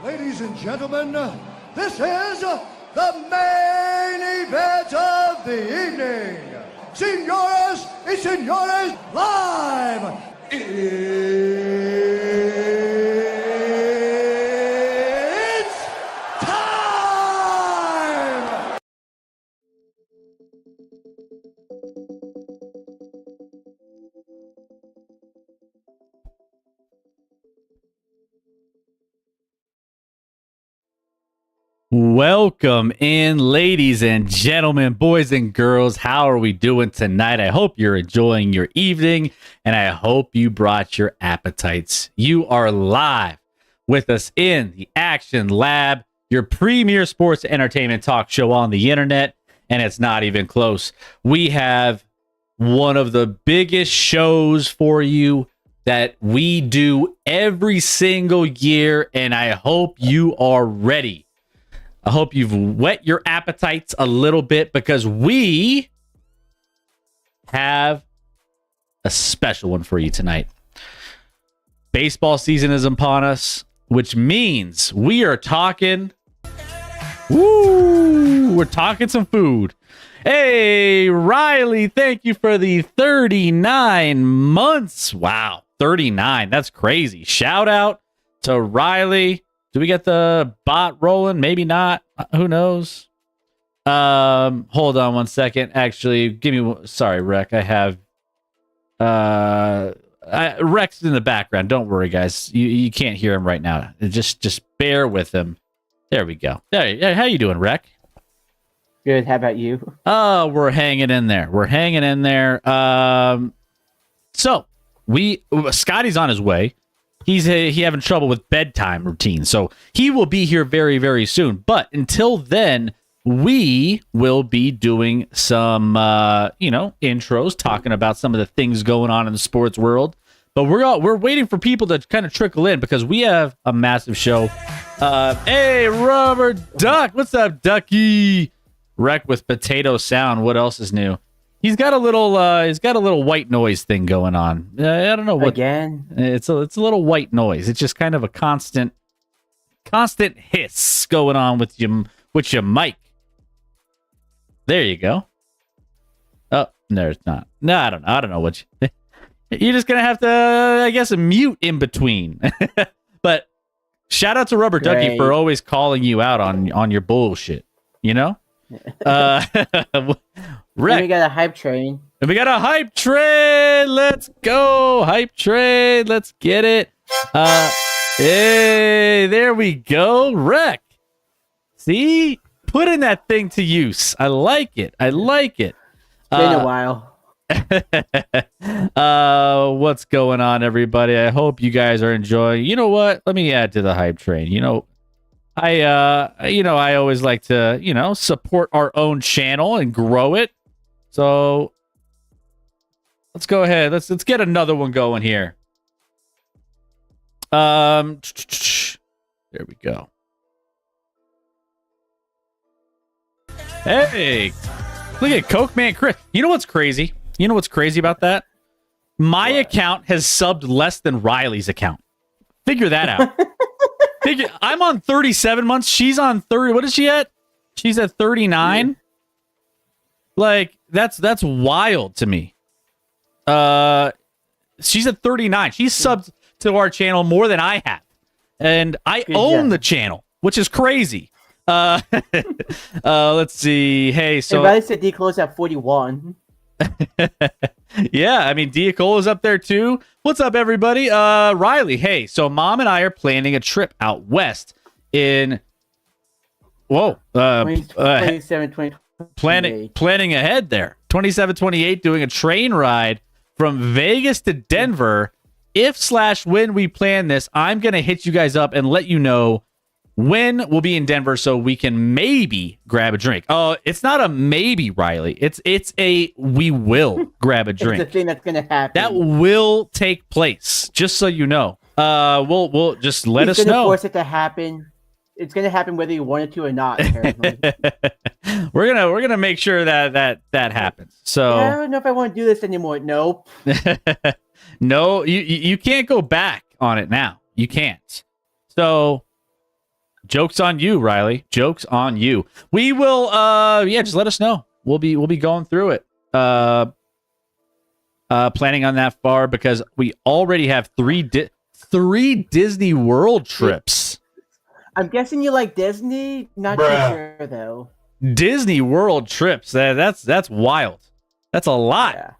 Ladies and gentlemen, this is the main event of the evening. Señoras y señores, live! It's time! Welcome in, ladies and gentlemen, boys and girls. How are we doing tonight? I hope you're enjoying your evening, and I hope you brought your appetites. You are live with us in the Action Lab, your premier sports entertainment talk show on the internet, and it's not even close. We have one of the biggest shows for you that we do every single year, and I hope you are ready. I hope you've whet your appetites a little bit because we have a special one for you tonight. Baseball season is upon us, which means we are talking. We're talking some food. Hey, Riley, thank you for the 39 months. Wow, 39. That's crazy. Shout out to Riley. Do we get the bot rolling? Maybe not. Who knows? Hold on one second. Actually, sorry, Rec. I have Rex in the background. Don't worry, guys. You can't hear him right now. Just bear with him. There we go. There. How you doing, Rec? Good. How about you? Oh, we're hanging in there. So Scotty's on his way. He's having trouble with bedtime routine, so he will be here very, very soon. But until then, we will be doing some, intros, talking about some of the things going on in the sports world. But we're waiting for people to kind of trickle in because we have a massive show. Hey, Rubber Duck, what's up, Ducky? Wreck with Potato Sound. What else is new? He's got a little white noise thing going on. I don't know what. Again? It's a little white noise. It's just kind of a constant hiss going on with your mic. There you go. Oh, no, it's not. No, I don't know what you're just gonna have to, I guess, mute in between. But shout out to Rubber Ducky for always calling you out on your bullshit. You know. Rick. We got a hype train. Let's go. Hype train. Let's get it. Hey, there we go. Wreck. See? Putting that thing to use. I like it. It's been a while. What's going on, everybody? I hope you guys are enjoying. You know what? Let me add to the hype train. I always like to, support our own channel and grow it. So let's go ahead. Let's get another one going here. There we go. Hey, look at Coke Man Chris. You know what's crazy? You know what's crazy about that? My account has subbed less than Riley's account. Figure that out. I'm on 37 months. She's on 30. What is she at? She's at 39. Like that's wild to me. She's at 39. She's subbed to our channel more than I have, and I own the channel, which is crazy. Let's see. Hey, so Riley said D closed at 41. Yeah, I mean Diacola's up there too. What's up, everybody? Riley, hey, so Mom and I are planning a trip out west in 27, 20, planning ahead there. 27, 28, doing a train ride from Vegas to Denver. If/when we plan this, I'm gonna hit you guys up and let you know when we'll be in Denver so we can maybe grab a drink. Oh, it's not a maybe, Riley. It's a we will grab a drink. It's the thing that's gonna happen. That will take place, just so you know. We'll just let us know. He's gonna force it to happen. It's gonna happen whether you want it to or not, apparently. we're gonna make sure that happens. So I don't know if I want to do this anymore. Nope. No, you can't go back on it now. You can't. So joke's on you, Riley. Joke's on you. We will just let us know. We'll be going through it. Planning on that far because we already have three Disney World trips. I'm guessing you like Disney. Not too sure though. Disney World trips. That's wild. That's a lot. Yeah.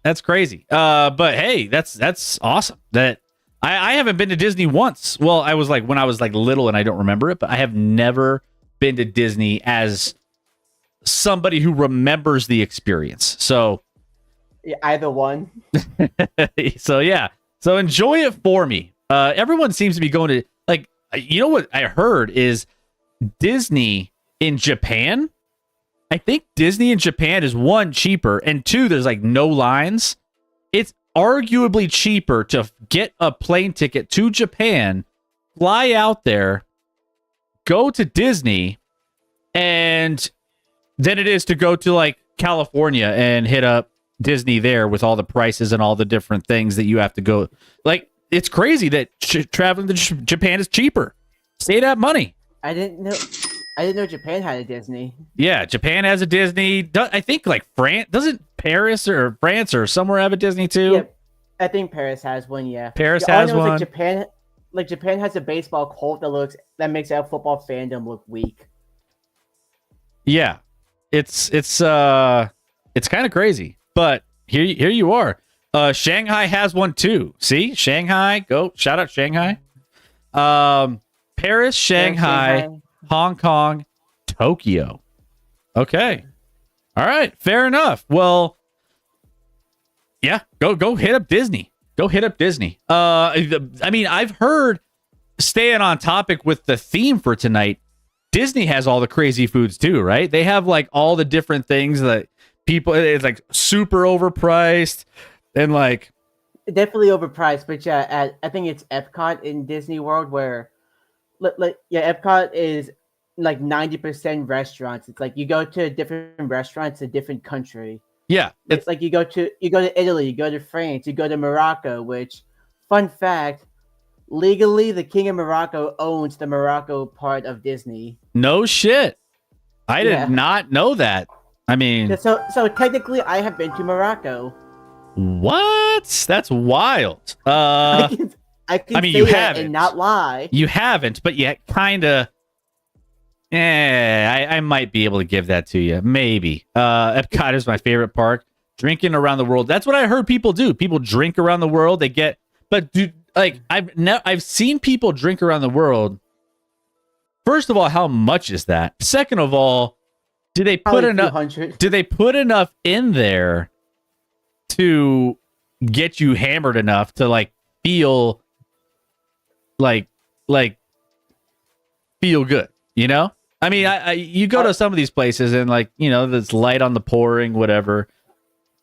That's crazy. But hey, that's awesome. That I haven't been to Disney once. Well, I was when I was little and I don't remember it, but I have never been to Disney as somebody who remembers the experience. So yeah, either one. So yeah. So enjoy it for me. Everyone seems to be going to like, you know what I heard is Disney in Japan. I think Disney in Japan is one, cheaper, and two, there's like no lines. It's arguably cheaper to get a plane ticket to Japan, fly out there, go to Disney, and than it is to go to like California and hit up Disney there with all the prices and all the different things that you have to go. Like, it's crazy that traveling to Japan is cheaper. Save that money. I didn't know Japan had a Disney. Yeah, Japan has a Disney. I think like France, doesn't Paris or France or somewhere have a Disney too? Yeah, I think Paris has one. Yeah, Paris all I has know is, one. Japan has a baseball cult that makes our football fandom look weak. Yeah, it's kind of crazy, but here you are. Shanghai has one too. See, Shanghai, go shout out Shanghai. Paris, Shanghai, Hong Kong, Tokyo. Okay, all right, fair enough. Well, yeah, go hit up Disney. Go hit up Disney. I mean, I've heard, staying on topic with the theme for tonight, Disney has all the crazy foods too, right? They have like all the different things that people, it's like super overpriced and like definitely overpriced. But yeah, I think it's Epcot in Disney World where, Epcot is like 90% restaurants. It's like you go to a different restaurant, it's a different country. Yeah, it's like you go to Italy, you go to France, you go to Morocco. Which, fun fact, legally the King of Morocco owns the Morocco part of Disney. No shit, I did not know that. I mean, so technically, I have been to Morocco. What? That's wild. I can I mean, say you that haven't and not lie. You haven't, but you kind of. I might be able to give that to you. Maybe. Epcot is my favorite park. Drinking around the world. That's what I heard people do. People drink around the world. They get, but dude, like I've seen people drink around the world. First of all, how much is that? Second of all, do they put enough? Do they put enough in there to get you hammered enough to like feel like feel good? You know? I mean, you go to some of these places and like, you know, there's light on the pouring, whatever.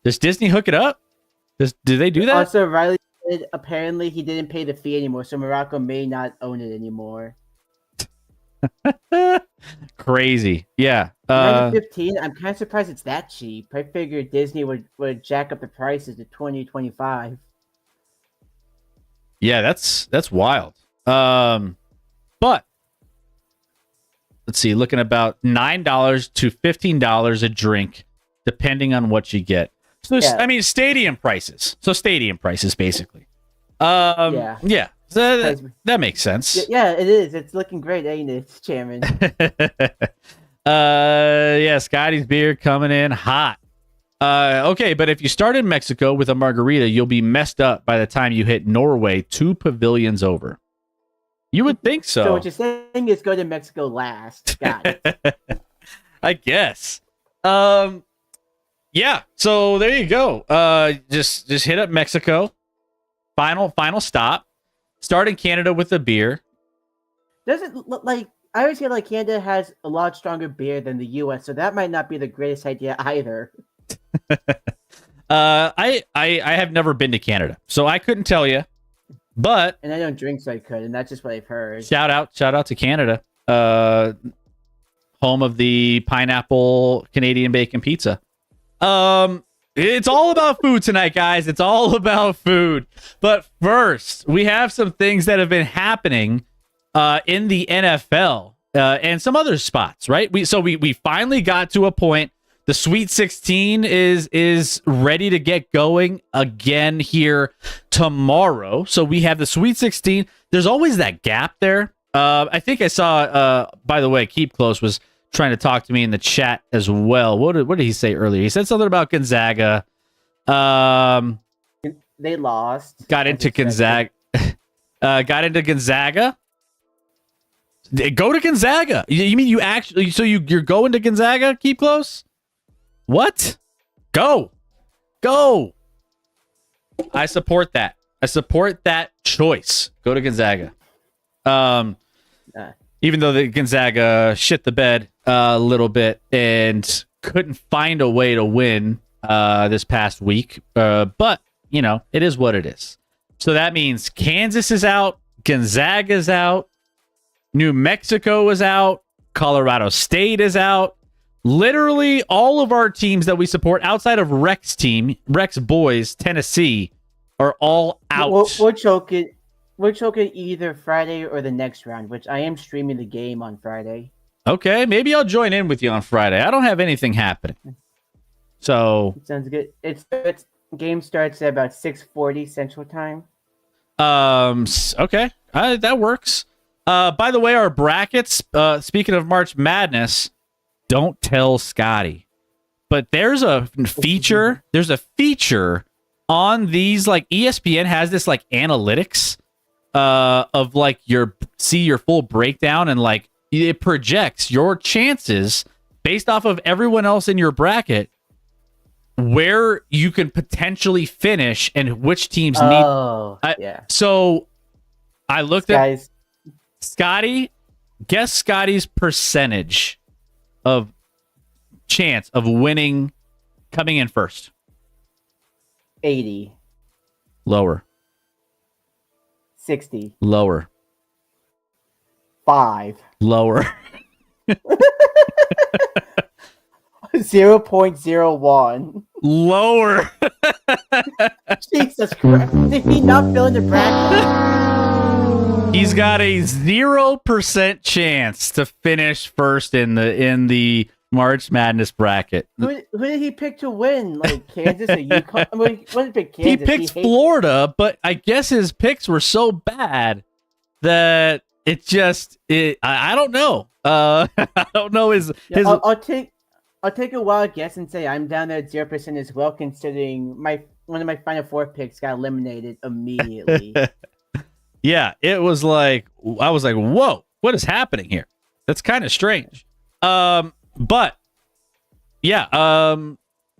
Does Disney hook it up? Do they do that? Also, Riley said apparently he didn't pay the fee anymore, so Morocco may not own it anymore. Crazy. Yeah. 15, I'm kind of surprised it's that cheap. I figured Disney would jack up the prices to 20-25. Yeah, that's wild. But let's see, looking about $9 to $15 a drink, depending on what you get. So, yeah. I mean, stadium prices. So, stadium prices, basically. Yeah. So that makes sense. Yeah, it is. It's looking great, ain't it, Chairman? Yeah, Scotty's beer coming in hot. Okay, but if you start in Mexico with a margarita, you'll be messed up by the time you hit Norway 2 pavilions over. You would think so. So what you're saying is go to Mexico last. Got it. I guess. Yeah. So there you go. Just hit up Mexico. Final stop. Start in Canada with a beer. Does it look like? I always feel like Canada has a lot stronger beer than the U.S., so that might not be the greatest idea either. I have never been to Canada, so I couldn't tell you. But and I don't drink, so I could, and that's just what I've heard. Shout out to Canada, home of the pineapple Canadian bacon pizza. It's all about food tonight, guys. It's all about food. But first, we have some things that have been happening in the NFL and some other spots, right? We finally got to a point. The Sweet 16 is ready to get going again here tomorrow. So we have the Sweet 16. There's always that gap there. I think I saw, by the way, Keep Close was trying to talk to me in the chat as well. What did he say earlier? He said something about Gonzaga. They lost. Got into Gonzaga. Got into Gonzaga. Go to Gonzaga. You mean you actually? So you're going to Gonzaga? Keep Close. What? Go. I support that. I support that choice. Go to Gonzaga. Even though the Gonzaga shit the bed a little bit and couldn't find a way to win this past week. But, you know, it is what it is. So that means Kansas is out, Gonzaga is out, New Mexico is out, Colorado State is out. Literally all of our teams that we support outside of Rex boys, Tennessee, are all out. We'll choke it. We're choking either Friday or the next round, which I am streaming the game on Friday. Okay, maybe I'll join in with you on Friday. I don't have anything happening. So sounds good. It's game starts at about 6:40 Central Time. Okay. That works. By the way, our brackets, speaking of March Madness, don't tell Scotty. But there's a feature on these, like ESPN has this like analytics of like your full breakdown, and like it projects your chances based off of everyone else in your bracket, where you can potentially finish and which teams need. Yeah. So I looked at Scotty. Guess Scotty's percentage of chance of winning, coming in first. 80. Lower. 60. Lower. 5. Lower. 0.01. Lower. Jesus Christ. Did he not fill in the bracket? He's got a 0% chance to finish first in the March Madness bracket. Who did he pick to win? Like Kansas or UConn? I mean, he picked Kansas. He picked Florida, but I guess his picks were so bad that I don't know. I don't know his. I'll take a wild guess and say I'm down there at 0% as well, considering one of my final 4 picks got eliminated immediately. Yeah, it was like, I was like, whoa, what is happening here? That's kind of strange. But yeah,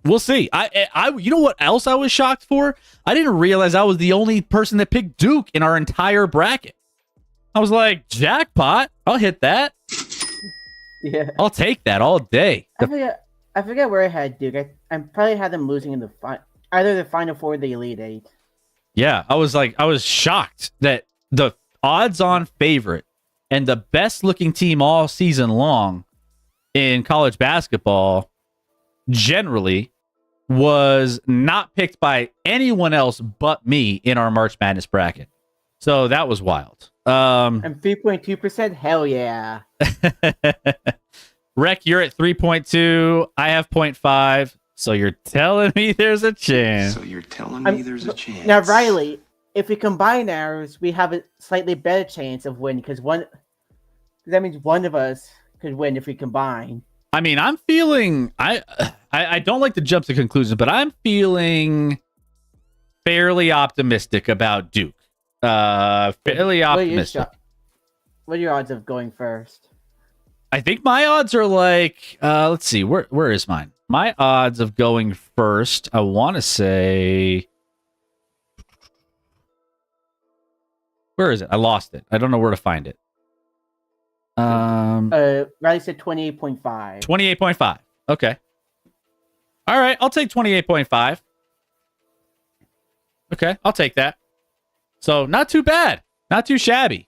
we'll see. I you know what else I was shocked for? I didn't realize I was the only person that picked Duke in our entire bracket. I was like, jackpot, I'll hit that. Yeah, I'll take that all day. I forget where I had Duke. I probably had them losing in the either the Final Four or the Elite Eight. Yeah, I was shocked that the odds-on favorite and the best-looking team all season long in college basketball generally was not picked by anyone else but me in our March Madness bracket. So that was wild. And 3.2%, hell yeah. Rec, you're at 3.2. I have 0.5. So you're telling me there's a chance. Now, Riley, if we combine ours, we have a slightly better chance of winning because that means one of us could win if we combine. I mean, I'm feeling I don't like to jump to conclusions, but I'm feeling fairly optimistic about Duke. Fairly optimistic. What are your odds of going first? I think my odds are like let's see, where is mine? My odds of going first, I want to say, where is it? I lost it. I don't know where to find it. Riley said 28.5. 28.5. Okay. All right, I'll take 28.5. Okay, I'll take that. So not too bad, not too shabby.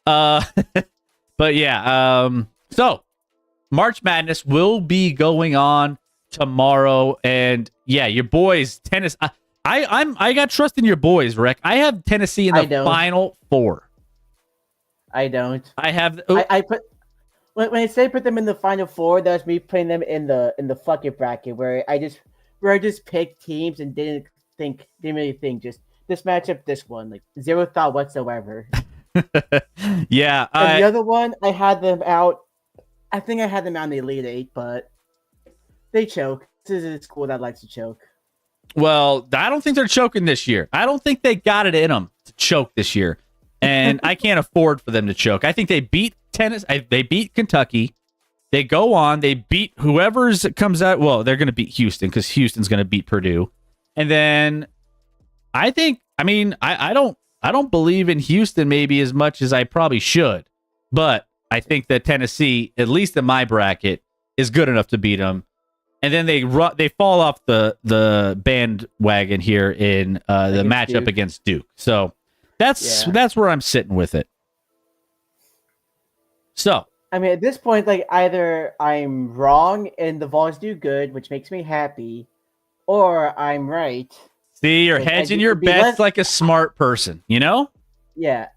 But yeah. So March Madness will be going on tomorrow, and yeah, your boys tennis. I got trust in your boys, Rick. I have Tennessee in the Final Four. I don't. I have. I put when I say put them in the Final Four, that's me putting them in the fucking bracket where I just picked teams and didn't really think just this matchup, this one, like zero thought whatsoever. Yeah, and the other one I had them out. I think I had them out in the Elite Eight, but they choke. This is a school that likes to choke. Well, I don't think they're choking this year. I don't think they got it in them to choke this year. And I can't afford for them to choke. I think they beat they beat Kentucky. They go on. They beat whoever's comes out. Well, they're going to beat Houston because Houston's going to beat Purdue. And then I think, I mean, I don't I don't believe in Houston maybe as much as I probably should, but I think that Tennessee, at least in my bracket, is good enough to beat them. And then they fall off the bandwagon here in the matchup Duke. against Duke. So that's where I'm sitting with it. So I mean, at this point, like either I'm wrong and the Vols do good, which makes me happy, or I'm right. see, you're Like, hedging I'd your be bets less- like a smart person, you know? Yeah,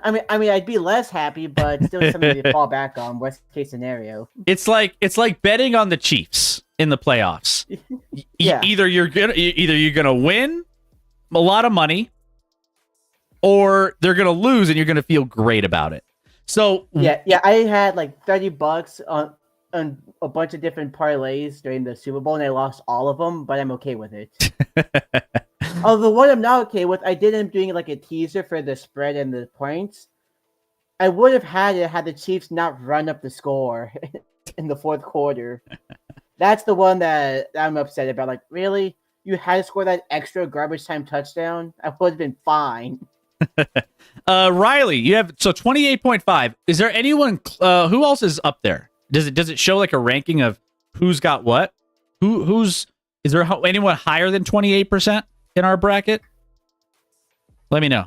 I mean, I'd be less happy, but still something to fall back on. Worst case scenario. It's like betting on the Chiefs in the playoffs. Yeah. Either you're gonna win a lot of money, or they're gonna lose and you're gonna feel great about it. So Yeah. I had like $30 on a bunch of different parlays during the Super Bowl, and I lost all of them, but I'm okay with it. Although what I'm not okay with, I did end up doing like a teaser for the spread and the points. I would have had it had the Chiefs not run up the score in the fourth quarter. That's the one that I'm upset about. Like, really? You had to score that extra garbage time touchdown? I would have been fine. Riley, you have 28.5. Is there anyone who else is up there? Does it show like a ranking of who's got what? Who's is there anyone higher than 28% in our bracket? Let me know.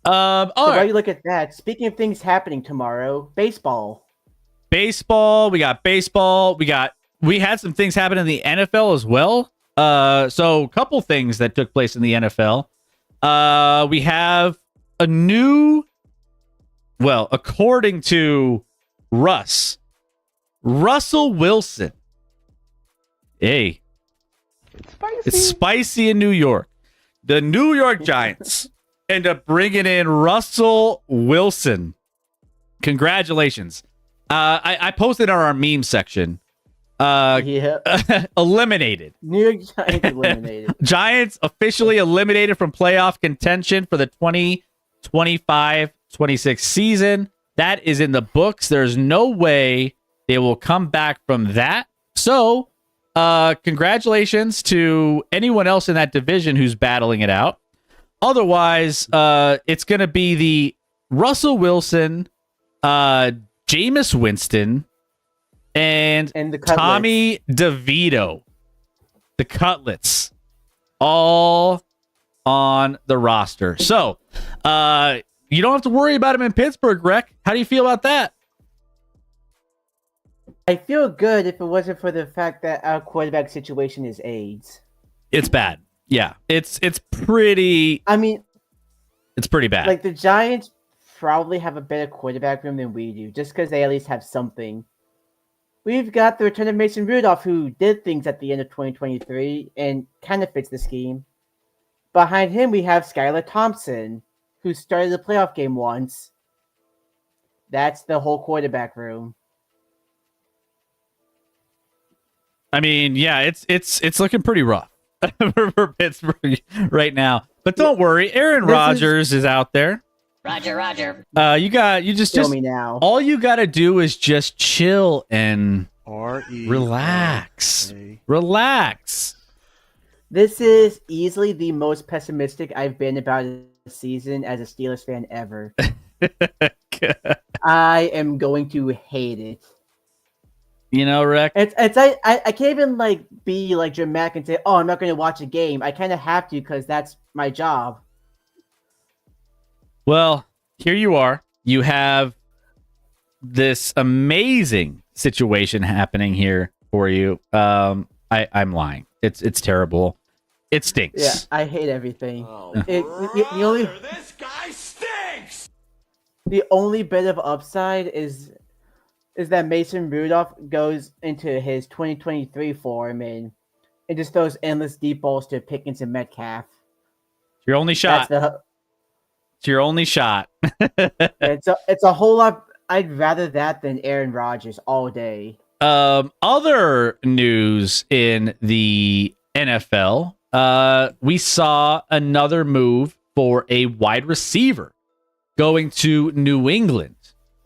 All So while right. you look at that, speaking of things happening tomorrow, baseball. We got baseball. We had some things happen in the NFL as well. So a couple things that took place in the NFL. We have a new, well, according to Russell Wilson. Hey, it's spicy in New York. The New York Giants end up bringing in Russell Wilson. Congratulations. I posted on our meme section. Yeah. Eliminated. New York Giants eliminated. Giants officially eliminated from playoff contention for the 2025-26 season. That is in the books. There's no way they will come back from that. So, congratulations to anyone else in that division who's battling it out. Otherwise, it's going to be the Russell Wilson, Jameis Winston, and the Cutlets. Tommy DeVito, the Cutlets, all on the roster. So, you don't have to worry about him in Pittsburgh, Rec. How do you feel about that? I feel good if it wasn't for the fact that our quarterback situation is AIDS. It's bad. Yeah, it's pretty. I mean, it's pretty bad. like the Giants probably have a better quarterback room than we do, just because they at least have something. We've got the return of Mason Rudolph, who did things at the end of 2023 and kind of fits the scheme. Behind him, we have Skylar Thompson, who started the playoff game once. That's the whole quarterback room. I mean, yeah, it's looking pretty rough for Pittsburgh right now. But don't worry, Aaron Rodgers is out there. Roger. You just Tell me now. all you got to do is just chill and relax. Relax. This is easily the most pessimistic I've been about a season as a Steelers fan ever. I am going to hate it. You know, Rick. I can't even like be like dramatic and say, "Oh, I'm not going to watch a game." I kind of have to because that's my job. Well, here you are. You have this amazing situation happening here for you. I'm lying. It's terrible. It stinks. Yeah, I hate everything. This guy stinks! The only bit of upside is that Mason Rudolph goes into his 2023 form and just throws endless deep balls to Pickens and Metcalf. It's your only shot. That's It's your only shot. it's a whole lot. I'd rather that than Aaron Rodgers all day. Other news in the NFL, we saw another move for a wide receiver going to New England.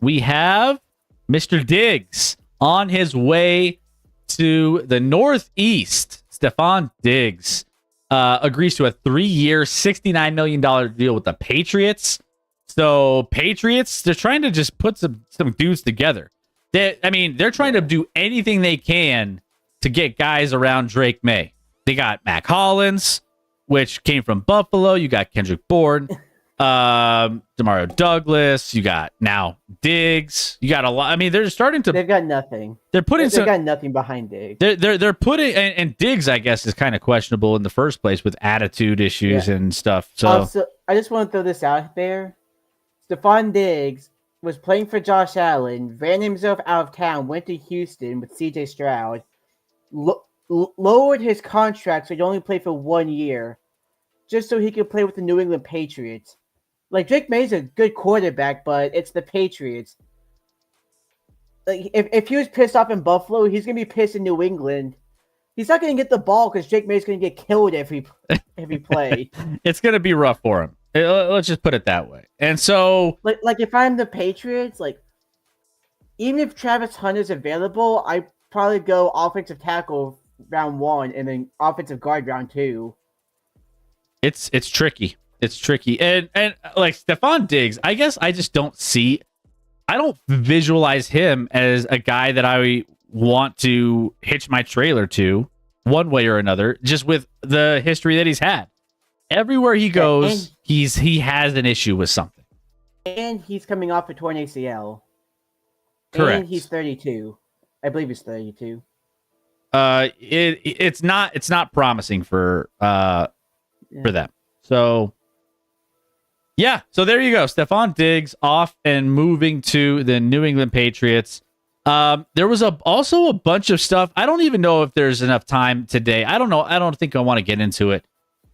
We have Mr. Diggs on his way to the Northeast. Stephon Diggs. agrees to a 3-year, $69 million deal with the Patriots. So Patriots, they're trying to just put some dudes together. They're trying to do anything they can to get guys around Drake May. They got Mac Hollins, which came from Buffalo. You got Kendrick Bourne, Demario Douglas. You got now Diggs. You got a lot. I mean, they're starting to. They've got nothing. They've got nothing behind Diggs. They're putting and Diggs, I guess, is kind of questionable in the first place with attitude issues and stuff. So I just want to throw this out there. Stephon Diggs was playing for Josh Allen, ran himself out of town, went to Houston with C.J. Stroud, lowered his contract so he'd only play for 1 year, just so he could play with the New England Patriots. Like, Drake May's a good quarterback, but it's the Patriots. Like, if he was pissed off in Buffalo, he's going to be pissed in New England. He's not going to get the ball because Drake May's going to get killed every play. It's going to be rough for him. Let's just put it that way. And so, like if I'm the Patriots, like even if Travis Hunter's available, I probably go offensive tackle round 1 and then offensive guard round 2. It's tricky. It's tricky. And like Stephon Diggs, I guess I just don't visualize him as a guy that I want to hitch my trailer to one way or another, just with the history that he's had. Everywhere he goes, he has an issue with something. And he's coming off a torn ACL. Correct. And he's 32. I believe he's 32. It's not promising for them. So yeah, so there you go. Stephon Diggs off and moving to the New England Patriots. There was also a bunch of stuff. I don't even know if there's enough time today. I don't know. I don't think I want to get into it.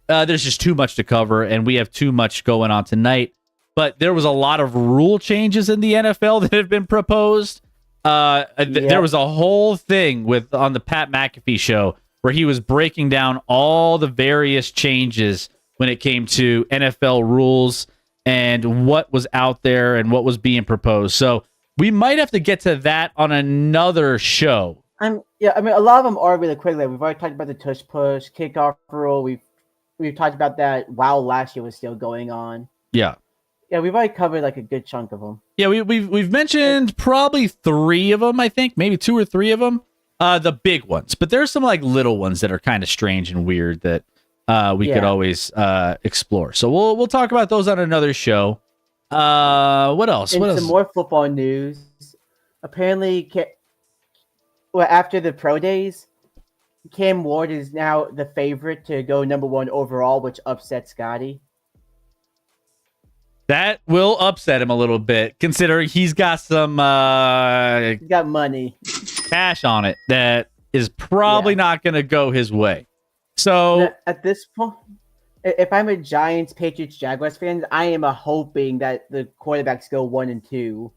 There's just too much to cover, and we have too much going on tonight. But there was a lot of rule changes in the NFL that have been proposed. There was a whole thing on the Pat McAfee show where he was breaking down all the various changes when it came to NFL rules and what was out there and what was being proposed. So we might have to get to that on another show. A lot of them are really quick. Like we've already talked about the tush push, kickoff rule. We've talked about that while last year was still going on. Yeah. Yeah, we've already covered like a good chunk of them. Yeah, we've mentioned probably 3 of them, I think, maybe 2 or 3 of them, the big ones. But there's some like little ones that are kind of strange and weird that we could always explore. So we'll talk about those on another show. What else? Some more football news. Apparently, after the pro days, Cam Ward is now the favorite to go number 1 overall, which upsets Scotty. That will upset him a little bit, considering he's got some he's got money, cash on it that is probably not going to go his way. So at this point, if I'm a Giants, Patriots, Jaguars fan, I am hoping that the quarterbacks go 1 and 2.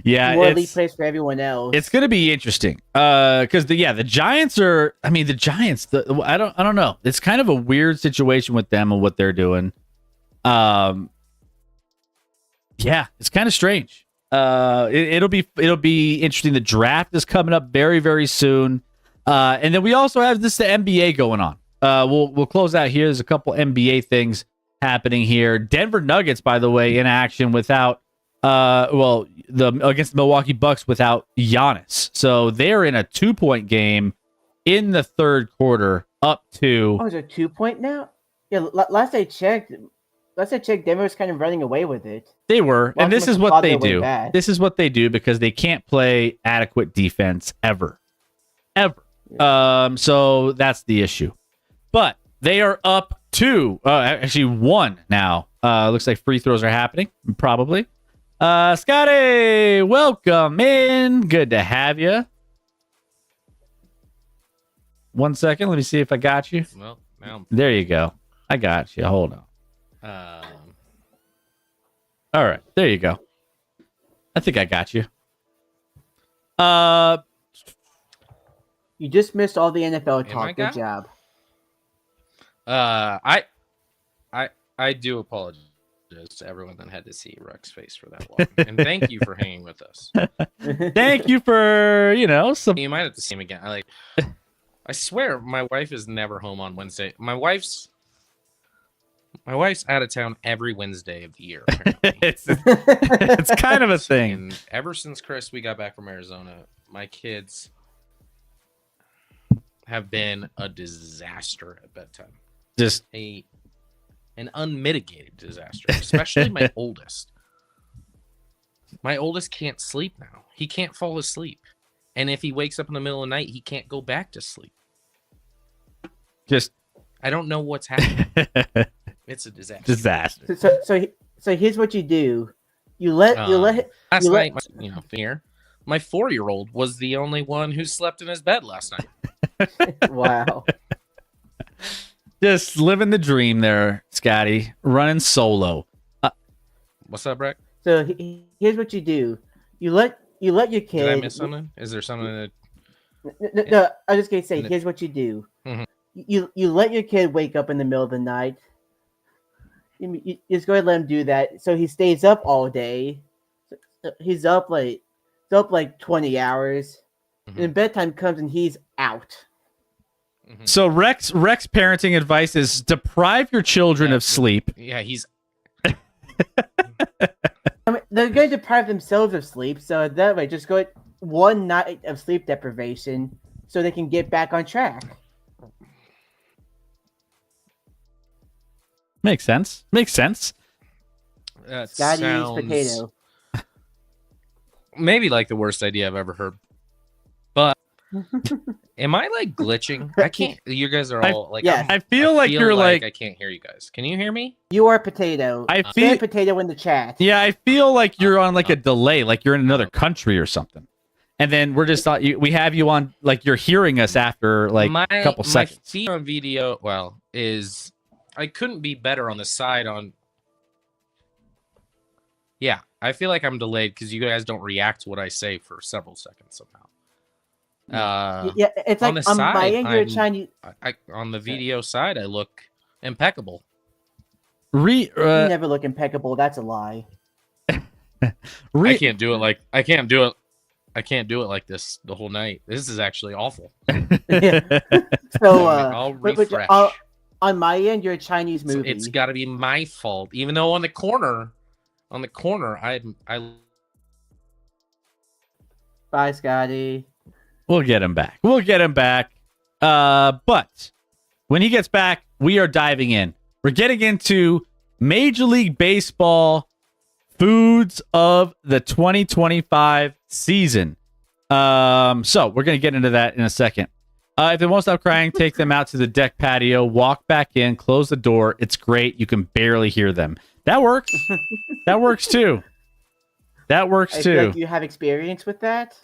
Yeah, more elite plays for everyone else. It's going to be interesting because the Giants are. I mean, the Giants. I don't know. It's kind of a weird situation with them and what they're doing. Yeah, it's kind of strange. It'll be interesting. The draft is coming up very, very soon, and then we also have the NBA going on. We'll close out here. There's a couple NBA things happening here. Denver Nuggets, by the way, in action without against the Milwaukee Bucks without Giannis. So they're in a 2-point game in the third quarter, up to. Oh, is it 2-point now? Yeah, last I checked, Denver was kind of running away with it. They were, and this is what they do. This is what they do because they can't play adequate defense ever. Yeah. So that's the issue. But they are up 2, actually 1 now. Looks like free throws are happening, probably. Scotty, welcome in. Good to have you. 1 second. Let me see if I got you. Well, now there you go. I got you. Hold on. All right. There you go. I think I got you. You just missed all the NFL talk. Good job. I do apologize to everyone that had to see Ruck's face for that long. And thank you for hanging with us. Thank you for, You might have to see him again. I swear, my wife is never home on Wednesday. My wife's out of town every Wednesday of the year. Apparently. It's kind of a thing. And ever since Chris, we got back from Arizona, my kids have been a disaster at bedtime. Just An unmitigated disaster, especially my oldest. My oldest can't sleep now. He can't fall asleep. And if he wakes up in the middle of the night, he can't go back to sleep. I don't know what's happening. It's a disaster. So here's what you do. You let last night, my 4-year-old was the only one who slept in his bed last night. Wow. Just living the dream there, Scotty. Running solo. What's up, Breck? So here's what you do. You let your kid. Did I miss something? Is there something that? No, I was just gonna say. Here's what you do. Mhm. You let your kid wake up in the middle of the night. You just go ahead and let him do that. So he stays up all day. He's up like 20 hours. Mhm. And bedtime comes and he's out. Mhm. So Rex parenting advice is deprive your children of sleep. Yeah, he's. I mean, they're going to deprive themselves of sleep. So that way, just go one night of sleep deprivation so they can get back on track. Makes sense. That Scotty's sounds potato. maybe like the worst idea I've ever heard. But am I like glitching? I can't. You guys are all like. yes. I feel like you're like I can't hear you guys. Can you hear me? You are potato. I Say feel potato in the chat. yeah, I feel like you're on like a delay, like you're in another country or something. And then we're just we have you on like you're hearing us after like a couple seconds. My feed on video, is I couldn't be better on the side on. Yeah, I feel like I'm delayed because you guys don't react to what I say for several seconds somehow. Yeah, it's like on the on side, my end, you're I'm- Chinese. On the video side, I look impeccable. You never look impeccable. That's a lie. I can't do it like this the whole night. This is actually awful. So I'll refresh. on my end, you're a Chinese So movie. it's got to be my fault, even though on the corner, I Bye, Scotty. We'll get him back. But when he gets back, we are diving in. We're getting into Major League Baseball foods of the 2025 season. So we're going to get into that in a second. If they won't stop crying, take them out to the deck patio, walk back in, close the door. It's great. You can barely hear them. That works. That works too. I feel like you have experience with that.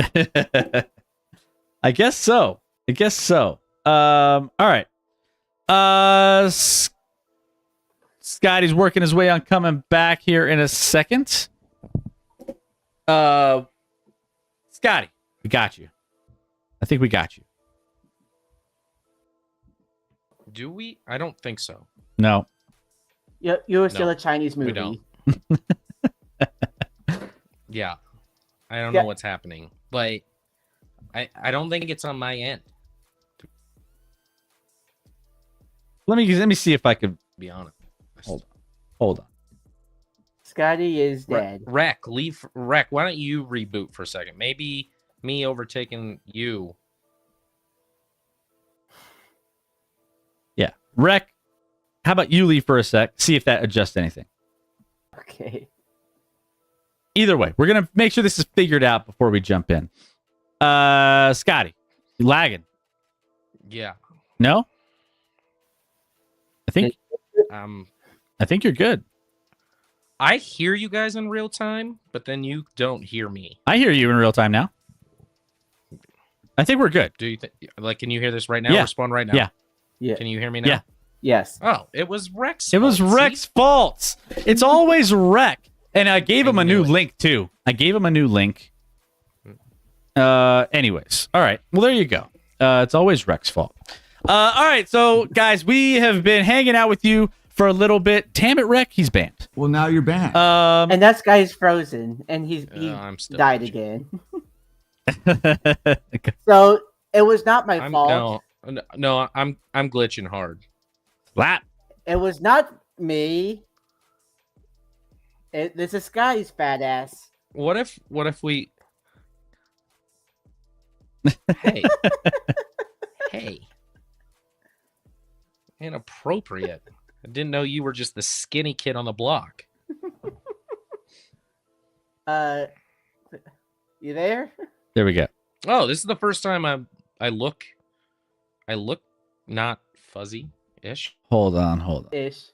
I guess so. All right. Scotty's working his way on coming back here in a second. Scotty, we got you. I think we got you. Do we? I don't think so. No. You're still No, a Chinese movie. We don't. Yeah, I don't Yeah. know what's happening, but I don't think it's on my end. Let me see if I could To be honest. hold on. Scotty is dead. Rec. Why don't you reboot for a second? Maybe me overtaking you. Yeah. Rec, how about you leave for a sec? See if that adjusts anything. Okay. Either way, we're gonna make sure this is figured out before we jump in. Scotty, you lagging? Yeah. No? I think you're good. I hear you guys in real time, but then you don't hear me. I hear you in real time now. I think we're good. Do you think? Like, can you hear this right now? Yeah. Respond right now. Yeah. Yeah. Can you hear me now? Yeah. Yes. Oh, it was Rex. It was fault, see? Rex's fault. It's always Rec. And I gave him a new knew it. link too. Anyways. All right. Well, there you go. It's always Rex's fault. All right. So, guys, we have been hanging out with you for a little bit. Damn it, Rec. He's banned. Well, now you're banned. And that guy's frozen, and he I'm still died watching. again. So it was not my I'm fault. no. No, I'm glitching hard. Slap. It was not me. This is Scotty's fat ass. What if we? Hey, hey, inappropriate. I didn't know you were just the skinny kid on the block. You there? There we go. Oh, this is the first time I look not fuzzy-ish. Hold on. Ish.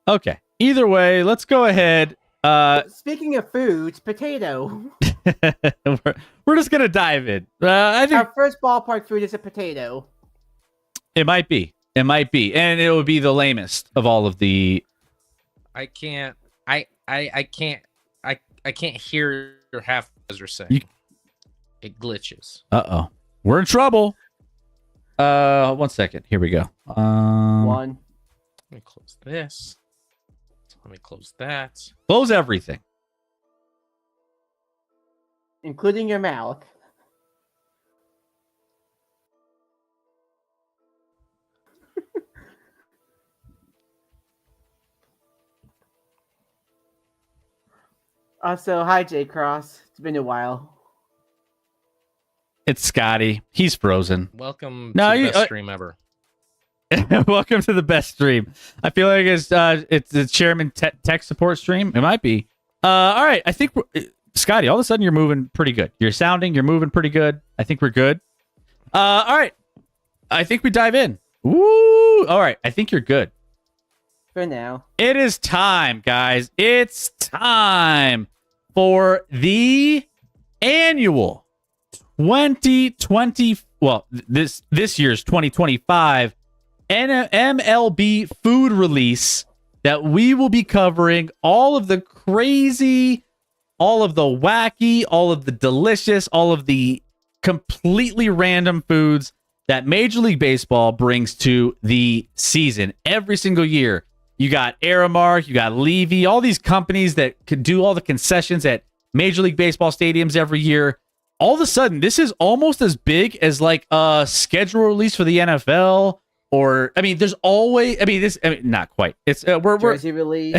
Okay. Either way, let's go ahead. Speaking of foods, potato. we're just gonna dive in. I think Our first ballpark food is a potato. it might be, and it would be the lamest of all of the. I can't hear half as you're saying. It glitches. Uh-oh. We're in trouble. 1 second. Here we go. One. Let me close this. Let me close that. Close everything. Including your mouth. Also, hi J Cross. It's been a while. It's Scotty. He's frozen. Welcome No, to the you- best stream ever. Welcome to the best stream. I feel like it's the chairman tech support stream. It might be. All right. I think Scotty. All of a sudden, you're moving pretty good. You're moving pretty good. I think we're good. All right. I think we dive in. Woo! All right. I think you're good. For now. It is time, guys. It's time for the annual 2020. Well, this year's 2025 MLB food release that we will be covering all of the crazy, all of the wacky, all of the delicious, all of the completely random foods that Major League Baseball brings to the season every single year. You got Aramark, you got Levy, all these companies that could do all the concessions at Major League Baseball stadiums every year. All of a sudden, this is almost as big as like a schedule release for the NFL. Or, I mean, there's always, not quite. It's Jersey release.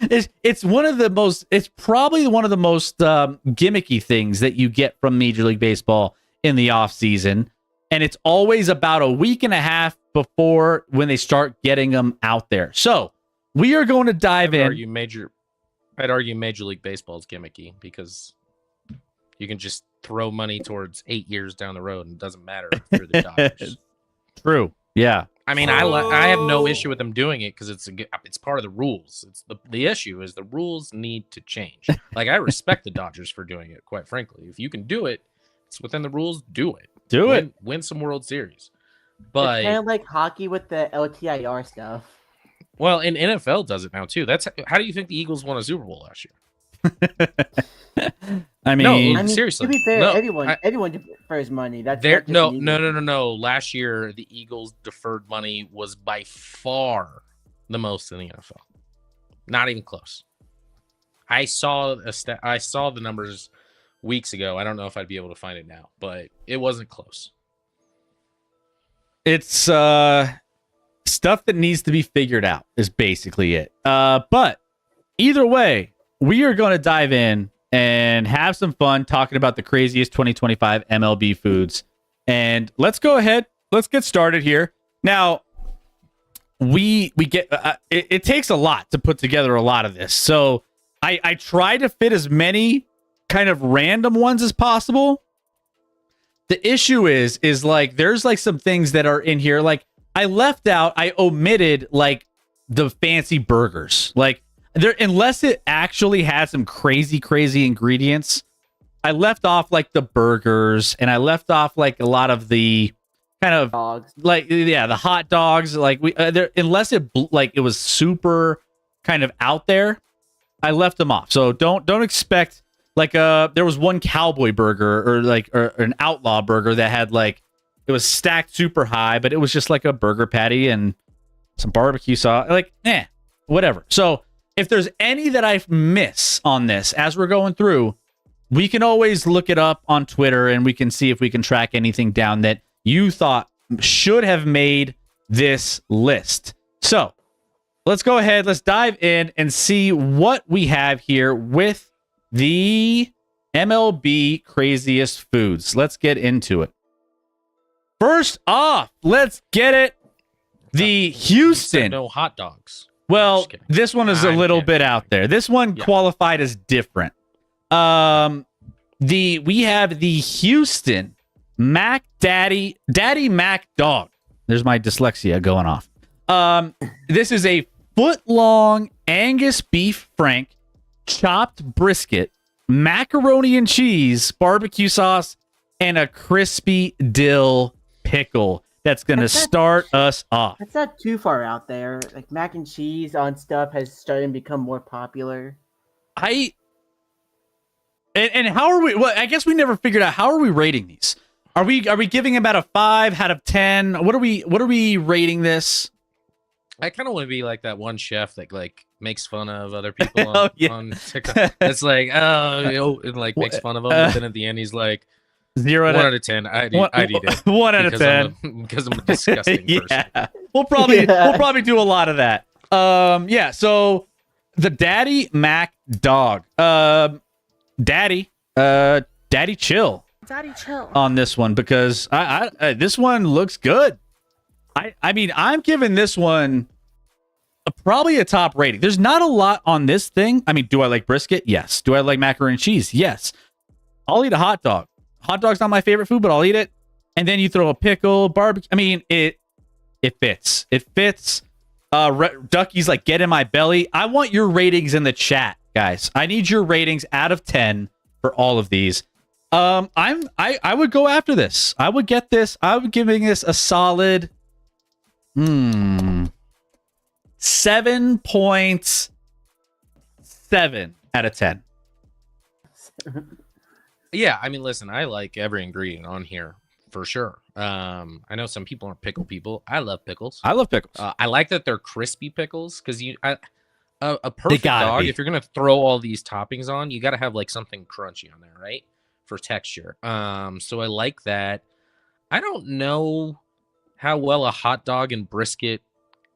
it's one of the most, it's probably one of the most gimmicky things that you get from Major League Baseball in the off season. And it's always about a week and a half before when they start getting them out there. So we are going to dive in. I'd argue Major League Baseball is gimmicky because you can just throw money towards 8 years down the road and it doesn't matter if you're the Dodgers. True. Yeah. I mean, I have no issue with them doing it because it's part of the rules. It's the issue is the rules need to change. Like, I respect the Dodgers for doing it, quite frankly. If you can do it, it's within the rules. Do it. Win some World Series. But it's kind of like hockey with the LTIR stuff. Well, and NFL does it now too. That's how do you think the Eagles won a Super Bowl last year? I mean, seriously. To be fair, No, everyone defers money. That's There, not just no, an no, Eagle. no, no, no. Last year, the Eagles' deferred money was by far the most in the NFL. Not even close. I saw the numbers weeks ago. I don't know if I'd be able to find it now, but it wasn't close. it's stuff that needs to be figured out is basically it. But either way, we are going to dive in and have some fun talking about the craziest 2025 MLB foods. And let's go ahead. Let's get started here. Now, we get it takes a lot to put together a lot of this. So I try to fit as many kind of random ones as possible. The issue is like there's like some things that are in here. Like I omitted like the fancy burgers. Like there, unless it actually has some crazy ingredients, I left off like the burgers and I left off like a lot of the kind of Dogs. like, yeah, the hot dogs. Like we, there, unless it like it was super kind of out there, I left them off. So don't expect like there was one cowboy burger or an outlaw burger that had like it was stacked super high, but it was just like a burger patty and some barbecue sauce. Like, whatever. So if there's any that I miss on this as we're going through, we can always look it up on Twitter and we can see if we can track anything down that you thought should have made this list. So let's go ahead. Let's dive in and see what we have here with the MLB craziest foods. Let's get into it. First off, let's get it. The Houston. No hot dogs. Well, this one is a little bit out there. This one qualified as different. We have the Houston Mac Daddy Mac Dog. There's my dyslexia going off. This is a foot-long Angus beef frank, chopped brisket, macaroni and cheese, barbecue sauce, and a crispy dill pickle. That's going to start us off. That's not too far out there. Like mac and cheese on stuff has started to become more popular. And how are we? Well, I guess we never figured out how are we rating these. Are we giving about a 5 out of 10? What are we rating this? I kind of want to be like that one chef that like makes fun of other people on, on TikTok. It's like, and like makes fun of them, but then at the end he's like 1 out of 10. I'd eat it. 1 out of 10 because I'm a disgusting person. We'll probably do a lot of that. So the Daddy Mac Dog. Daddy chill. Daddy chill on this one because I this one looks good. I mean, I'm giving this one probably a top rating. There's not a lot on this thing. I mean, do I like brisket? Yes. Do I like macaroni and cheese? Yes. I'll eat a hot dog. Hot dog's not my favorite food, but I'll eat it. And then you throw a pickle, barbecue. I mean, it fits. It fits. Ducky's like, get in my belly. I want your ratings in the chat, guys. I need your ratings out of 10 for all of these. I would go after this. I would get this. I would giving this a solid 7.7 out of 10. Yeah, I mean, listen, I like every ingredient on here for sure. I know some people aren't pickle people. I love pickles. I love pickles. I like that they're crispy pickles because a perfect dog. If you're gonna throw all these toppings on, you got to have like something crunchy on there, right? For texture. So I like that. I don't know how well a hot dog and brisket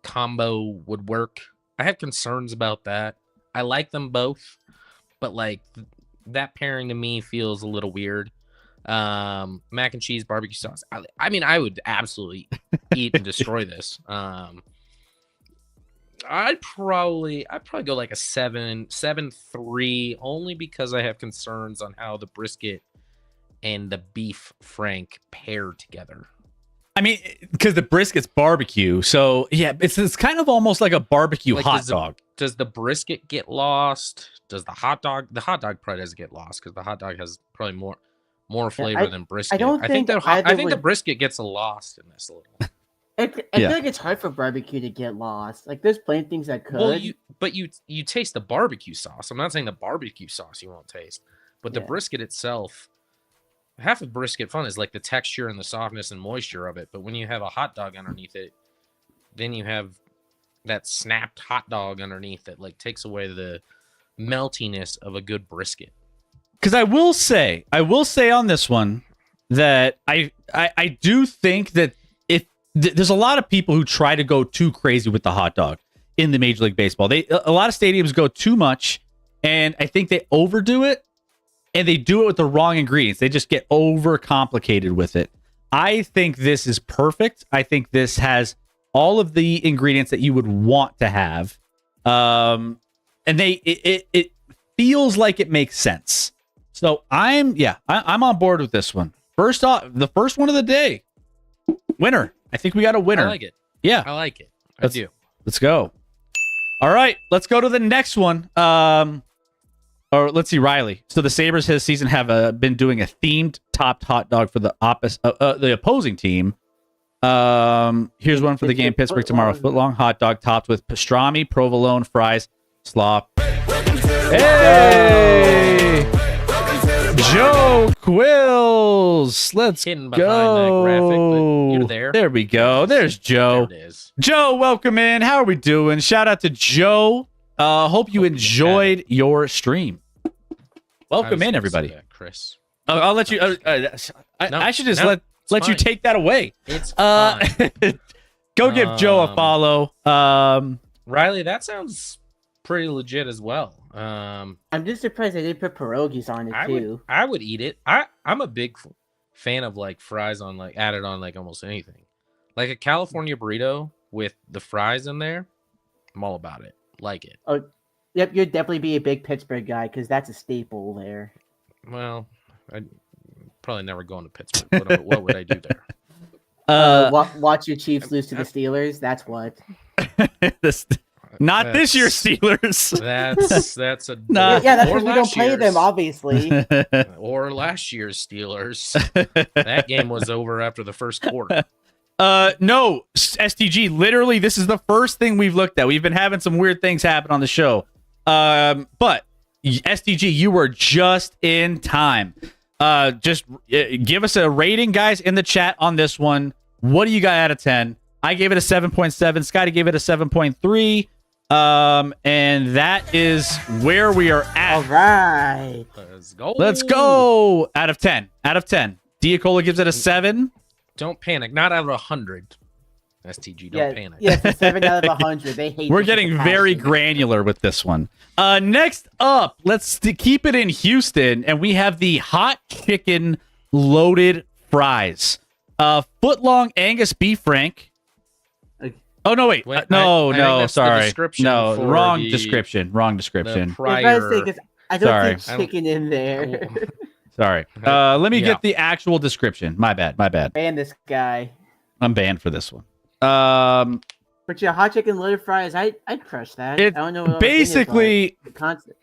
combo would work. I have concerns about that. I like them both, but like that pairing to me feels a little weird. Mac and cheese, barbecue sauce. I mean, I would absolutely eat and destroy this. I'd probably go like a 7.3, only because I have concerns on how the brisket and the beef frank pair together. I mean, because the brisket's barbecue, so yeah, it's kind of almost like a barbecue hot dog. Does the brisket get lost? Does the hot dog? The hot dog probably doesn't get lost because the hot dog has probably more flavor than brisket. I think the brisket gets lost in this a little. I feel like it's hard for barbecue to get lost. Like there's plenty of things that could. Well, you taste the barbecue sauce. I'm not saying the barbecue sauce you won't taste, but the brisket itself. Half of brisket fun is like the texture and the softness and moisture of it. But when you have a hot dog underneath it, then you have that snapped hot dog underneath that like takes away the meltiness of a good brisket. Because I will say on this one that I do think that if there's a lot of people who try to go too crazy with the hot dog in the Major League Baseball. A lot of stadiums go too much, and I think they overdo it. And they do it with the wrong ingredients. They just get overcomplicated with it. I think this is perfect. I think this has all of the ingredients that you would want to have. And it feels like it makes sense. So I'm on board with this one. First off, the first one of the day. Winner. I think we got a winner. I like it. Yeah. I like it. I do. Let's go. All right, let's go to the next one. Or let's see, Riley. So the Sabres this season have been doing a themed topped hot dog for the opposing team. Here's one for the game Pittsburgh tomorrow. Footlong hot dog topped with pastrami, provolone, fries, slop. Hey! Joe Quills. Let's Hidden go. behind that graphic, but you're there. There we go. There's Joe. There it is. Joe, welcome in. How are we doing? Shout out to Joe. Hope you enjoyed your stream. Welcome in, everybody. Chris. I'll let you. I should just let. let you fine. take that away. It's fine. Go give Joe a follow. Riley, that sounds pretty legit as well. I'm just surprised they didn't put pierogies on it too. I would eat it. I'm a big fan of like fries on like added on like almost anything. Like a California burrito with the fries in there, I'm all about it. Like it. Oh, yep, you'd definitely be a big Pittsburgh guy because that's a staple there. Well, I'd probably never go into Pittsburgh. What would I do there? Watch your Chiefs lose to the Steelers. That's what. Not this year's Steelers. That's a Nah. Yeah, that's or because we don't last play them, year's. obviously. Or last year's Steelers. That game was over after the first quarter. No, STG. Literally, this is the first thing we've looked at. We've been having some weird things happen on the show. But STG, you were just in time. Just give us a rating, guys, in the chat on this one. What do you got out of 10? I gave it a 7.7. Scotty gave it a 7.3. And that is where we are at. All right. Let's go. Out of 10. Out of 10. Diacola gives it a 7. Don't panic. Not out of 100. STG, don't panic. Yeah, it's a 7 out of 100. They hate. We're this with getting a very passion. granular with this one. Next up, let's keep it in Houston, and we have the hot chicken loaded fries. Foot-long Angus beef frank. Oh, no, wait. Wait, I no, think that's the sorry. description No, for wrong the- description. Wrong description. The I prior. was saying, I don't Sorry. see chicken in there. Sorry. Let me Yeah. get the actual description. My bad. Ban this guy. I'm banned for this one. But yeah, hot chicken loaded fries, I'd crush that. It I don't know what else in it, basically, but the concept.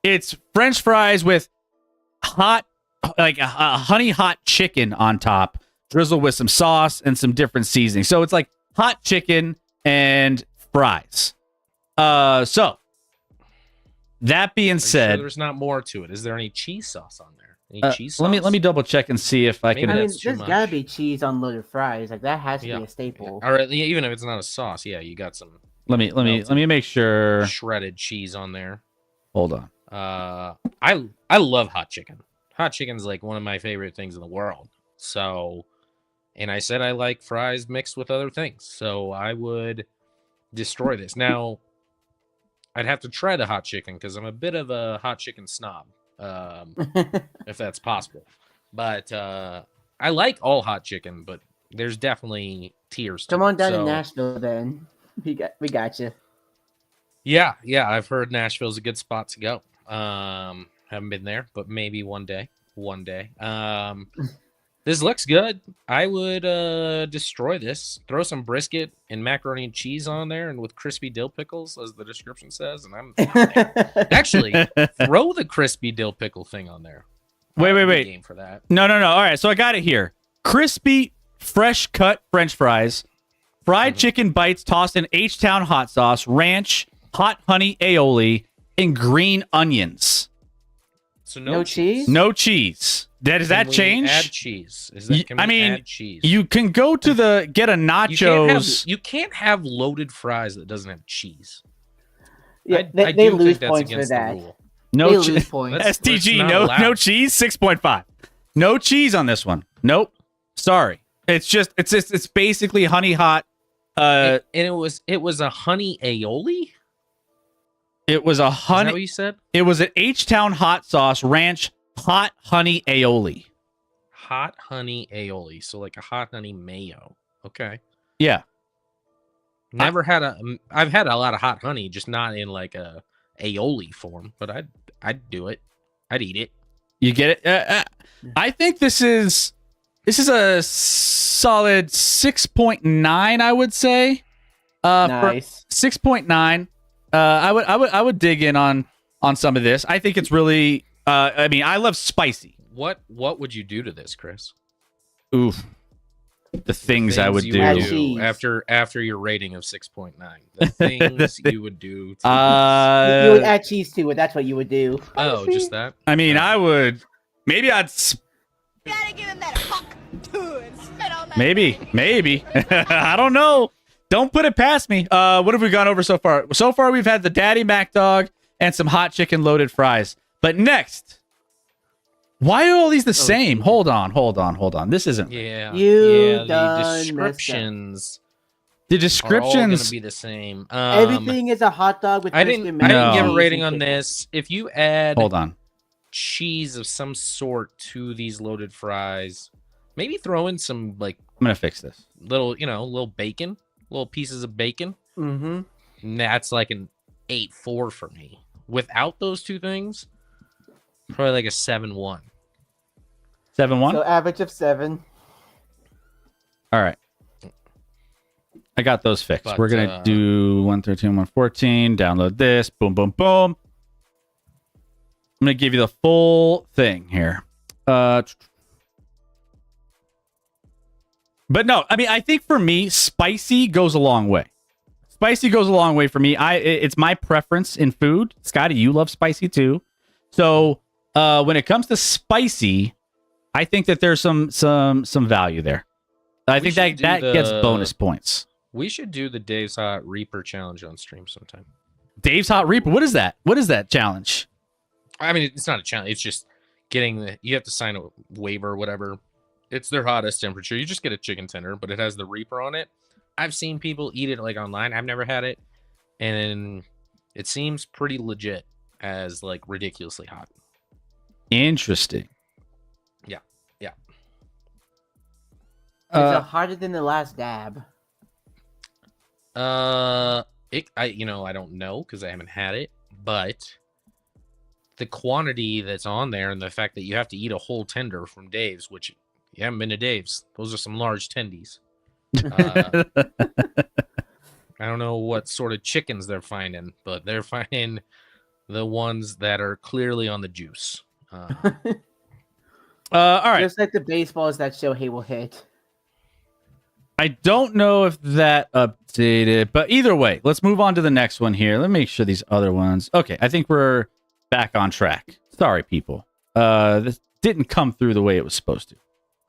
it's French fries with hot, like a honey hot chicken on top, drizzled with some sauce and some different seasoning. So it's like hot chicken and fries. So that being Are you sure said, there's not more to it. Is there any cheese sauce on there? Any cheese sauce? let me double check and see if I Maybe can. I mean, that's too there's much. gotta be cheese on loaded fries. Like that has to Yeah. be a staple. Or even if it's not a sauce, yeah, you got some Let me make sure. shredded cheese on there. Hold on. I love hot chicken. Hot chicken's like one of my favorite things in the world. So, and I said I like fries mixed with other things. So I would destroy this. Now, I'd have to try the hot chicken because I'm a bit of a hot chicken snob, if that's possible. But I like all hot chicken, but there's definitely tiers. Come on down to to Nashville then. We got you. Yeah, I've heard Nashville's a good spot to go. Haven't been there, but maybe one day. This looks good. I would destroy this. Throw some brisket and macaroni and cheese on there, and with crispy dill pickles, as the description says. And I'm down there. Actually, throw the crispy dill pickle thing on there. Wait. Game for that. No. All right, so I got it here. Crispy, fresh cut French fries, fried chicken bites tossed in H-Town hot sauce, ranch, hot honey aioli, and green onions. So No cheese? No cheese. Does that Can we change? Add cheese. Is that? Can we I mean, add cheese? You can go to get a nachos. You can't have loaded fries that doesn't have cheese. Yeah, I they do lose think that's points for against the that. rule. No They cheese. lose points. That's STG, not no allowed. cheese, 6.5. No cheese on this one. Nope. Sorry. It's basically honey hot. And it was a honey aioli. It was a Is that honey. what you said? It was an H-Town hot sauce ranch hot honey aioli. Hot honey aioli. So like a hot honey mayo. Okay. Yeah. I've had a lot of hot honey, just not in like a aioli form. But I'd do it. I'd eat it. You get it? I think this is a solid 6.9, I would say. Nice. 6.9. I would dig in on some of this. I think it's really I mean, I love spicy. What would you do to this, Chris? Oof. The things I would you do. Add would cheese. after your rating of 6.9. The things you would do. To You would add cheese to it. That's what you would do. oh, just that. I mean, I would maybe Gotta give him that hawk too and spit on that. maybe. I don't know. Don't put it past me. What have we gone over so far? So far, we've had the Daddy Mac dog and some hot chicken loaded fries. But next, Why are all these the same? Hold on. This isn't. Yeah. You The done messed up. descriptions The are all going descriptions. to be the same. Everything is a hot dog with I twisted didn't mac No. and give a cheese rating and on pickles. this. If you add Hold on. cheese of some sort to these loaded fries, maybe throw in some like I'm gonna fix this. little, little bacon, little pieces of bacon. Mm-hmm. And that's like an 8.4 for me. Without those two things, probably like a 7.1. 7-1. So average of 7. All right. I got those fixed. But, We're gonna do 113, 114. Download this. Boom, boom, boom. I'm gonna give you the full thing here. But no, I mean, I think for me, spicy goes a long way. Spicy goes a long way for me. It's my preference in food. Scotty, you love spicy too. So when it comes to spicy, I think that there's some value there. I think that gets bonus points. We should do the Dave's Hot Reaper challenge on stream sometime. Dave's Hot Reaper. What is that? What is that challenge? I mean, it's not a challenge. It's just you have to sign a waiver or whatever. It's their hottest temperature. You just get a chicken tender, but it has the Reaper on it. I've seen people eat it like online. I've never had it. And it seems pretty legit as like ridiculously hot. Interesting. Yeah. Is it harder than the last dab? I don't know because I haven't had it, but the quantity that's on there and the fact that you have to eat a whole tender from Dave's, which you haven't been to Dave's, those are some large tendies. I don't know what sort of chickens they're finding, but they're finding the ones that are clearly on the juice. All right. Just like the baseballs that Shohei will hit. I don't know if that updated, but either way, let's move on to the next one here. Let me make sure these other ones. Okay, I think we're back on track. Sorry, people. This didn't come through the way it was supposed to.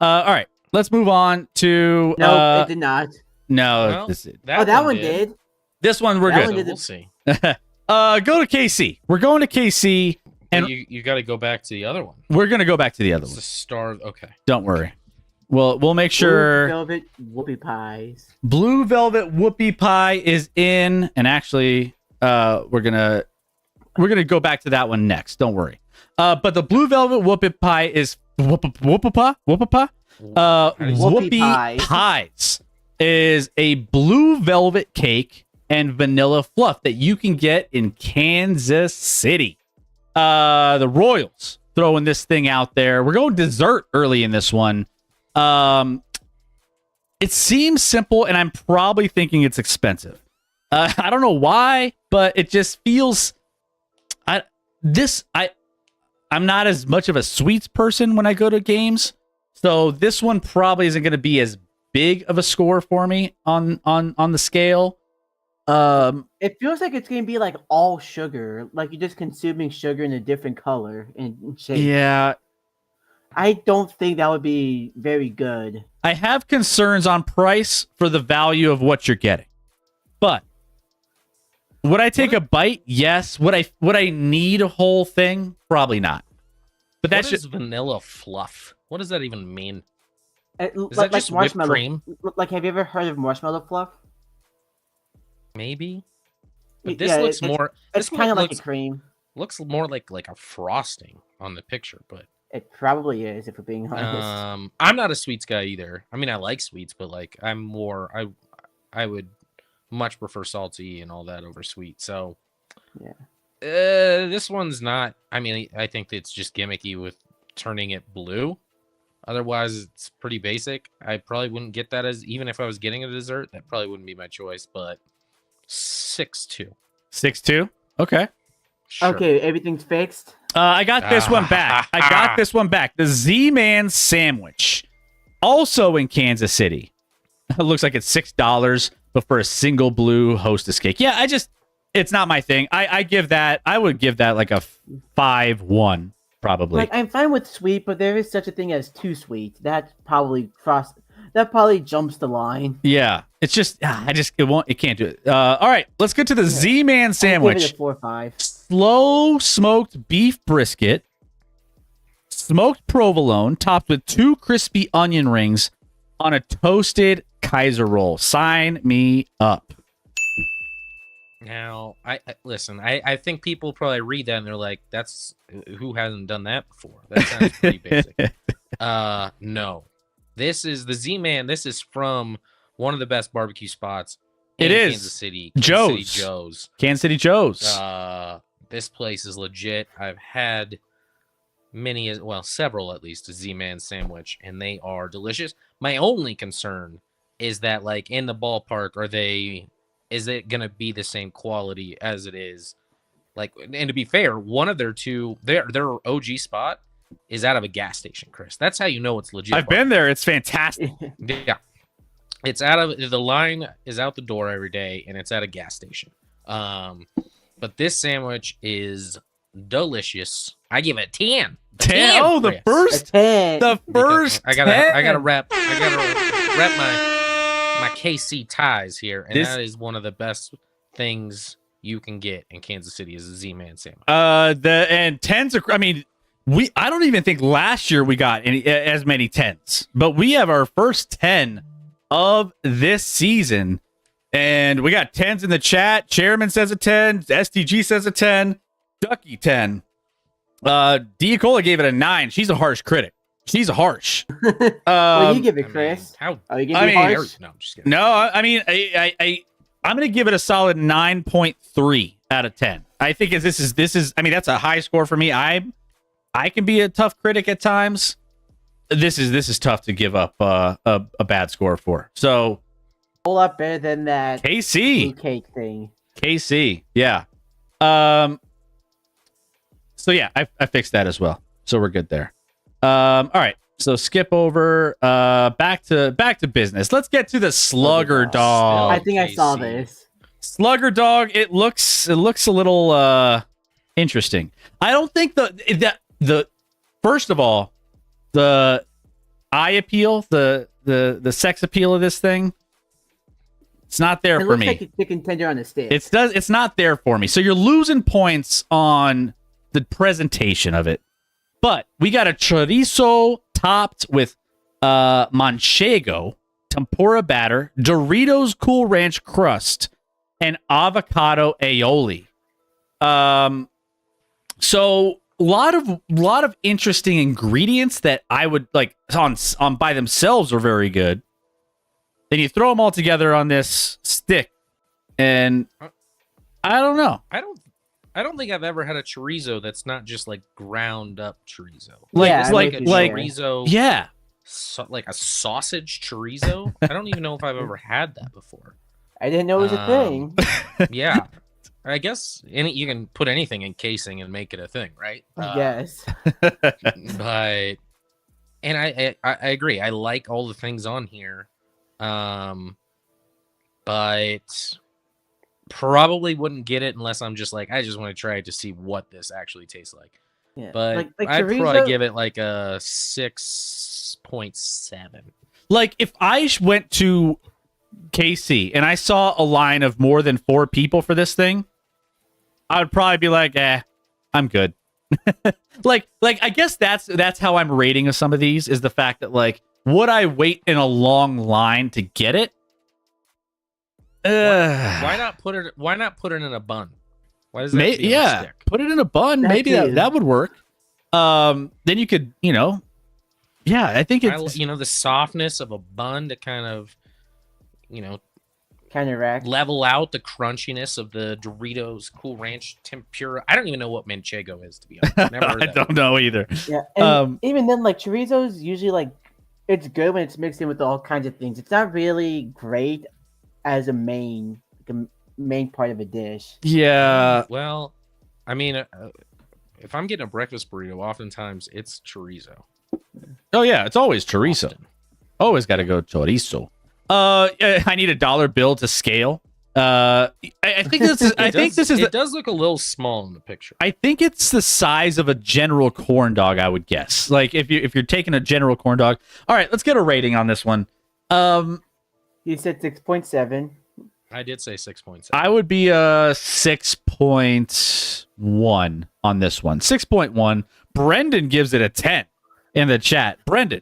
All right, let's move on to. No, it did not. No, Well, That one did. this one we're That good. one We'll see. Go to KC. We're going to KC, And and you got to go back to the other one. we're gonna go back to the other It's one. the star. Okay. Don't worry. We'll make sure. Blue velvet whoopie pies. Blue Velvet Whoopie Pie is in, and actually, we're gonna go back to that one next. Don't worry. But the Blue Velvet Whoopie Pie is Whoopie Pies. Pies is a blue velvet cake and vanilla fluff that you can get in Kansas City. The Royals throwing this thing out there. We're going dessert early in this one. It seems simple, and I'm probably thinking it's expensive. I don't know why, but it just feels. I'm not as much of a sweets person when I go to games, so this one probably isn't going to be as big of a score for me on the scale. It feels like it's gonna be like all sugar, like you're just consuming sugar in a different color and shape. Yeah, I don't think that would be very good. I have concerns on price for the value of what you're getting, but would I take a bite? Yes. Would I need a whole thing? Probably not. But that's What is just vanilla fluff? What does that even mean? Is that just whipped cream? Like, have you ever heard of marshmallow fluff? Maybe. But Yeah, this looks it's- more. It's This kind of one like a cream. looks more like a frosting on the picture, but It probably is, if we're being honest. I'm not a sweets guy either. I mean, I like sweets, but like I'm more. I would much prefer salty and all that over sweet. So Yeah. This one's not. I mean, I think it's just gimmicky with turning it blue. Otherwise, it's pretty basic. I probably wouldn't get that as even if I was getting a dessert. That probably wouldn't be my choice. But 6.2. 6.2. Okay. Sure. Okay, everything's fixed. I got this one back. The Z-Man sandwich, also in Kansas City. It looks like it's $6, but for a single blue Hostess cake. Yeah, it's not my thing. I would give that like a 5-1 probably. Like, I'm fine with sweet, but there is such a thing as too sweet. That probably jumps the line. Yeah, it's just it can't do it. All right, let's get to the Z-Man I'll give sandwich. it a 4 or 5. Slow smoked beef brisket, smoked provolone topped with 2 crispy onion rings on a toasted Kaiser roll. Sign me up. Now, listen. I think people probably read that and they're like, "That's who hasn't done that before." That sounds pretty basic. No, this is the Z-Man. This is from one of the best barbecue spots in It is. Kansas City. Joe's. Kansas City Joe's. This place is legit. I've had several at least, a Z-Man sandwich, and they are delicious. My only concern is that, like, in the ballpark, is it gonna be the same quality as it is? Like, and to be fair, one of their OG spot is out of a gas station, Chris. That's how you know it's legit. I've been there. It's fantastic. Yeah. It's out of the line is out the door every day, and it's at a gas station. But this sandwich is delicious. I give it 10. 10. Oh, the Chris. first. The first. I gotta rep my KC ties here, and that is one of the best things you can get in Kansas City is a Z-Man sandwich. And 10s are. I mean, I don't even think last year we got as many 10s, but we have our first 10 of this season, and we got 10s in the chat. Chairman says a 10. SDG says a 10. Ducky 10. Diacola gave it a 9. She's a harsh critic. She's harsh. What do you give it, Chris? How? Are you giving it harsh? No, I'm just kidding. No, I mean, I'm going to give it a solid 9.3 out of 10. I think this is. I mean, that's a high score for me. I can be a tough critic at times. This is tough to give up a bad score for. So, A whole lot better than that KC blue cake thing. KC, yeah. So yeah, I fixed that as well. So we're good there. All right. So skip over. Back to business. Let's get to the Slugger Dog. I think I saw KC. this. Slugger Dog. It looks a little interesting. I don't think the first of all, the eye appeal, the sex appeal of this thing, it's not there It for looks me. like a chicken tender on a stick. It's not there for me. So you're losing points on the presentation of it. But we got a chorizo topped with manchego, tempura batter, Doritos Cool Ranch crust, and avocado aioli. So a lot of interesting ingredients that I would like on by themselves are very good. Then you throw them all together on this stick, and I don't know. I don't think I've ever had a chorizo that's not just like ground up chorizo. Yeah, like I a know what you chorizo, yeah. like a sausage chorizo. I don't even know if I've ever had that before. I didn't know it was a thing. Yeah, I guess you can put anything in casing and make it a thing, right? Yes. But and I agree. I like all the things on here, but probably wouldn't get it unless I'm just like I just want to try to see what this actually tastes like. Yeah. But like I'd chorizo, probably give it like a 6.7. Like if I went to KC and I saw a line of more than 4 people for this thing, I would probably be like, I'm good. like I guess that's how I'm rating some of these is the fact that like would I wait in a long line to get it? Why not put it in a bun? Why does that have to be on a stick? Put it in a bun. That Maybe too. that would work. Then you could, yeah, I think it's the softness of a bun to kind of, kind of rack. level out the crunchiness of the Doritos Cool Ranch tempura. I don't even know what manchego is, to be honest. Never heard I that don't word. know either. Yeah, and even then, like chorizo's usually like it's good when it's mixed in with all kinds of things. It's not really great as a main part of a dish. Yeah. Well, I mean, if I'm getting a breakfast burrito, oftentimes it's chorizo. Oh yeah, it's always chorizo. Often. Always got to go chorizo. I need a dollar bill to scale. I think this is. It does look a little small in the picture. I think it's the size of a general corn dog. I would guess. Like if you're taking a general corn dog. All right, let's get a rating on this one. You said 6.7. I did say 6.7. I would be a 6.1 on this one. 6.1. Brendan gives it a 10. in the chat. Brendan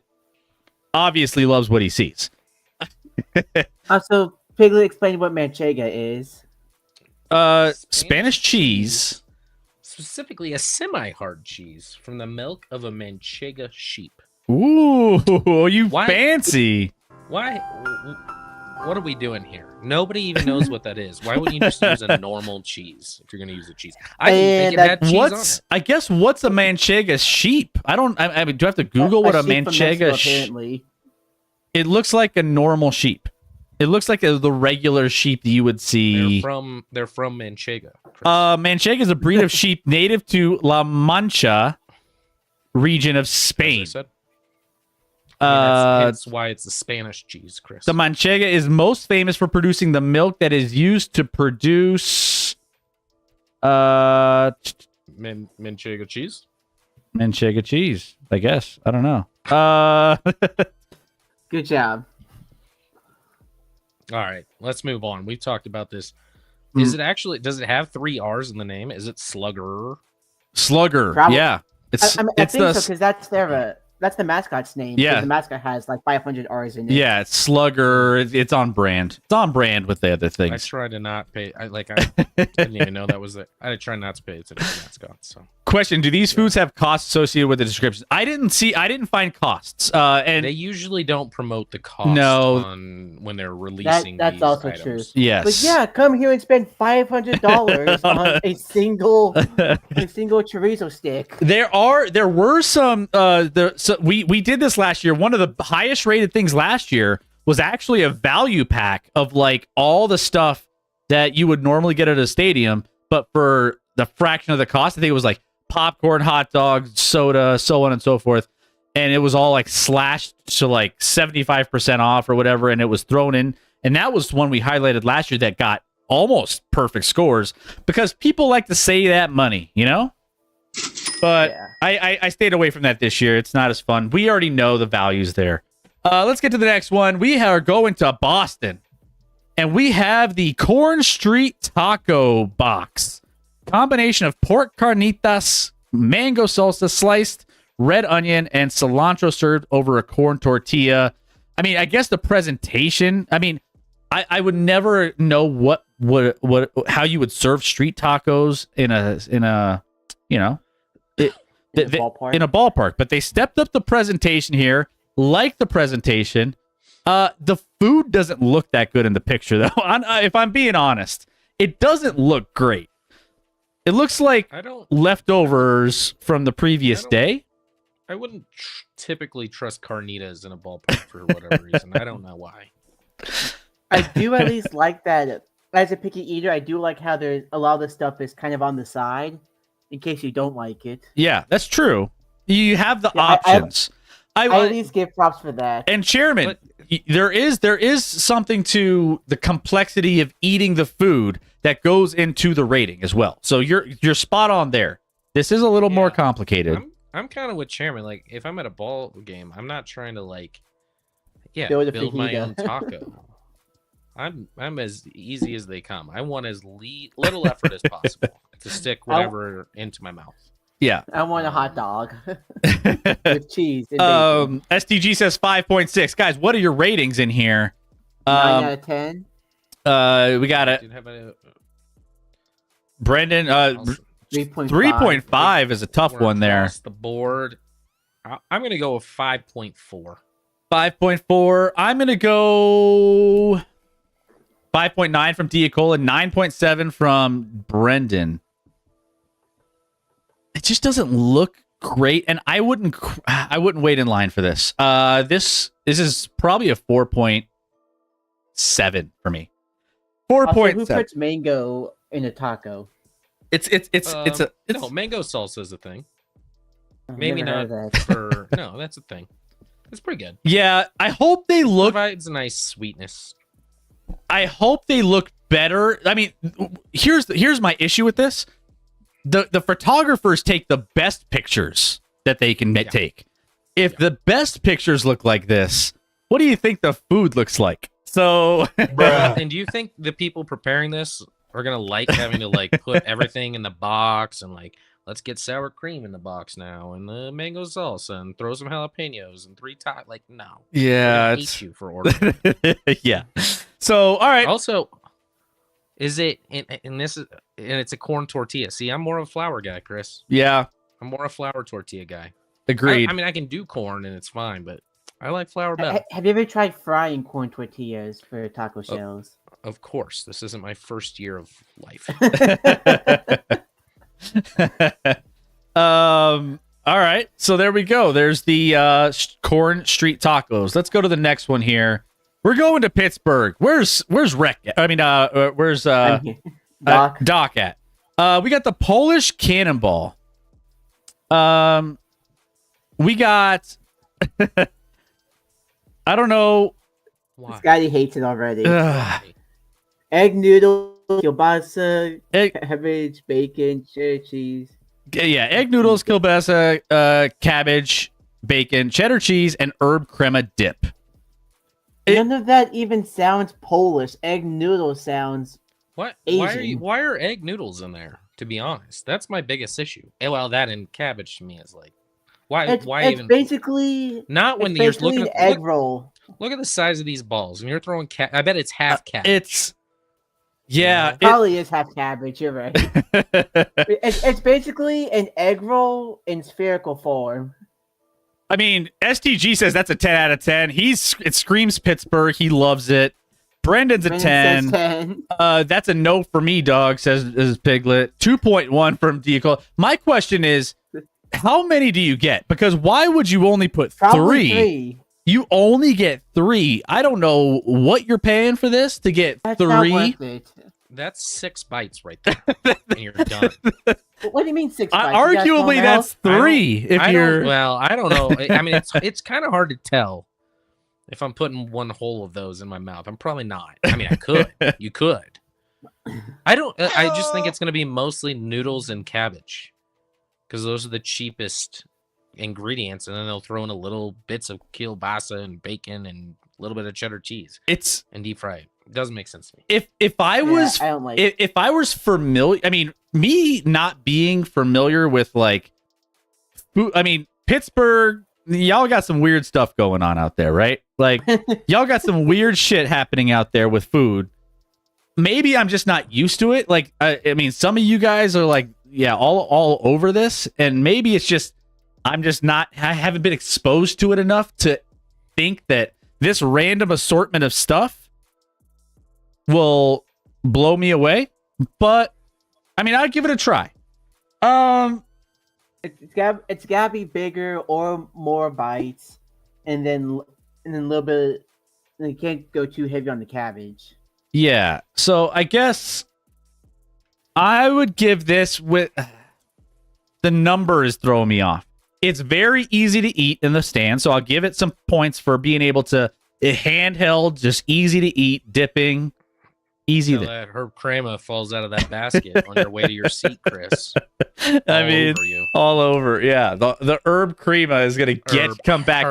obviously loves what he sees. Also, Piglet explained what manchega is. Spanish cheese. Specifically, a semi-hard cheese from the milk of a manchega sheep. Ooh, you Why- fancy. Why? What are we doing here? Nobody even knows what that is. Why wouldn't you just use a normal cheese if you're going to use a cheese? I didn't think it had cheese on it. I guess what's a manchega sheep? I mean, do I have to Google what a sheep from manchega Mexico, apparently. It looks like a normal sheep. It looks like the regular sheep that you would see. They're from Manchega. Chris. Manchega is a breed of sheep native to La Mancha region of As I Spain. said. That's why it's a Spanish cheese, Chris. The Manchega is most famous for producing the milk that is used to produce Manchega cheese? Manchega cheese, I guess. I don't know. Good job. All right, let's move on. We've talked about this. Is it actually, does it have 3 R's in the name? Is it Slugger? Slugger. Probably. Yeah. I think so, because that's the mascot's name. Yeah. The mascot has like 500 R's in it. Yeah, it's Slugger. It's on brand. It's on brand with the other I things. try to not pay. I didn't even know that was it. I try not to pay attention to mascots. So Question: do these foods have costs associated with the description? I didn't find costs. And they usually don't promote the cost when they're releasing. That's these also items. true. yes, But yeah, come here and spend $500 on a single chorizo stick. there were some. We did this last year. One of the highest rated things last year was actually a value pack of like all the stuff that you would normally get at a stadium, but for the fraction of the cost. I think it was like popcorn, hot dogs, soda, so on and so forth. And it was all like slashed to like 75% off or whatever. And it was thrown in. And that was one we highlighted last year that got almost perfect scores because people like to save that money, you know? But Yeah. I stayed away from that this year. It's not as fun. We already know the values there. Let's get to the next one. We are going to Boston. And we have the Corn Street Taco Box. Combination of pork carnitas, mango salsa, sliced red onion, and cilantro served over a corn tortilla. I mean, I guess the presentation. I mean, I would never know what how you would serve street tacos in a you know Ballpark. in a ballpark. But they stepped up the presentation here. Like the presentation. The food doesn't look that good in the picture, though. If I'm being honest, it doesn't look great. It looks like leftovers from the previous day. I wouldn't typically trust carnitas in a ballpark for whatever reason. I don't know why. I do at least like that. As a picky eater, I do like how there's a lot of the stuff is kind of on the side in case you don't like it. Yeah, that's true. You have the Yeah, options. I at least give props for that. And Chairman, there is something to the complexity of eating the food that goes into the rating as well. So you're spot on there. This is a little more complicated. I'm kind of with Chairman. Like, if I'm at a ball game, I'm not trying to Build build a my fajita. own taco. I'm as easy as they come. I want as little effort as possible to stick whatever into my mouth. Yeah. I want a hot dog with cheese. And bacon. STG says 5.6. Guys, what are your ratings in here? 9 out of 10. We got it. Did have a Brendan, 3.5. 3.5 is a tough we're one there. across the board. I'm gonna go with 5.4. 5.4. I'm going to go 5.9 from Diacola, 9.7 from Brendan. It just doesn't look great, and I wouldn't wait in line for this. This is probably a 4.7 for me. 4.7. Who puts mango in a taco? It's no, mango salsa is a thing. I've Maybe never not heard of that. for no, that's a thing. It's pretty good. Yeah, I hope they look. Provides a nice sweetness. I hope they look better. I mean, here's my issue with this. The photographers take the best pictures that they can take. If the best pictures look like this, what do you think the food looks like? So, And do you think the people preparing this are gonna like having to put everything in the box and like let's get sour cream in the box now and the mango salsa and throw some jalapenos and 3 top. Like, no. Yeah, I it's hate you for ordering. yeah. So, all right. Also, is it and this is and it's a corn tortilla. See, I'm more of a flour guy, Chris. Yeah, I'm more a flour tortilla guy. agreed. I mean, I can do corn and it's fine, but I like flour better. Have you ever tried frying corn tortillas for taco shells? Of course, this isn't my first year of life. All right. So there we go. There's the corn street tacos. Let's go to the next one here. We're going to Pittsburgh. Where's Rec? I mean, where's Doc? Doc at? We got the Polish Cannonball. We got. I don't know. Why? Scotty hates it already. Ugh. Egg noodles, kielbasa, Egg- cabbage, bacon, cheddar cheese. Yeah, egg noodles, kielbasa, cabbage, bacon, cheddar cheese, and herb crema dip. None of that even sounds Polish. Egg noodle sounds What? Asian. Why are egg noodles in there? To be honest, that's my biggest issue. Well, that and cabbage to me is like, why? It's even? basically Not when it's you're basically looking an at egg roll. look at the size of these balls, and you're throwing I bet it's half cabbage. It's yeah. Probably is half cabbage. You're right. It's basically an egg roll in spherical form. I mean, STG says that's a 10 out of 10. It screams Pittsburgh. He loves it. Brendan's a Brendan 10. says 10. That's a no for me, dog, says Piglet. 2.1 from Deacle. My question is, how many do you get? Because why would you only put Probably 3? You only get 3. I don't know what you're paying for this to get That's 3. not worth it. That's 6 bites right there, and you're done. What do you mean 6 bites? You got Arguably, something that's else? 3. If you're Well, I don't know. I mean, it's kind of hard to tell if I'm putting one whole of those in my mouth. I'm probably not. I mean, I could. You could. I don't. I just think it's going to be mostly noodles and cabbage because those are the cheapest ingredients, and then they'll throw in a little bits of kielbasa and bacon and a little bit of cheddar cheese and deep fry it. It doesn't make sense to me. if I was I don't like if I was familiar, I mean, me not being familiar with like food, I mean, Pittsburgh, y'all got some weird stuff going on out there, right? Like y'all got some weird shit happening out there with food. Maybe I'm just not used to it. Like I mean, some of you guys are like, yeah, all over this, and maybe it's just I'm just not. I haven't been exposed to it enough to think that this random assortment of stuff will blow me away. But I mean, I'd give it a try. It's gotta be bigger or more bites, and then a little bit. And you can't go too heavy on the cabbage. Yeah. So I guess I would give this with the number is throwing me off. It's very easy to eat in the stand, so I'll give it some points for being able to handheld, just easy to eat, dipping, easy. Until that herb crema falls out of that basket on your way to your seat, Chris. I mean, over you. all over. Yeah, the herb crema is gonna come back.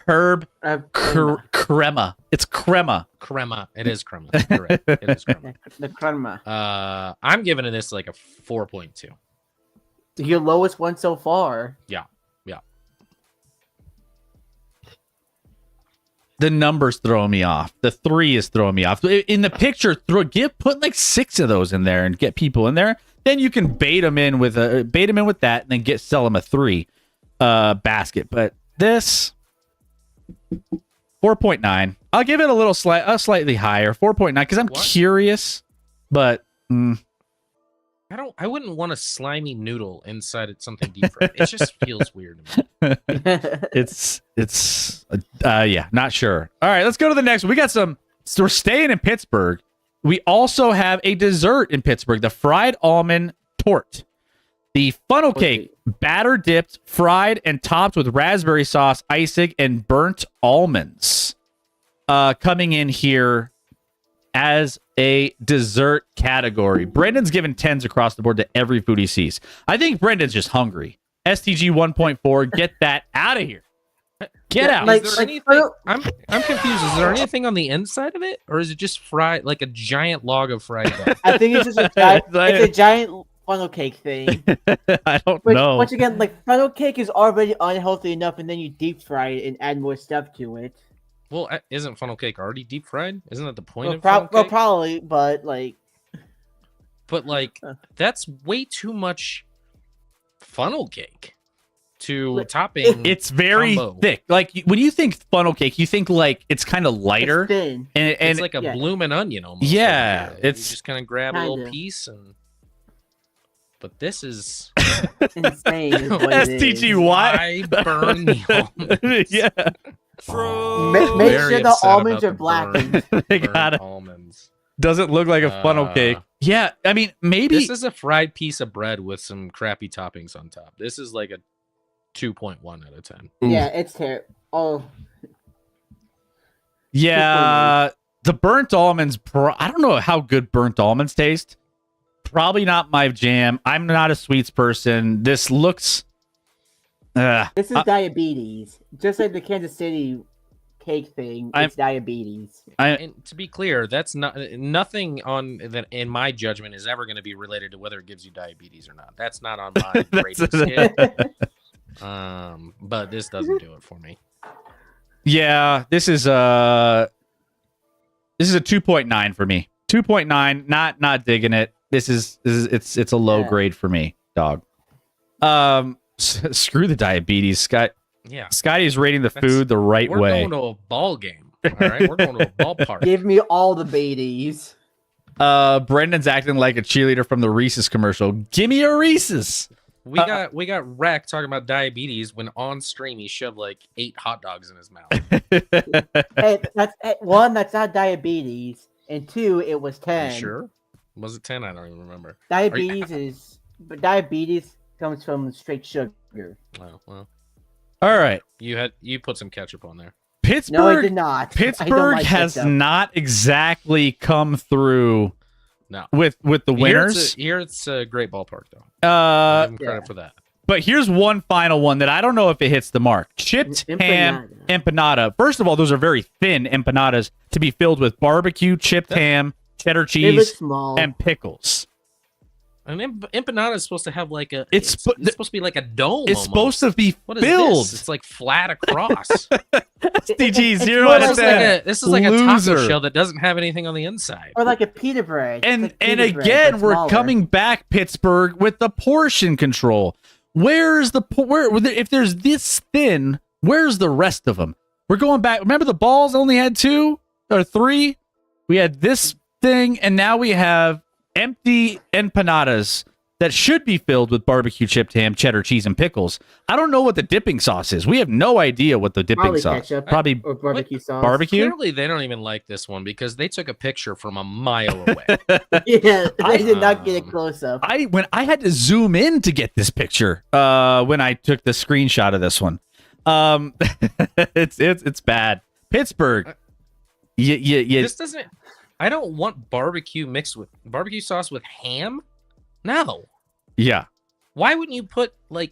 Herb crema. It's crema. Crema. It is crema. You're right. It is crema. The crema. I'm giving it this like a 4.2. Your lowest one so far. Yeah. The number's throwing me off. The 3 is throwing me off. In the picture, put like 6 of those in there and get people in there. Then you can bait them in with that, and then sell them a 3 basket. But this 4.9. I'll give it a slightly higher 4.9 because I'm curious, but. I wouldn't want a slimy noodle inside of something deep fried. It just feels weird to me. It's yeah, not sure. All right, let's go to the next one. We got some. So we're staying in Pittsburgh. We also have a dessert in Pittsburgh, the fried almond tort. The funnel cake, batter dipped, fried, and topped with raspberry sauce, icing, and burnt almonds. Coming in here as a dessert category. Brendan's given 10s across the board to every food he sees. I think Brendan's just hungry. STG 1.4, get that out of here. Get out. Is there anything? I'm confused. Is there anything on the inside of it, or is it just fried like a giant log of fried dough? I think it's just a giant. It's a giant funnel cake thing. I don't Which, know. once again, like funnel cake is already unhealthy enough, and then you deep fry it and add more stuff to it. Well, isn't funnel cake already deep fried? Isn't that the point Well, of funnel cake? probably, but like, But like, that's way too much funnel cake to topping. It's very combo. thick. Like when you think funnel cake, you think like it's kind of lighter, it's thin. and It's like a yeah. bloomin' onion almost. Yeah, over there. it's- you just kind of grab a little Kinda. piece and. But this is Insane. Is what it is. STG, why? I burn the almonds. Yeah, Make Very sure the upset almonds about are the blackened. they burnt got it. almonds. Doesn't look like a funnel cake. Yeah, I mean maybe This is a fried piece of bread with some crappy toppings on top. This is like a 2.1 out of 10. Yeah, it's terrible. Oh, Yeah, the burnt almonds. I don't know how good burnt almonds taste. Probably not my jam. I'm not a sweets person. This looks. this is diabetes. Just like the Kansas City cake thing, it's diabetes. And to be clear, that's not nothing on that in my judgment is ever going to be related to whether it gives you diabetes or not. That's not on my rating scale. But this doesn't do it for me. Yeah, this is a 2.9 for me. 2.9. Not digging it. This is it's a low grade for me, dog. Screw the diabetes, Scott. Yeah, Scotty's rating the food the right we're way. going to a ball game. All right, we're going to a ballpark. Give me all the babies. Brendan's acting like a cheerleader from the Reese's commercial. Give me a Reese's. We got wrecked talking about diabetes when on stream he shoved like 8 hot dogs in his mouth. Hey, one, that's not diabetes, and two, it was 10. You sure? Was it 10? I don't even remember. Diabetes diabetes comes from straight sugar. Oh, well, All right. you put some ketchup on there. Pittsburgh. No, I did not. I don't Pittsburgh like has ketchup. not exactly come through No. with the winners. Here it's a great ballpark though. I'll give him credit for that. But here's one final one that I don't know if it hits the mark. Chipped ham empanada. First of all, those are very thin empanadas to be filled with barbecue, chipped ham, cheddar They look cheese, small. and pickles. An empanada is supposed to have like a. It's It's supposed to be like a dome. It's almost. supposed to be What is filled. this? It's like flat across. SDG It's 0 more out of like 10. This is like a Loser. taco shell that doesn't have anything on the inside. Or like a pita bread. And It's like and pita bread, again, but we're smaller. coming back Pittsburgh with the portion control. Where's the if there's this thin, where's the rest of them? We're going back. Remember the balls only had 2 or 3? We had this thing, and now we have empty empanadas that should be filled with barbecue chipped ham, cheddar cheese, and pickles. I don't know what the dipping sauce is. We have no idea what the dipping Probably sauce. ketchup. Probably Or barbecue sauce. barbecue. Clearly, they don't even like this one because they took a picture from a mile away. Yeah, they did not get a Um, close up. When I had to zoom in to get this picture when I took the screenshot of this one. It's bad. Pittsburgh. Yeah. This doesn't. I don't want barbecue mixed with barbecue sauce with ham. No. Yeah. Why wouldn't you put like,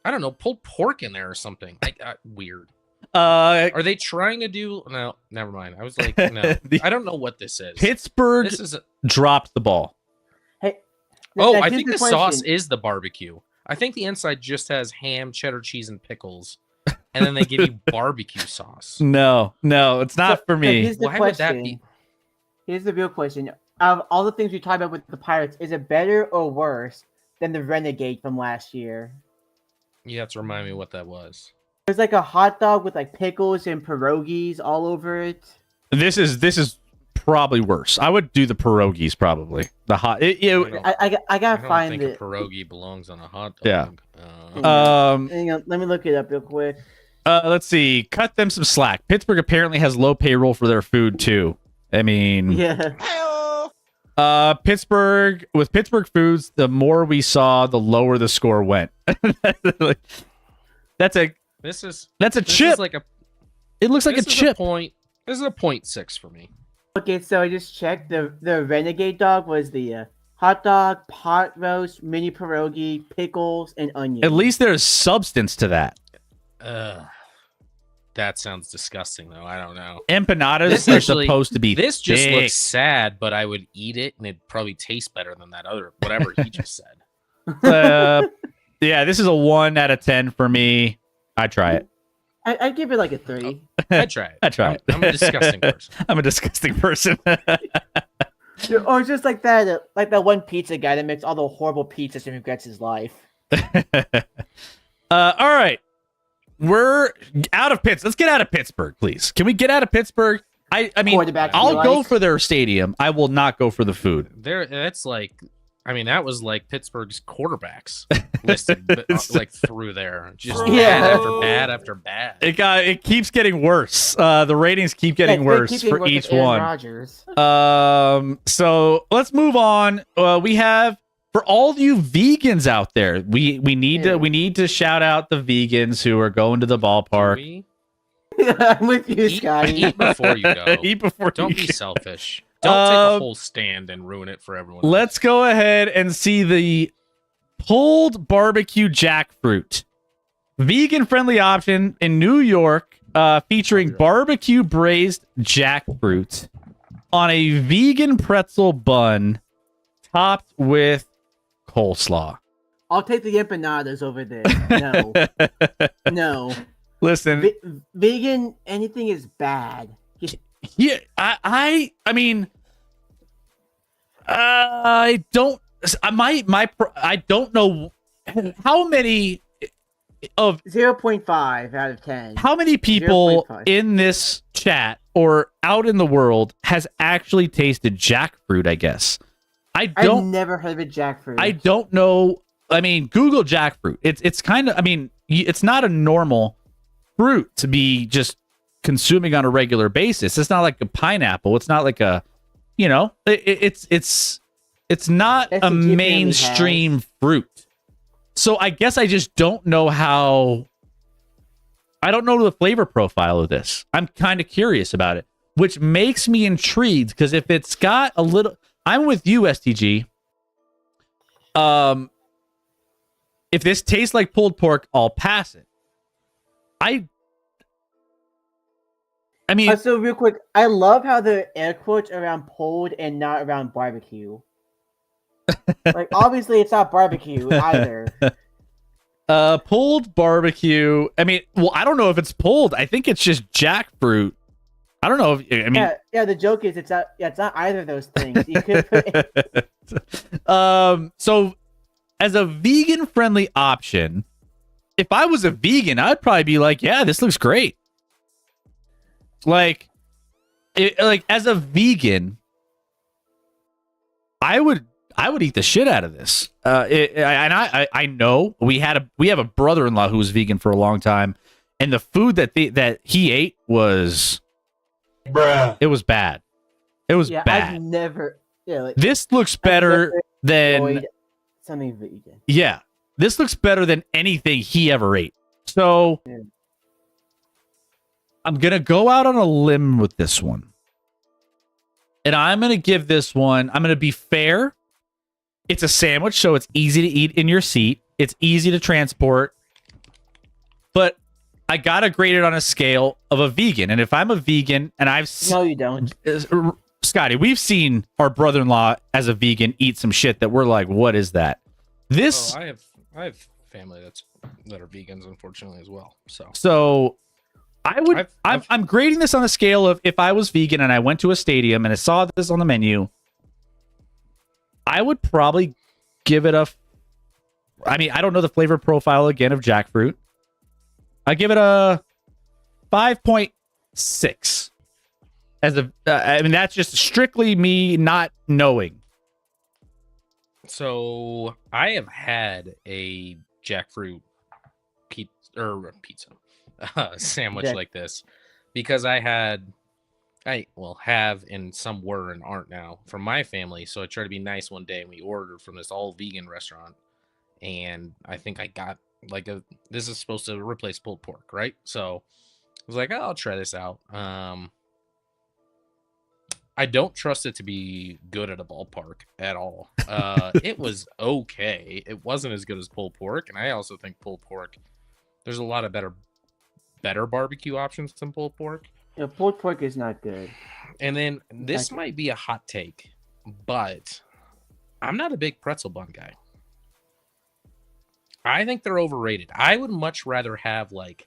I don't know, pulled pork in there or something? Like weird. Are they trying to do? No, never mind. I was like, no, I don't know what this is. Pittsburgh This is. dropped the ball. Hey, Oh, now I here's think the question. sauce is the barbecue. I think the inside just has ham, cheddar cheese, and pickles, and then they give you barbecue sauce. No, it's not for me. Here's the Why would that question. be? Here's the real question. Of all the things we talked about with the Pirates, is it better or worse than the Renegade from last year? You have to remind me what that was. There's like a hot dog with like pickles and pierogies all over it. This is probably worse. I would do the pierogies probably. The hot. I I gotta don't find think it. a pierogi belongs on a hot Yeah. dog. Hang on, let me look it up real quick. Let's see. Cut them some slack. Pittsburgh apparently has low payroll for their food too. I mean, Yeah. Pittsburgh Foods, the more we saw, the lower the score went. That's a This is chip. Is like a, It looks like a this is chip. This is a 0.6 for me. Okay, so I just checked. The Renegade dog was the hot dog, pot roast, mini pierogi, pickles, and onions. At least there's substance to that. That sounds disgusting, though. I don't know. Empanadas This are actually- supposed to be This just thick. looks sad, but I would eat it, and it'd probably taste better than that other whatever he just said. Yeah, this is a 1 out of 10 for me. I'd try it. I'd give it like a 3. I'd try it. I'd try it. I'm a disgusting person. I'm a disgusting person. Or just like that one pizza guy that makes all the horrible pizzas and regrets his life. All right. We're out of Pittsburgh. Let's get out of Pittsburgh, please. Can we get out of Pittsburgh? I mean, Quarterback you I'll go like? for their stadium. I will not go for the food. That's like, I mean, that was like Pittsburgh's quarterbacks listed, but, like through there, just Yeah. bad after bad after bad. It keeps getting worse. The ratings keep getting Yeah, worse keep getting for worse each with Aaron one. Rodgers. So let's move on. We have for all you vegans out there, we need to shout out the vegans who are going to the ballpark. We I'm with you, Scotty. eat before you go. Eat before Don't you be go. selfish. Don't take a whole stand and ruin it for everyone. Let's go ahead and see the pulled barbecue jackfruit, vegan friendly option in New York, featuring barbecue braised jackfruit on a vegan pretzel bun, topped with coleslaw. I'll take the empanadas over this. No, no. Listen, Vegan, anything is bad. Just- yeah, I mean, I don't. I don't know how many of 0.5 out of 10. how many people 0.5. in this chat or out in the world has actually tasted jackfruit. I guess I I've don't. never heard of a jackfruit. I don't know. I mean, Google jackfruit. It's kind of. I mean, it's not a normal fruit to be just consuming on a regular basis. It's not like a pineapple. It's not like a, it's not That's a what Jim Bailey mainstream fruit. So I guess I just don't know how. I don't know the flavor profile of this. I'm kind of curious about it, which makes me intrigued because if it's got a little, I'm with you, STG. If this tastes like pulled pork, I'll pass it. I mean, So real quick, I love how the air quotes around pulled and not around barbecue. Like obviously it's not barbecue either. pulled barbecue. I mean, well, I don't know if it's pulled. I think it's just jackfruit. I don't know if I mean. Yeah. The joke is it's not either of those things. You could put, So as a vegan friendly option, if I was a vegan, I'd probably be like, yeah, this looks great. Like as a vegan, I would eat the shit out of this. I know we have a brother-in-law who was vegan for a long time, and the food that he ate was, it was bad. It was yeah, bad. I've never. Yeah, like This looks better never than enjoyed something vegan. yeah. This looks better than anything he ever ate. So Yeah. I'm gonna go out on a limb with this one. And I'm going to give this one, I'm going to be fair. It's a sandwich, so it's easy to eat in your seat. It's easy to transport. But I got to grade it on a scale of a vegan. And if I'm a vegan and No, you don't. Scotty, we've seen our brother-in-law as a vegan eat some shit that we're like, what is that? This, I have family that are vegans, unfortunately, as well. so I would, I've- I'm grading this on a scale of if I was vegan and I went to a stadium and I saw this on the menu, I would probably give it I mean, I don't know the flavor profile again of jackfruit. I give it a 5.6 as a, I mean, that's just strictly me not knowing. So I have had a jackfruit pizza sandwich Jack- like this because I have and some were and aren't now from my family. So I tried to be nice one day and we ordered from this all vegan restaurant, and I think I got like this is supposed to replace pulled pork, right? So I was like, oh, I'll try this out. I don't trust it to be good at a ballpark at all. It was okay. It wasn't as good as pulled pork, and I also think pulled pork, there's a lot of better better barbecue options than pulled pork. Yeah, pulled pork is not good. And then this might be a hot take, but I'm not a big pretzel bun guy. I think they're overrated. I would much rather have like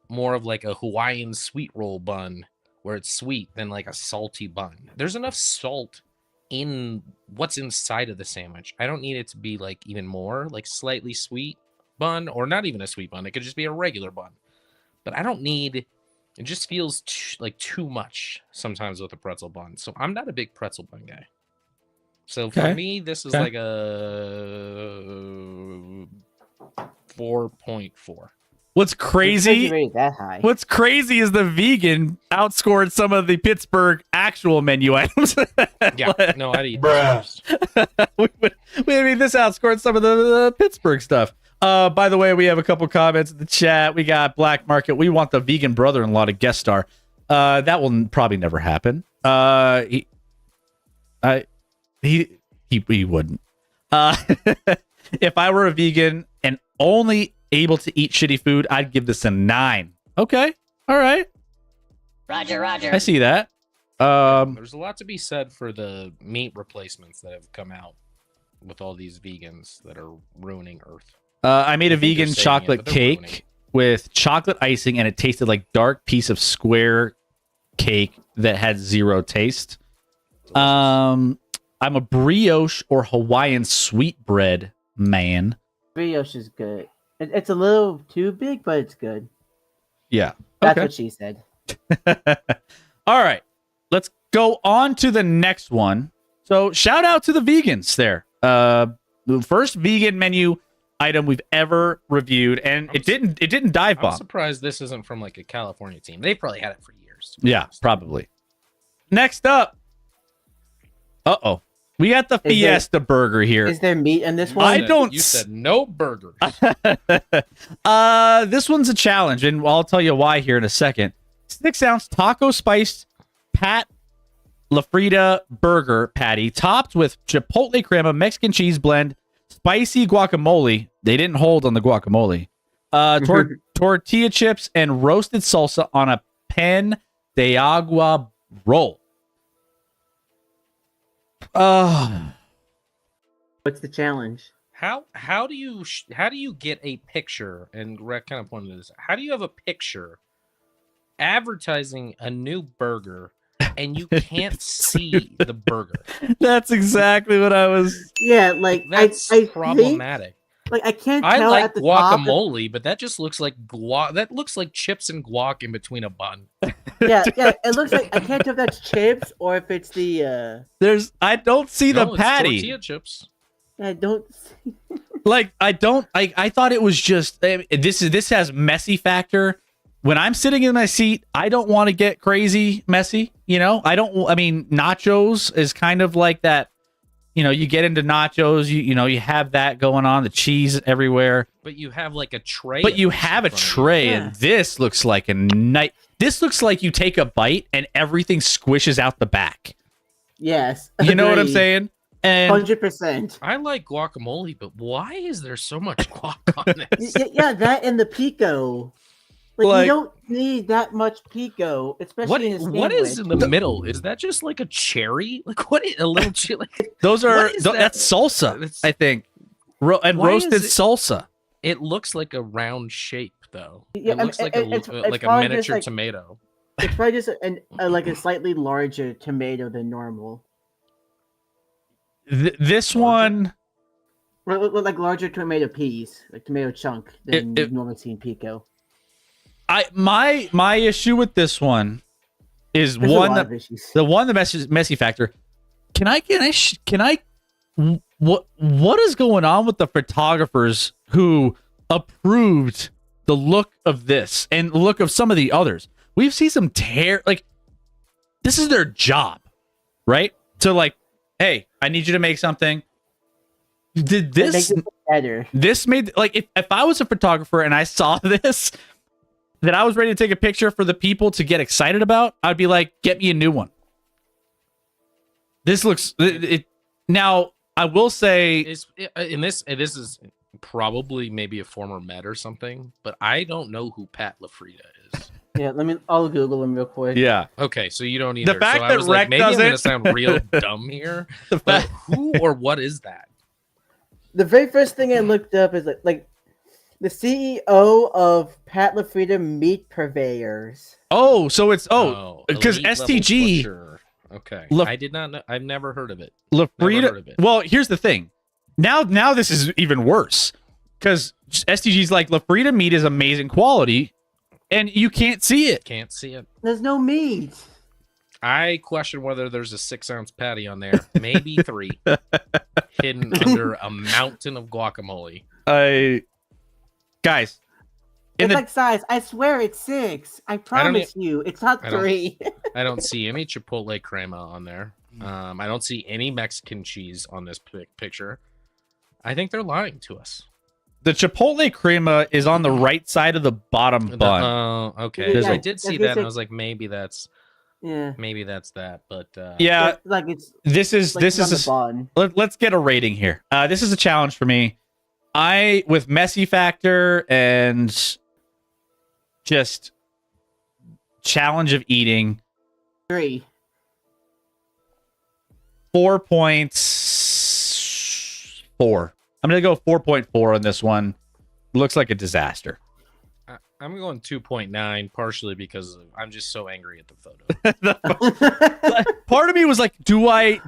more of like a Hawaiian sweet roll bun where it's sweet than like a salty bun. There's enough salt in what's inside of the sandwich. I don't need it to be like even more like slightly sweet bun, or not even a sweet bun. It could just be a regular bun. But I don't need, it just feels like too much sometimes with a pretzel bun. So I'm not a big pretzel bun guy. So for me, this is like a 4.4. What's crazy? Rated that high. What's crazy is the vegan outscored some of the Pittsburgh actual menu items. Yeah, no, I'd eat Bruh. I mean, this outscored some of the Pittsburgh stuff. By the way, we have a couple comments in the chat. We got Black Market. We want the vegan brother-in-law to guest star. That will probably never happen. He wouldn't. If I were a vegan and only able to eat shitty food, I'd give this a 9. Okay. All right. Roger. I see that. There's a lot to be said for the meat replacements that have come out with all these vegans that are ruining Earth. I made a I think they're vegan saving chocolate it, but they're ruining cake it. with chocolate icing, and it tasted like dark piece of square cake that had zero taste. I'm a brioche or Hawaiian sweetbread man. Brioche is good. It's a little too big, but it's good. Yeah. That's Okay. what she said. All right. Let's go on to the next one. So shout out to the vegans there. The first vegan menu item we've ever reviewed, and it didn't dive I'm bomb. surprised this isn't from like a California team. They probably had it for years. to be Yeah, honest. probably. Next up. Uh-oh. We got the Is there- Fiesta burger here. Is there meat in this You one? I said- don't You s- said no burgers. This one's a challenge, and I'll tell you why here in a second. 6-ounce taco spiced Pat LaFrida burger patty topped with chipotle crema, Mexican cheese blend, spicy guacamole. They didn't hold on the guacamole. Tortilla chips and roasted salsa on a pan de agua roll. What's the challenge? How do you get a picture? And Rhett kind of pointed to this. How do you have a picture advertising a new burger and you can't see the burger? That's exactly what I was. Yeah, like That's I think, problematic. like I can't I tell like at the top. guacamole, but that just looks like that looks like chips and guac in between a bun. Yeah, it looks like I can't tell if that's chips or if it's the. I don't see No, the it's patty. tortilla chips. I don't. Like I thought it was just this has messy factor. When I'm sitting in my seat, I don't want to get crazy messy, I mean nachos is kind of like that, you get into nachos, you have that going on, the cheese everywhere. But you have like a tray. But of you this have a in front of you. tray, Yeah. and this looks like a night. This looks like you take a bite and everything squishes out the back. Yes. You know what I'm agreed. saying? And 100%. I like guacamole, but why is there so much guac on this? Yeah, that and the pico. Like, Like- you don't need that much pico, especially in a sandwich. What is in the middle? Is that just like a cherry? Like what? A little cherry? Like, those are What is that? that's salsa, It's- I think, and Why is roasted it- salsa. it looks like a round shape, though. Yeah, It looks like it's like a probably just miniature like- tomato. It's probably just like a slightly larger tomato than normal. This one, Like larger tomato peas, like tomato chunk than It- you've normally see in pico. my issue with this one is There's a one lot that of issues. the messy factor. Can I what is going on with the photographers who approved the look of this and the look of some of the others? We've seen some like this is their job, right? To like, hey, I need you to make something. Did It makes this it better. this made like if I was a photographer and I saw this that I was ready to take a picture for the people to get excited about, I'd be like, get me a new one. This looks it now I will say Is in this? This is probably maybe a former Met or something, but I don't know who Pat LaFrida is. Yeah, I'll Google him real quick. Yeah. Okay, so you don't either. fact so I that was like, Rec maybe I'm doesn't- gonna sound real dumb here, The but fact- who or what is that? The very first thing I looked up is like the CEO of Pat LaFrida Meat Purveyors. Oh, so it's because elite level STG butcher. Okay, La- I did not know. I've never heard of it. Never heard LaFrida. of it. Well, here's the thing. Now this is even worse because STG's like LaFrida meat is amazing quality, and you can't see it. Can't see it. There's no meat. I question whether there's a 6-ounce patty on there, maybe 3, hidden under a mountain of guacamole. Guys, It's like size. I swear it's 6. I promise you, it's not I don't- 3. I don't see any chipotle crema on there. I don't see any Mexican cheese on this picture. I think they're lying to us. the chipotle crema is on the right side of the bottom bun. Oh, okay. Yeah, I did see I that, guess and I it- was like, maybe that's Yeah. that. But Yeah, Like it's this is like this it's on is the bun. let's get a rating here. This is a challenge for me. I with messy factor and just challenge of eating 3. 4.4. I'm gonna go 4.4 on this one. Looks like a disaster. I'm going 2.9, partially because I'm just so angry at the photo. Part of me was like, do I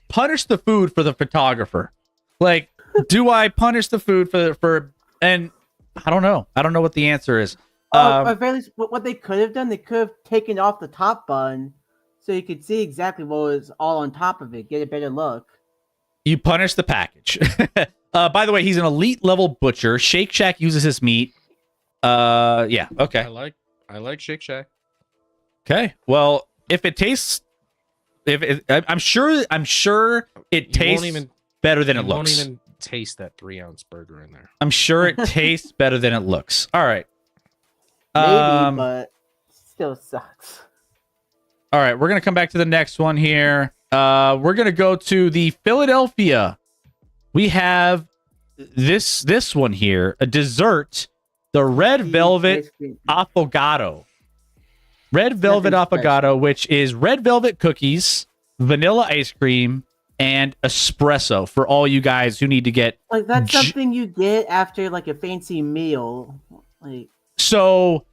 punish the food for the photographer? Like, do I punish the food for and I don't know. I don't know what the answer is. Or at least what they could have done, they could have taken off the top bun so you could see exactly what was all on top of it, get a better look. You punish the package. By the way, he's an elite level butcher. Shake Shack uses his meat. Yeah. Okay. I like Shake Shack. Okay. Well, if it tastes, I'm sure it tastes better than it You looks. won't even taste that 3-ounce burger in there. I'm sure it tastes better than it looks. All right. Maybe, but still sucks. All right, we're gonna come back to the next one here. We're gonna go to the Philadelphia. We have this one here, a dessert, the red velvet affogato. Red velvet Nothing affogato, special. which is red velvet cookies, vanilla ice cream, and espresso for all you guys who need to get. Like that's something you get after like a fancy meal. Like So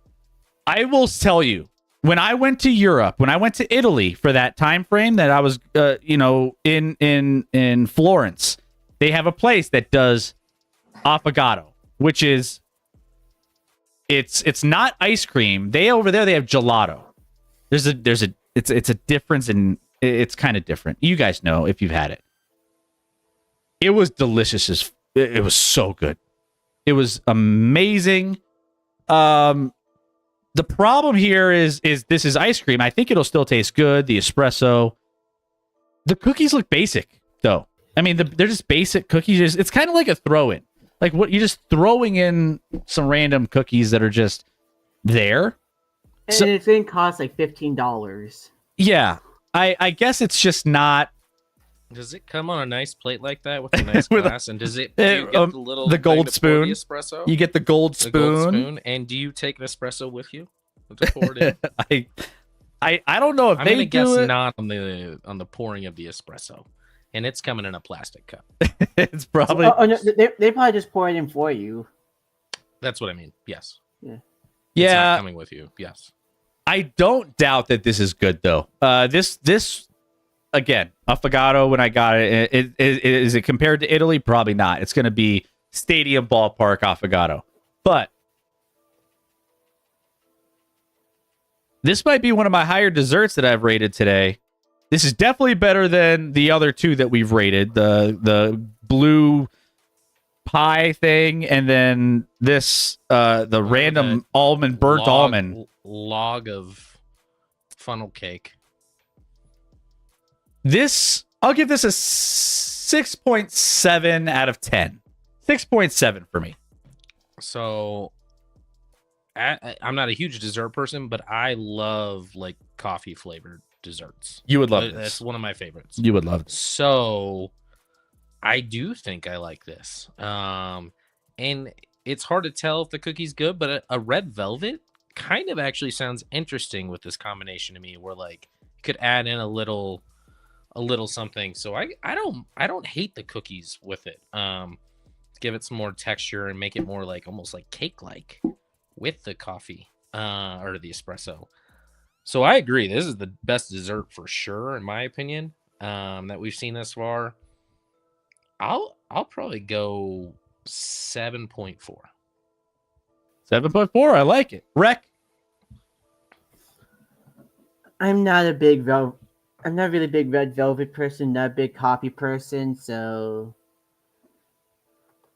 I will tell you, when I went to Europe, when I went to Italy for that time frame that I was, in Florence, they have a place that does affogato, which is it's not ice cream. They over there they have gelato. It's a difference in it's kind of different. You guys know if you've had it. It was delicious it was so good. It was amazing. The problem here is this is ice cream. I think it'll still taste good. The espresso. The cookies look basic though. I mean, they're just basic cookies. It's kind of like a throw-in. Like what you're just throwing in some random cookies that are just there. and So- it's gonna cost like $15. Yeah. I guess it's just not Does it come on a nice plate like that with a nice With a- glass? And does it do you get the little the thing gold to pour spoon. the espresso? you get the gold the spoon. gold spoon, and do you take an espresso with you to pour it in? I don't know if I'm they gonna do guess it. not on the pouring of the espresso, and it's coming in a plastic cup. It's probably Oh, no, they probably just pour it in for you. That's what I mean. Yes. It's not yeah. coming with you. Yes. I don't doubt that this is good though. This again, affogato. When I got it, is it compared to Italy? Probably not. It's going to be stadium ballpark affogato. But this might be one of my higher desserts that I've rated today. This is definitely better than the other two that we've rated. The blue pie thing, and then this the random almond burnt almond. log of funnel cake. This, I'll give this a 6.7 out of 10. 6.7 for me. So I'm not a huge dessert person, but I love like coffee flavored desserts. You would love That's this. one of my favorites. You would love this. So I do think I like this. And it's hard to tell if the cookie's good, but a red velvet kind of actually sounds interesting with this combination to me, where like you could add in a little something. So I don't hate the cookies with it. Give it some more texture and make it more like almost like cake like with the coffee or the espresso. So I agree. This is the best dessert for sure, in my opinion, that we've seen thus far. I'll probably go 7.4. 7.4. I like it. Rec. I'm not really a big red velvet person, not a big coffee person, so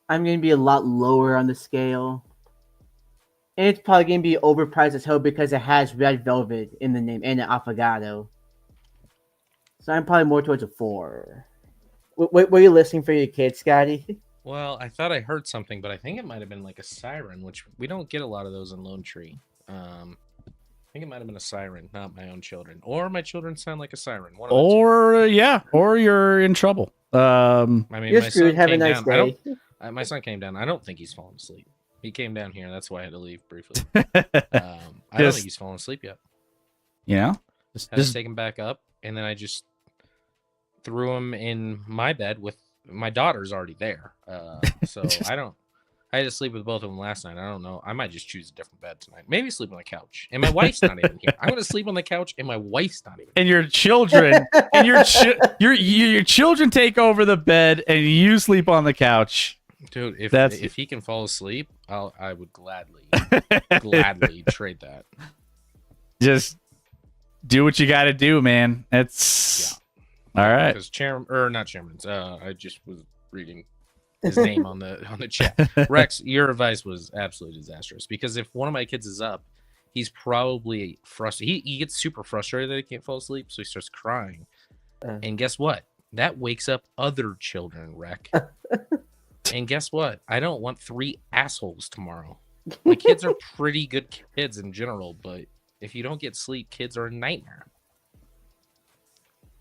I'm gonna be a lot lower on the scale. And it's probably gonna be overpriced as hell because it has red velvet in the name and an affogato. So I'm probably more towards a 4. Were you listening for your kids, Scotty? Well, I thought I heard something, but I think it might have been like a siren, which we don't get a lot of those in Lone Tree. I think it might have been a siren, not my own children, or my children sound like a siren. One of the two. Or you're in trouble. I mean, You're my screwed. son Have a came nice down. day. My son came down. I don't think he's fallen asleep. He came down here. That's why I had to leave briefly. I don't think he's fallen asleep yet. Yeah. Had to take him back up, and then I just threw him in my bed with my daughter's already there. So I had to sleep with both of them last night. I don't know. I might just choose a different bed tonight. Maybe sleep on the couch. And my wife's not even here. I'm going to sleep on the couch, and my wife's not even here. And your children and your children take over the bed, and you sleep on the couch. Dude, if he can fall asleep, I would gladly trade that. Just do what you got to do, man. It's all right. Because not chairman's. I just was reading his name on the chat. Rex, your advice was absolutely disastrous, because if one of my kids is up, he's probably frustrated. He gets super frustrated that he can't fall asleep, so he starts crying. And guess what? That wakes up other children, Rec. And guess what? I don't want 3 assholes tomorrow. My kids are pretty good kids in general, but if you don't get sleep, kids are a nightmare.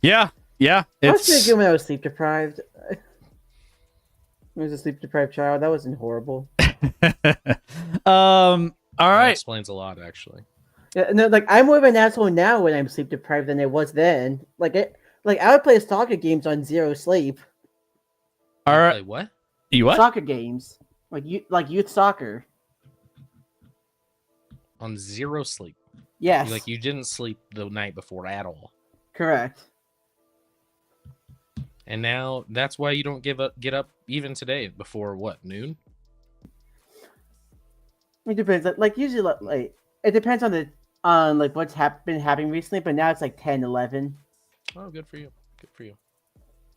Yeah. I was thinking when I was sleep deprived. I was a sleep deprived child. That wasn't horrible. All right. That explains a lot, actually. Yeah, no, like I'm more of an asshole now when I'm sleep deprived than I was then. I would play soccer games on 0 sleep. All right. Like what? You what? Soccer games, like youth soccer. On 0 sleep. Yes. Like you didn't sleep the night before at all. Correct. And now that's why you don't get up even today before what, noon? It depends. Like usually, like it depends on like what's been happening recently. But now it's like 10, 11. Oh, good for you. Good for you.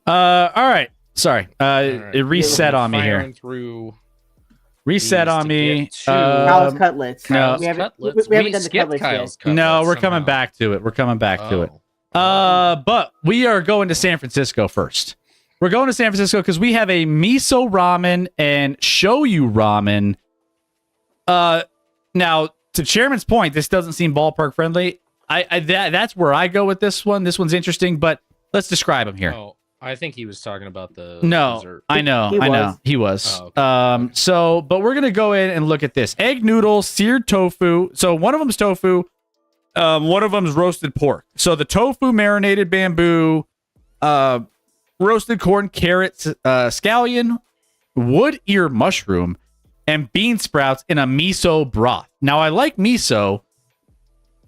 All right. Sorry. right. It reset on me here. Through Reset on me. Kyle's cutlets. No. we haven't Cutlets. done the We cutlets skipped yet. Kyle's No, cutlets we're coming somehow. back to it. We're coming back to it. Oh. But we are going to San Francisco first. We're going to San Francisco because we have a miso ramen and shoyu ramen. Now, to Chairman's point, this doesn't seem ballpark friendly. That's where I go with this one. This one's interesting, but let's describe them here. Oh, I think he was talking about the No, dessert. I know. He was. Oh, okay. So, but we're gonna go in and look at this: egg noodle, seared tofu. So one of them's tofu, one of them's roasted pork. So the tofu, marinated bamboo, roasted corn, carrots, scallion, wood ear mushroom, and bean sprouts in a miso broth. Now I like miso.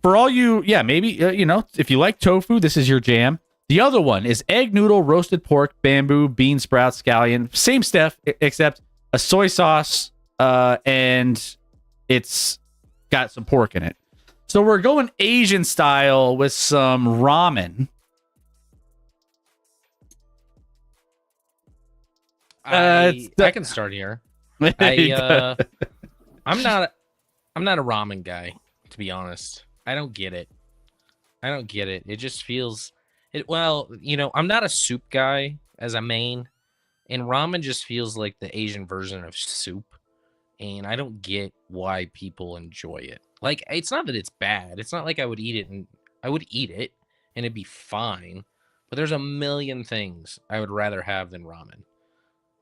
For all you, maybe if you like tofu, this is your jam. The other one is egg noodle, roasted pork, bamboo, bean sprouts, scallion. Same stuff, except a soy sauce, and it's got some pork in it. So we're going Asian style with some ramen. I can start here. I'm not a ramen guy, to be honest. I don't get it. It just feels I'm not a soup guy as a main, and ramen just feels like the Asian version of soup, and I don't get why people enjoy it. Like, it's not that it's bad. It's not like I would eat it and it'd be fine, but there's a million things I would rather have than ramen.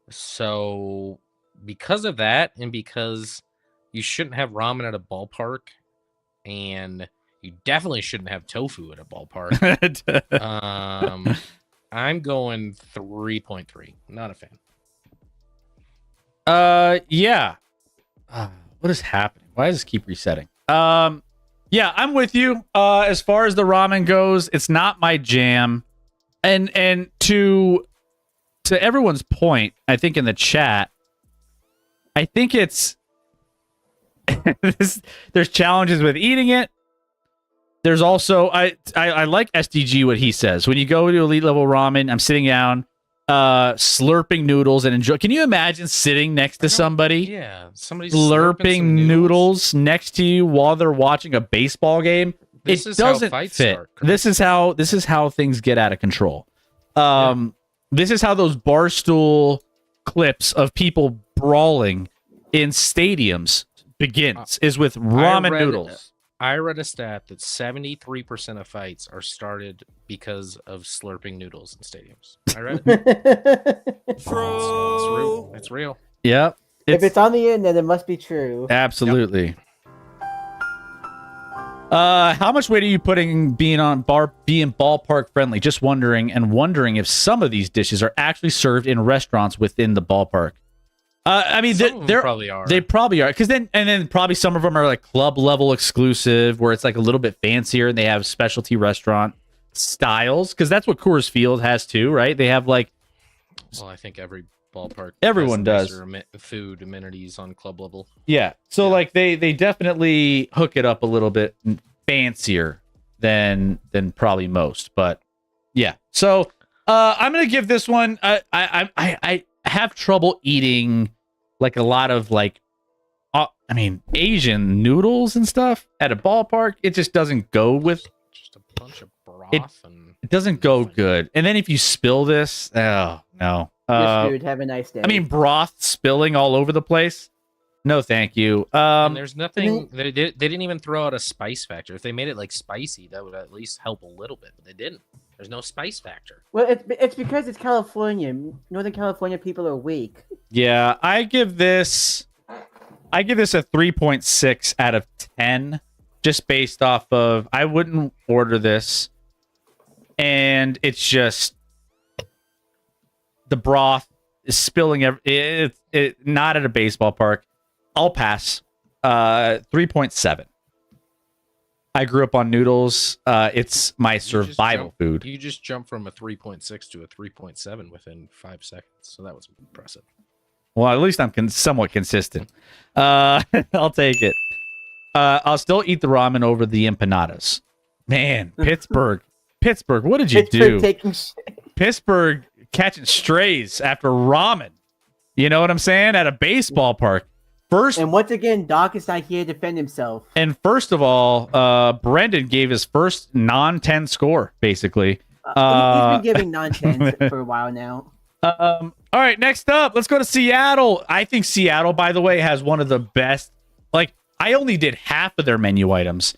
So because of that, and because you shouldn't have ramen at a ballpark, and you definitely shouldn't have tofu at a ballpark, I'm going 3.3. Not a fan. Yeah. What is happening? Why does this keep resetting? Yeah, I'm with you. As far as the ramen goes, it's not my jam. And to everyone's point, I think in the chat, I think it's there's challenges with eating it. There's also I like SDG what he says. When you go to elite level ramen, I'm sitting down, slurping noodles and enjoy. Can you imagine sitting next to somebody? Yeah, somebody's Slurping some noodles next to you while they're watching a baseball game. This It is how doesn't fights fit. start, Chris. This is how things get out of control. This is how those Barstool clips of people brawling in stadiums begins, is with ramen noodles. I read a stat that 73% of fights are started because of slurping noodles in stadiums. I read it. True. It's real. Yeah. If it's on the internet, it must be true. Absolutely. How much weight are you putting being ballpark friendly? Just wondering if some of these dishes are actually served in restaurants within the ballpark. I mean, Some of them they're probably are. They probably are, because then probably some of them are like club level exclusive, where it's like a little bit fancier and they have specialty restaurant styles. Because that's what Coors Field has too, right? They have like, Well, I think every ballpark. Everyone has does. nicer food amenities on club level. yeah. So like they definitely hook it up a little bit fancier than probably most, but yeah. So I'm gonna give this one. I have trouble eating like a lot of like, I mean, Asian noodles and stuff at a ballpark. It just doesn't go with. Just a bunch of broth It doesn't go good. And then if you spill this, oh no. You're screwed. Have a nice day. I mean, broth spilling all over the place. No, thank you. And there's nothing. They didn't even throw out a spice factor. If they made it like spicy, that would at least help a little bit. But they didn't. There's no spice factor. Well, it's because it's California. Northern California people are weak. Yeah, I give this a 3.6 out of 10, just based off of I wouldn't order this, and it's just the broth is spilling. It not at a baseball park. I'll pass. 3.7. I grew up on noodles. It's my survival food. You just jumped from a 3.6 to a 3.7 within 5 seconds. So that was impressive. Well, at least I'm somewhat consistent. I'll take it. I'll still eat the ramen over the empanadas. Man, Pittsburgh, what did you do? Pittsburgh catching strays after ramen. You know what I'm saying? At a baseball park. And once again, Doc is not here to defend himself. And first of all, Brendan gave his first non-10 score, basically. He's been giving non-10s for a while now. All right, next up, let's go to Seattle. I think Seattle, by the way, has one of the best. Like, I only did half of their menu items,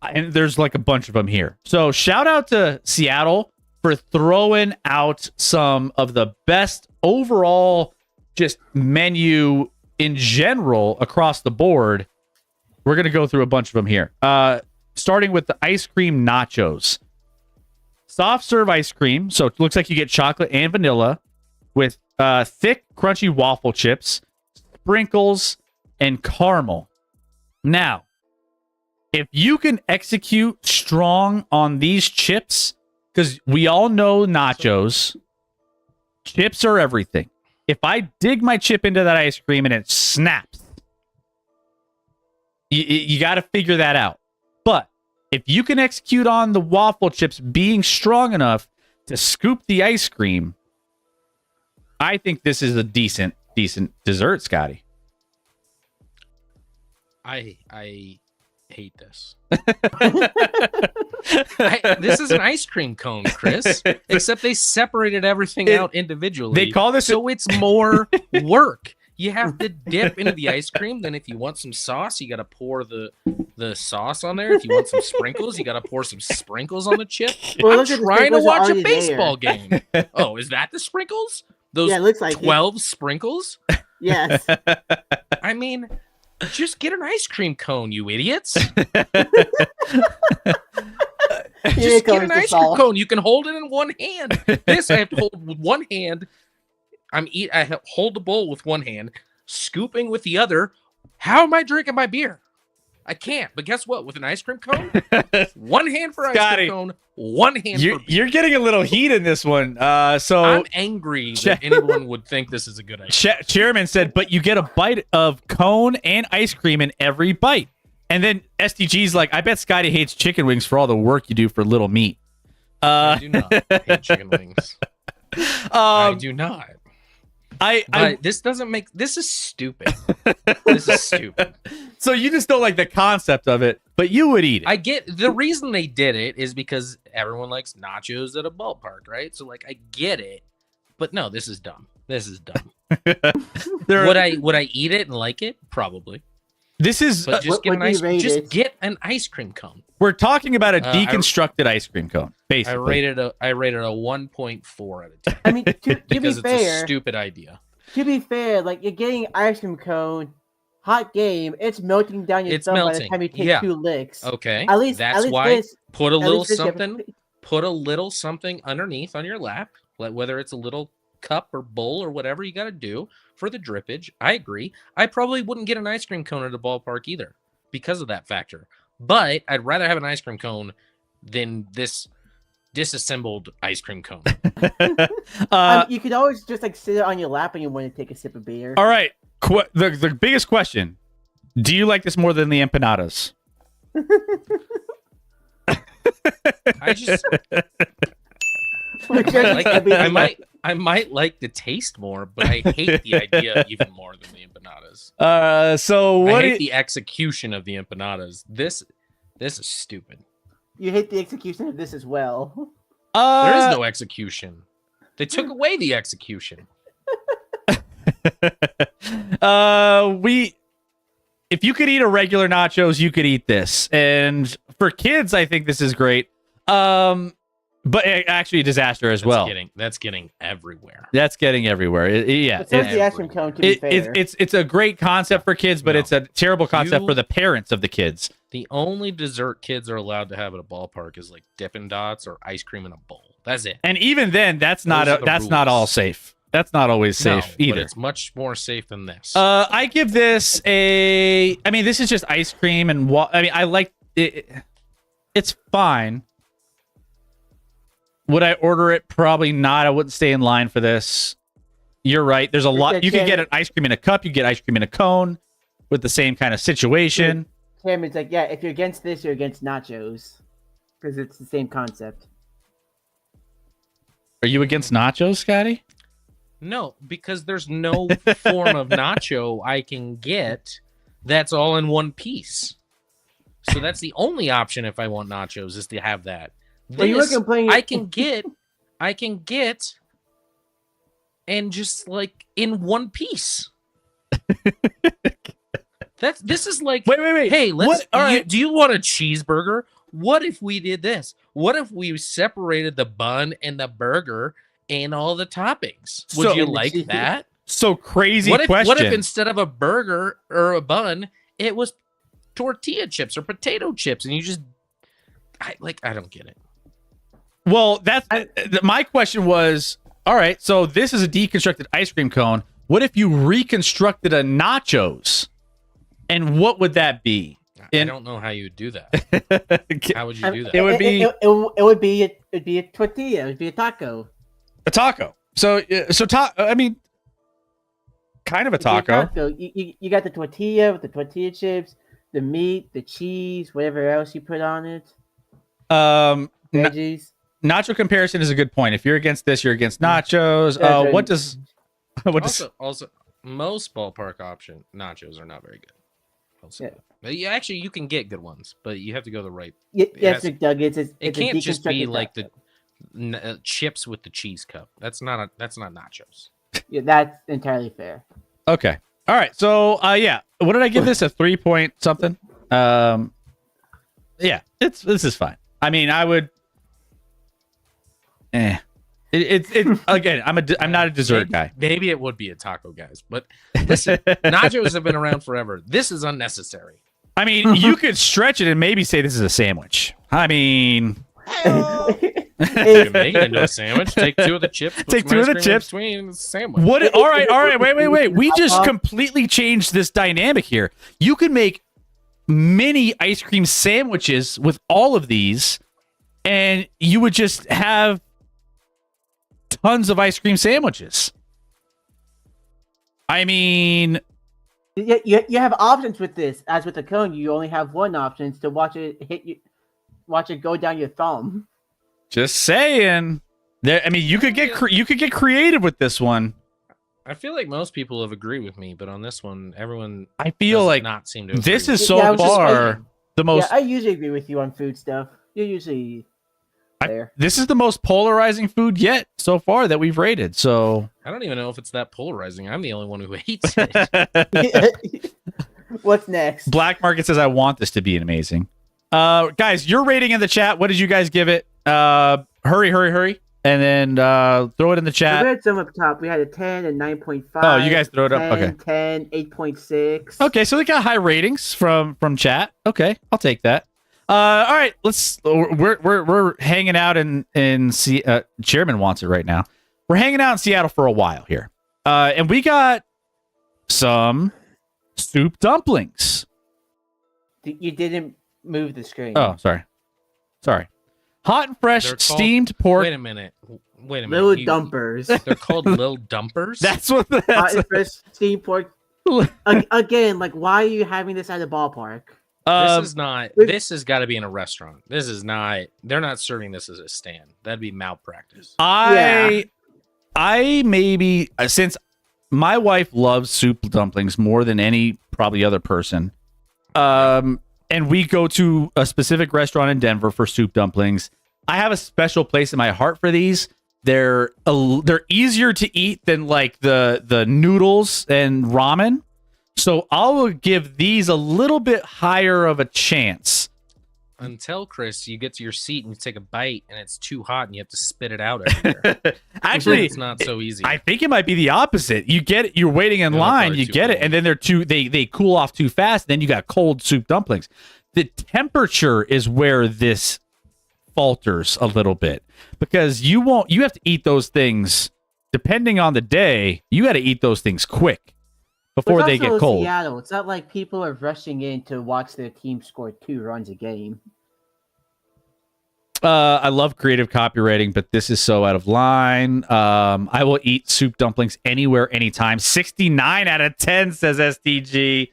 and there's like a bunch of them here. So shout out to Seattle for throwing out some of the best overall just menu in general across the board. We're going to go through a bunch of them here. Starting with the ice cream nachos. Soft serve ice cream. So it looks like you get chocolate and vanilla with thick, crunchy waffle chips, sprinkles, and caramel. Now, if you can execute strong on these chips, because we all know nachos, chips are everything. If I dig my chip into that ice cream and it snaps, you got to figure that out. But if you can execute on the waffle chips being strong enough to scoop the ice cream, I think this is a decent dessert, Scotty. I hate this. This is an ice cream cone, Chris. Except they separated everything out individually. They call this so it's more work. You have to dip into the ice cream. Then if you want some sauce, you got to pour the sauce on there. If you want some sprinkles, you got to pour some sprinkles on the chip. Well, I'm look at the trying to sprinkles are watch a already baseball game. Oh, is that the sprinkles? Those Yeah, it looks like it. 12 sprinkles? Yes. I mean, just get an ice cream cone, you idiots. Just get an ice cream cone. You can hold it in one hand. This I have to hold with one hand. Hold the bowl with one hand, scooping with the other. How am I drinking my beer? I can't. But guess what? With an ice cream cone, one hand for ice cream cone, one hand for beer. You're getting a little heat in this one. So I'm angry that anyone would think this is a good idea. Chairman said, but you get a bite of cone and ice cream in every bite. And then SDG's like, I bet Scotty hates chicken wings for all the work you do for little meat. I do not hate chicken wings. I do not. This doesn't make. This is stupid. This is stupid. So you just don't like the concept of it, but you would eat it. I get the reason they did it is because everyone likes nachos at a ballpark, right? So like, I get it, but no, this is dumb. This is dumb. Would I eat it and like it? Probably. This is but just get an ice cream cone. We're talking about a deconstructed ice cream cone. Basically, I rated a 1.4 out of 10. I mean, to be because fair, it's a stupid idea. To be fair, like you're getting ice cream cone, hot game. It's melting down your thumb by the time you take 2 licks. Okay, at least why put a little something. Put a little something underneath on your lap, whether it's a little cup or bowl or whatever you got to do for the drippage. I agree. I probably wouldn't get an ice cream cone at a ballpark either because of that factor. But I'd rather have an ice cream cone than this disassembled ice cream cone. You could always just like sit it on your lap when you want to take a sip of beer. All right. The biggest question: do you like this more than the empanadas? I might like the taste more, but I hate the idea even more than the empanadas. I hate the execution of the empanadas. This is stupid. You hate the execution of this as well. There is no execution. They took away the execution. If you could eat a regular nachos, you could eat this. And for kids, I think this is great. But actually a disaster as well. That's getting everywhere. That's getting everywhere. It's the ice cream cone, to be fair. It's a great concept for kids, but it's a terrible concept for the parents of the kids. The only dessert kids are allowed to have at a ballpark is like Dippin' Dots or ice cream in a bowl. That's it. And even then, that's not all safe. That's not always safe either. But it's much more safe than this. I give this this is just ice cream and I like it. It's fine. Would I order it? Probably not. I wouldn't stay in line for this. You're right. There's a lot. You can get an ice cream in a cup. You get ice cream in a cone with the same kind of situation. Cameron's like, yeah, if you're against this, you're against nachos. Because it's the same concept. Are you against nachos, Scotty? No, because there's no form of nacho I can get that's all in one piece. So that's the only option if I want nachos is to have that. Well, you were complaining. I can get, and just like in one piece. This is like wait. Hey, do you want a cheeseburger? What if we did this? What if we separated the bun and the burger and all the toppings? Would you like that? So crazy question. What if instead of a burger or a bun, it was tortilla chips or potato chips, and you just I don't get it. Well, my question was, all right, so this is a deconstructed ice cream cone. What if you reconstructed a nachos? And what would that be? I don't know how you would do that. How would you do that? It would be a tortilla. It would be a taco. A taco. Kind of a taco. You got the tortilla with the tortilla chips, the meat, the cheese, whatever else you put on it. Veggies. Nacho comparison is a good point. If you're against this, you're against nachos. Also, most ballpark option nachos are not very good. Actually, you can get good ones, but you have to go the right. Yes, McDuggets. It can't just be like the chips with the cheese cup. That's not nachos. Yeah, that's entirely fair. Okay. All right. So, what did I give this? A 3 point something? This is fine. I mean, I would. It again. I'm not a dessert guy. Maybe it would be a taco, guys. But listen, nachos have been around forever. This is unnecessary. I mean, you could stretch it and maybe say this is a sandwich. I mean, You can make it into a sandwich. Take 2 of the chips. Put Take some 2 of ice the cream in chips. between, it's a sandwich. what? All right. Wait. We just completely changed this dynamic here. You could make mini ice cream sandwiches with all of these, and you would just have tons of ice cream sandwiches. I mean, You have options with this. As with the cone, you only have one option to watch it go down your thumb. just saying. I mean, you could get creative with this one. I feel like most people have agreed with me, but on this one, everyone I feel does like not seem to agree. this is Yeah, so I was just far saying. the most. Yeah, I usually agree with you on food stuff. You're usually there. This is the most polarizing food yet so far that we've rated. So I don't even know if it's that polarizing. I'm the only one who hates it. What's next? Black Market says, I want this to be amazing. Guys, your rating in the chat. What did you guys give it? Hurry. And then throw it in the We chat. had some up top. We had a 10 and 9.5. Oh, you guys throw it up? 10, Okay. 10, 8.6. Okay, so they got high ratings from chat. Okay, I'll take that. All right, we're hanging out in Chairman wants it right now. We're hanging out in Seattle for a while here. And we got some soup dumplings. You didn't move the screen. Oh, sorry. Hot and fresh They're called- steamed pork. Wait a minute. Little dumpers. They're called Lil Dumpers? That's what Hot that's. and fresh steamed pork. Again, like, why are you having this at a ballpark? This is not. This has got to be in a restaurant. This is not. They're not serving this as a stand. That'd be malpractice. I maybe since my wife loves soup dumplings more than any probably other person. And we go to a specific restaurant in Denver for soup dumplings. I have a special place in my heart for these. They're easier to eat than like the noodles and ramen. So I will give these a little bit higher of a chance. Until, Chris, you get to your seat and you take a bite and it's too hot and you have to spit it out everywhere. Actually, it's not so easy. I think it might be the opposite. You get it, you're waiting in No, line, probably you too get it, cold. and then they cool off too fast. Then you got cold soup dumplings. The temperature is where this falters a little bit because you have to eat those things depending on the day. You got to eat those things quick before It's they also get cold. Seattle. It's not like people are rushing in to watch their team score 2 runs a game. I love creative copywriting, but this is so out of line. I will eat soup dumplings anywhere, anytime. 69 out of 10, says STG.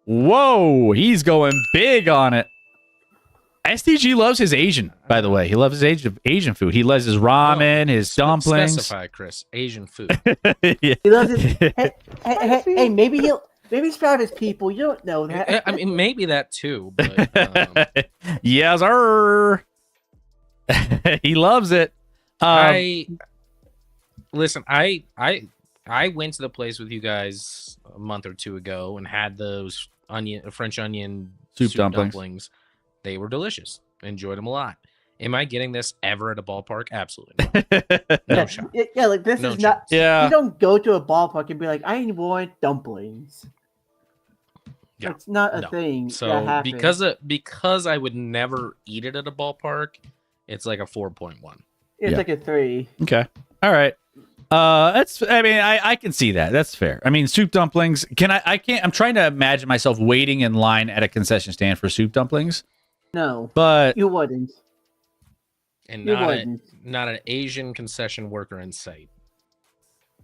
Whoa, he's going big on it. STG loves his Asian, by the way. He loves his Asian food. He loves his ramen, his dumplings. Specify, Chris. Asian food. Yeah. He loves it. Hey, maybe he's proud of his people. You don't know that. I mean, maybe that too, but Yes, sir. He loves it. Listen. I went to the place with you guys a month or two ago and had those French onion Soup dumplings. They were delicious. Enjoyed them a lot. Am I getting this ever at a ballpark? Absolutely not. No shot. Yeah, like this No is not. chance. Yeah. You don't go to a ballpark and be like, I want dumplings. Yeah, It's not a no. thing. that So happens. because I would never eat it at a ballpark, it's like a 4.1. It's Yeah. like a 3. Okay. All right. I can see that. That's fair. I mean, soup dumplings. I'm trying to imagine myself waiting in line at a concession stand for soup dumplings, No, but you wouldn't. And You wouldn't. not an Asian concession worker in sight.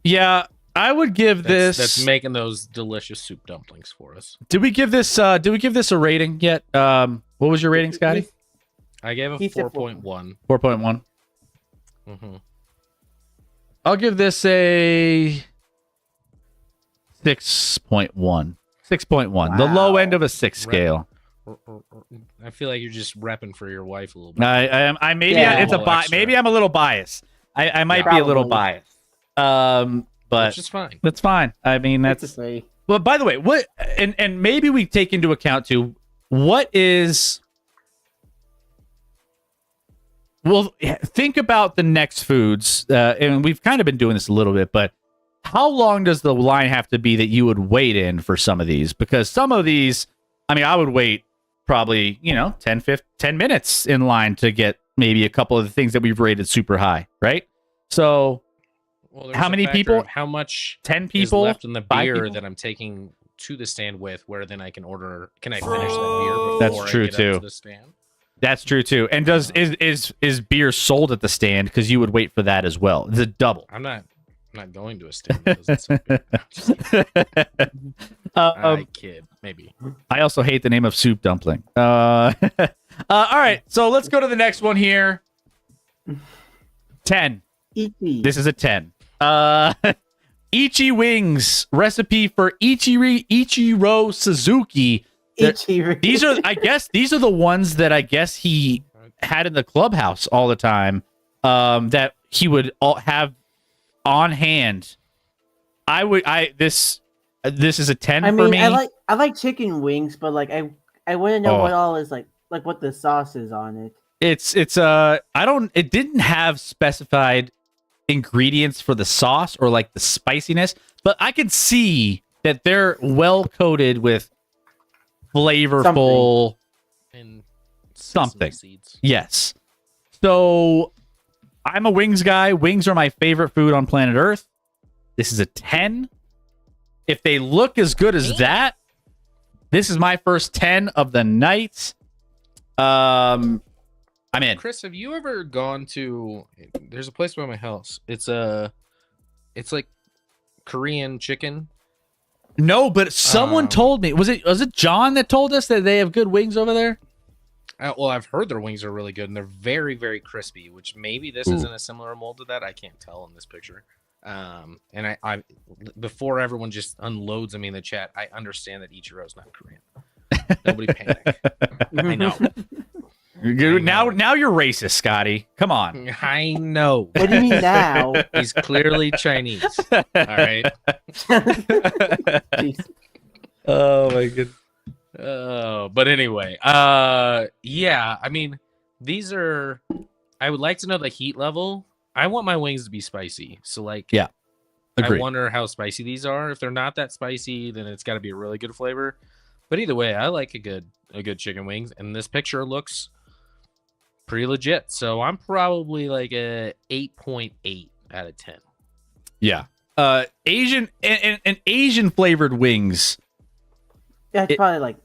yeah, I would give That's making those delicious soup dumplings for us. Did we give this a rating yet? What was your rating, Scotty? I gave a He said 4.1. 4.1. Mm-hmm. I'll give this a 6.1. 6.1. The low end of a 6 scale. I feel like you're just repping for your wife a little bit. I maybe Yeah. it's a Extra. maybe I'm a little biased. I might Yeah. be a little Probably. biased. But Which is fine. that's fine. I mean, It's a that's 3. well. By the way, what and maybe we take into account too. What is well, think about the next foods, and we've kind of been doing this a little bit, but how long does the line have to be that you would wait in for some of these? Because some of these, I mean, I would wait probably, 10 minutes in line to get maybe a couple of the things that we've rated super high, right? So Well, there's how a many factor people? of how much 10 is people? left in the 5 beer people? that I'm taking to the stand with, where then I can order. Can I finish that beer before That's I true, get up too. to the stand? That's true too. And is beer sold at the stand? Because you would wait for that as well. It's a double. I'm not going to a stand that doesn't sell beer. No, just kidding. I kid, maybe. I also hate the name of soup dumpling. All right, so let's go to the next one here. 10. Ichi. This is a 10. Ichi wings recipe for Ichiro Suzuki. Ichi. These are the ones that I guess he had in the clubhouse all the time. That he would have on hand. This is a 10 I for mean, me. I like chicken wings, but like I want to know Oh. what all is like what the sauce is on it. It didn't have specified ingredients for the sauce or like the spiciness, but I could see that they're well coated with flavorful And something. sesame seeds. Yes. So I'm a wings guy. Wings are my favorite food on planet Earth. This is a 10. If they look as good as that, this is my first 10 of the night. I'm in. Chris, have you ever gone to? There's a place by my house. It's like Korean chicken. No, but someone told me. Was it John that told us that they have good wings over there? Well, I've heard their wings are really good and they're very, very crispy. Which maybe this isn't a similar mold to that. I can't tell in this picture. And I before everyone just unloads on me in the chat, I understand that Ichiro's not Korean. Nobody panic. I know. Now you're racist, Scotty. Come on. I know. What do you mean now? He's clearly Chinese. All right. Jeez. Oh my goodness. But anyway, yeah, I mean, these are. I would like to know the heat level. I want my wings to be spicy. So like, Yeah, agreed. I wonder how spicy these are. If they're not that spicy, then it's got to be a really good flavor. But either way, I like a good chicken wings, and this picture looks pretty legit. So I'm probably like a 8.8 out of 10. Yeah. Asian and Asian flavored wings. Yeah, it's probably like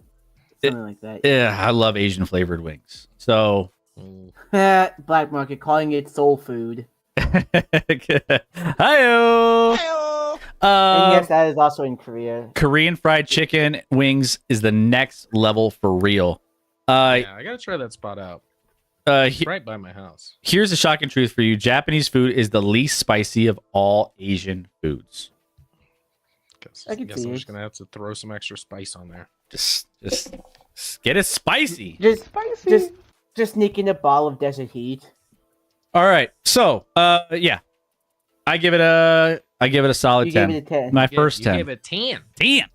something like that. Yeah, I love Asian flavored wings. So Black market calling it soul food. Hi-yo. And yes, that is also in Korea. Korean fried chicken wings is the next level for real. Yeah, I gotta try that spot out. It's right by my house. Here's a shocking truth for you. Japanese food is the least spicy of all Asian foods. I can see I'm it. just gonna have to throw some extra spice on there. Just get it spicy. Just sneak in a ball of desert heat. All right. So, yeah. I give it a solid You 10. gave it a 10. My first You 10. gave it 10. Damn.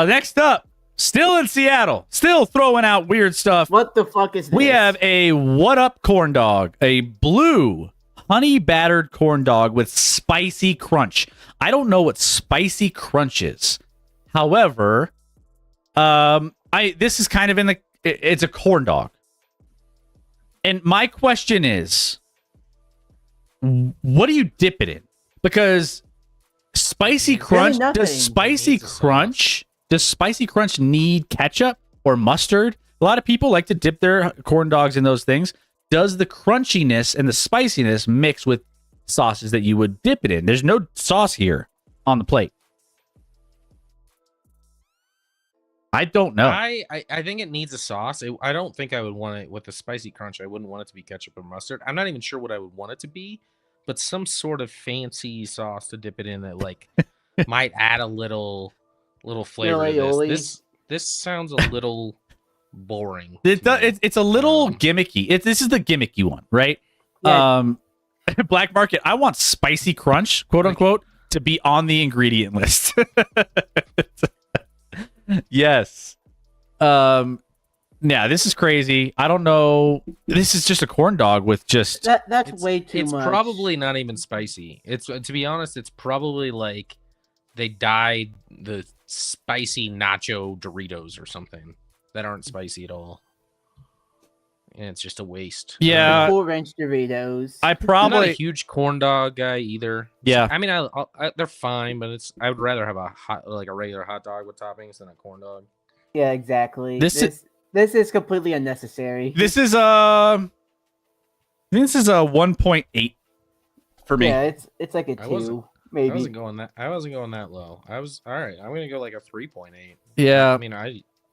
Next up, still in Seattle, still throwing out weird stuff. What the fuck is this? We have a What Up corn dog, a blue honey battered corn dog with spicy crunch. I don't know what spicy crunch is. However, this is kind of it's a corn dog. And my question is, what do you dip it in? Because spicy crunch, nothing. does spicy crunch need ketchup or mustard? A lot of people like to dip their corn dogs in those things. Does the crunchiness and the spiciness mix with sauces that you would dip it in? There's no sauce here on the plate. I don't know. I think it needs a sauce. I don't think I would want it with the spicy crunch. I wouldn't want it to be ketchup or mustard. I'm not even sure what I would want it to be, but some sort of fancy sauce to dip it in that like might add a little flavor to this. This sounds a little boring. It's a little gimmicky. This is the gimmicky one, right? Yeah. Black market. I want spicy crunch, quote unquote, to be on the ingredient list. Yes. Yeah, this is crazy. I don't know. This is just a corn dog with just. That's way too It's much. probably not even spicy. It's to be honest, it's probably like they dyed the spicy nacho Doritos or something that aren't spicy at all. And it's just a waste. Yeah. Cool Ranch Doritos. I I'm not a probably. huge corn dog guy either. Yeah. I mean, they're fine, but I would rather have a regular hot dog with toppings than a corn dog. Yeah, exactly. This This is completely unnecessary. This is I think this is a 1.8 for me. Yeah, it's like a I wasn't- 2, maybe. I wasn't going that low. I was all right. I'm gonna go like a 3.8. Yeah. I mean,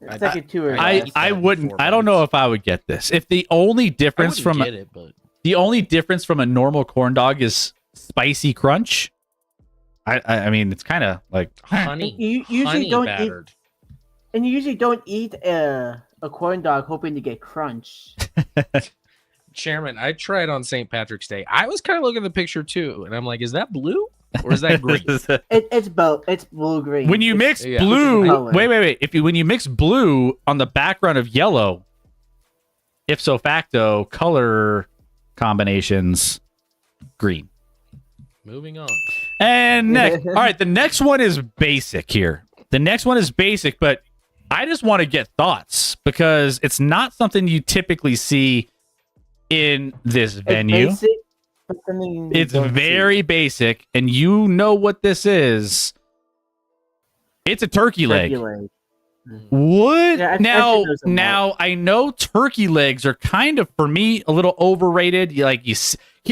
It's like a 2 or I less. I wouldn't. I don't know if I would get this. If the only difference from get it, but the only difference from a normal corn dog is spicy crunch. I mean, it's kind of like honey, You usually honey don't battered. And you usually don't eat a corn dog hoping to get crunch. Chairman, I tried on St. Patrick's Day. I was kind of looking at the picture too, and I'm like, is that blue or is that green? It's both. It's blue green. when you mix Yeah. blue. Color. Wait. When you mix blue on the background of yellow, ipso facto color combinations, green. Moving on. And next, all right, the next one is basic here. The next one is basic, but I just want to get thoughts because it's not something you typically see in this venue. It's basic, but something you It's don't very basic, and you know what this is. It's a turkey see. leg. Turkey leg. Would Yeah, I've now seen those a lot. now I know turkey legs are kind of for me a little overrated.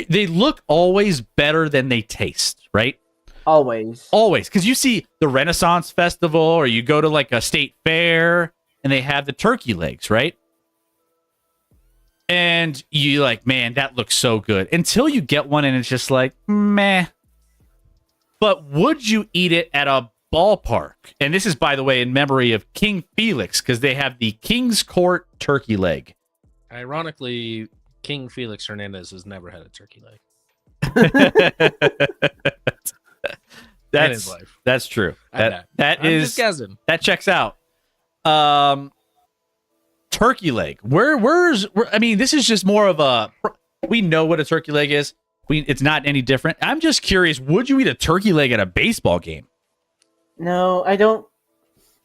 They look always better than they taste, right? Always. Always, because you see the Renaissance Festival or you go to like a state fair and they have the turkey legs, right? And you like, man, that looks so good until you get one and it's just like, meh. But would you eat it at a ballpark? And this is, by the way, in memory of King Felix because they have the King's Court turkey leg. Ironically, King Felix Hernandez has never had a turkey leg in his life. That's true. I bet. That I'm is just guessing. that checks out. Turkey leg. I mean, this is just more of a. We know what a turkey leg is. It's not any different. I'm just curious. Would you eat a turkey leg at a baseball game? No, I don't.